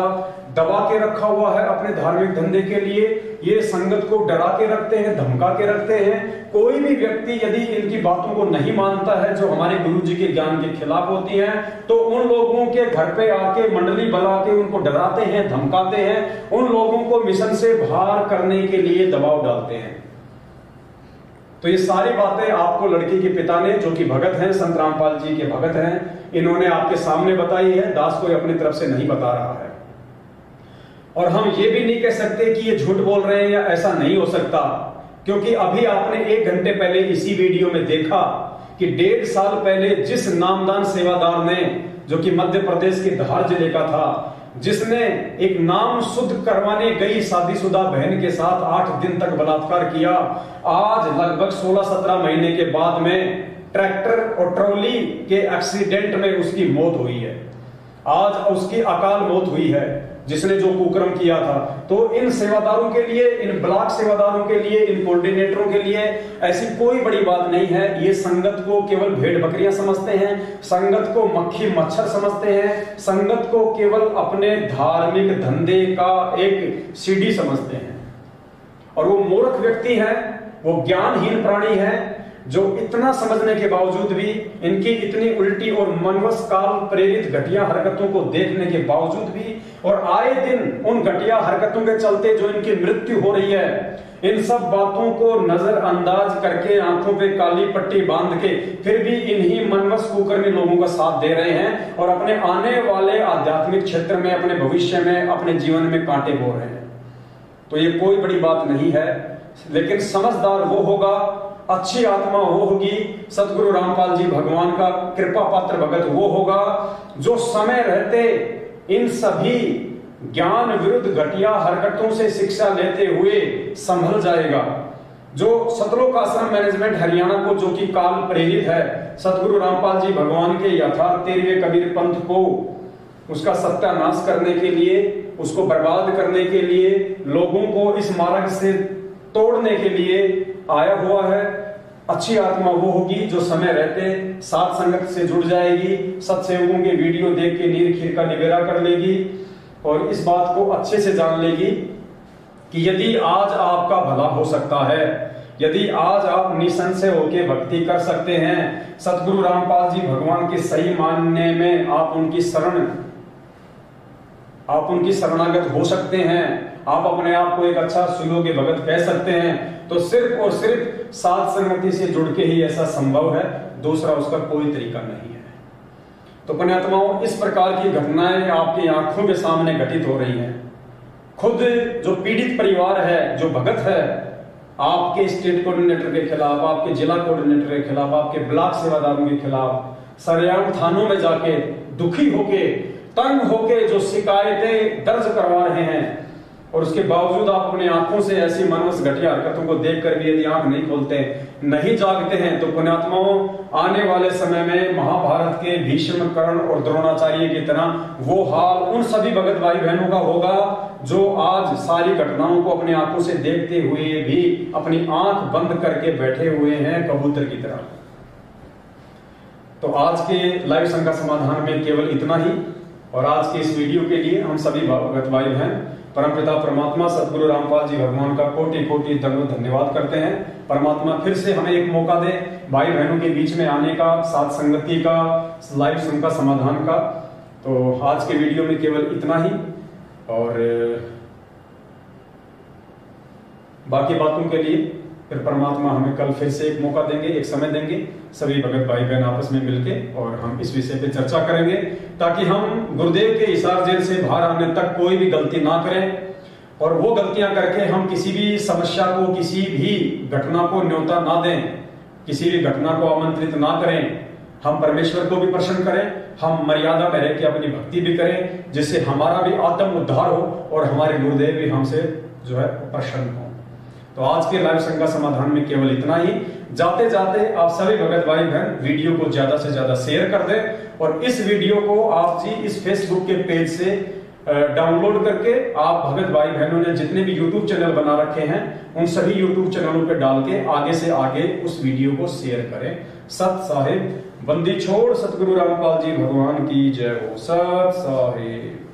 दबा के रखा हुआ है अपने धार्मिक धंधे के लिए। ये संगत को डरा के रखते हैं, धमका के रखते हैं। कोई भी व्यक्ति यदि इनकी बातों को नहीं मानता है जो हमारे गुरु जी के ज्ञान के खिलाफ होती हैं, तो उन लोगों के घर पे आके मंडली बुला के उनको डराते हैं, धमकाते हैं, उन लोगों को मिशन से बाहर करने के लिए दबाव डालते हैं। तो ये सारी बातें आपको लड़की के पिता ने, जो कि भगत हैं, संत रामपाल जी के भगत हैं, इन्होंने आपके सामने बताई है। दास कोई अपनी तरफ से नहीं बता रहा है। और हम ये भी नहीं कह सकते कि ये झूठ बोल रहे हैं या ऐसा नहीं हो सकता, क्योंकि अभी आपने 1 घंटे पहले इसी वीडियो में देखा कि 1.5 साल पहले जिस नामदान सेवादार ने, जो कि मध्य प्रदेश के धार जिले का था, जिसने एक नाम शुद्ध करवाने गई शादीशुदा बहन के साथ 8 दिन तक बलात्कार किया, आज लगभग 16-17 महीने के बाद में ट्रैक्टर और ट्रॉली के एक्सीडेंट में उसकी मौत हुई है। आज उसकी अकाल मौत हुई है जिसने जो कुकर्म किया था। तो इन सेवादारों के लिए, इन ब्लॉक सेवादारों के लिए, इन कोऑर्डिनेटरों के लिए ऐसी कोई बड़ी बात नहीं है। ये संगत को केवल भेड़ बकरियां समझते हैं, संगत को मक्खी मच्छर समझते हैं, संगत को केवल अपने धार्मिक धंधे का एक सीढ़ी समझते हैं। और वो मूर्ख व्यक्ति है, वो ज्ञानहीन प्राणी है, जो इतना समझने के बावजूद भी, इनकी इतनी उल्टी और मनवश काल प्रेरित घटिया हरकतों को देखने के बावजूद भी, और आए दिन उन घटिया हरकतों के चलते जो इनकी मृत्यु हो रही है, इन सब बातों को नजरअंदाज करके, आंखों पे काली पट्टी बांध के, फिर भी इन्हीं मनवश कुकर्मी लोगों का साथ दे रहे हैं और अपने आने वाले आध्यात्मिक क्षेत्र में, अपने भविष्य में, अपने जीवन में कांटे बो रहे हैं। तो ये कोई बड़ी बात नहीं है। लेकिन समझदार वो होगा, अच्छी आत्मा वो होगी, सदगुरु रामपाल जी भगवान का कृपा पात्र भगत वो होगा जो समय रहते इन सभी ज्ञान विरुद्ध घटिया हरकतों से शिक्षा लेते हुए संभल जाएगा। जो सतलोक आश्रम मैनेजमेंट हरियाणा को, जो कि काल प्रेरित है, सदगुरु रामपाल जी भगवान के यथार्थ 13वें कबीर पंथ को उसका सत्यानाश करने के लिए, उसको बर्बाद करने के लिए, लोगों को इस मार्ग से तोड़ने के लिए आया हुआ है। अच्छी आत्मा वो होगी जो समय रहते सात संगत से जुड़ जाएगी, सत्सेवकों के वीडियो देख के नीर खीर का निबेरा कर लेगी और इस बात को अच्छे से जान लेगी कि यदि आज आपका भला हो सकता है, यदि आज आप निसंशय होकर भक्ति कर सकते हैं, सदगुरु रामपाल जी भगवान के सही मानने में आप उनकी शरणागत हो सकते हैं, आप अपने आप को एक अच्छा सुयोग्य भगत कह सकते हैं, तो सिर्फ और सिर्फ सात संगति से जुड़ के ही ऐसा संभव है, दूसरा उसका कोई तरीका नहीं है। तो पुण्यात्माओं, इस प्रकार की घटनाएं आपकी आंखों के सामने घटित हो रही हैं। खुद जो पीड़ित परिवार है, जो भगत है, आपके स्टेट कोऑर्डिनेटर के खिलाफ, आपके जिला कोऑर्डिनेटर के खिलाफ, आपके ब्लॉक सेवादारों के खिलाफ सरेआम थानों में जाके दुखी होके, तंग होके जो शिकायतें दर्ज करवा रहे हैं, और उसके बावजूद आप अपनी आंखों से ऐसी मनवस घटिया हरकतों को देखकर भी यदि आंख नहीं खोलते, नहीं जागते हैं, तो पुण्यात्माओं, आने वाले समय में महाभारत के भीष्म, कर्ण और द्रोणाचार्य की तरह वो हाल उन सभी भगत भाई बहनों का होगा जो आज सारी घटनाओं को अपनी आंखों से देखते हुए भी अपनी आंख बंद करके बैठे हुए हैं कबूतर की तरह। तो आज के लाइव संघ समाधान में केवल इतना ही, और आज के इस वीडियो के लिए हम सभी भगत भाई बहन परमपिता परमात्मा सदगुरु रामपाल जी भगवान का कोटि कोटि दंडवत धन्यवाद करते हैं। परमात्मा फिर से हमें एक मौका दे भाई बहनों के बीच में आने का, साथ संगति का, लाइव संघ का समाधान का। तो आज के वीडियो में केवल इतना ही, और बाकी बातों के लिए फिर परमात्मा हमें कल फिर से एक मौका देंगे, एक समय देंगे, सभी भगत भाई बहन आपस में मिलके, और हम इस विषय पे चर्चा करेंगे ताकि हम गुरुदेव के हिसार जेल से बाहर आने तक कोई भी गलती ना करें, और वो गलतियां करके हम किसी भी समस्या को, किसी भी घटना को न्योता ना दें, किसी भी घटना को आमंत्रित ना करें। हम परमेश्वर को भी प्रसन्न करें, हम मर्यादा में रह के अपनी भक्ति भी करें, जिससे हमारा भी आत्म उद्धार हो और हमारे गुरुदेव भी हमसे जो है प्रसन्न हो। तो आज के लाइव संघ समाधान में केवल इतना ही। जाते जाते आप सभी भगत भाई बहन वीडियो को ज्यादा से ज्यादा शेयर कर दें, और इस वीडियो को आप जी इस फेसबुक के पेज से डाउनलोड करके आप भगत भाई बहनों ने जितने भी यूट्यूब चैनल बना रखे हैं उन सभी यूट्यूब चैनलों पे डाल के आगे से आगे उस वीडियो को शेयर करें। सत साहिब बंदी छोड़ सतगुरु रामपाल जी भगवान की जय हो। सत साहिब।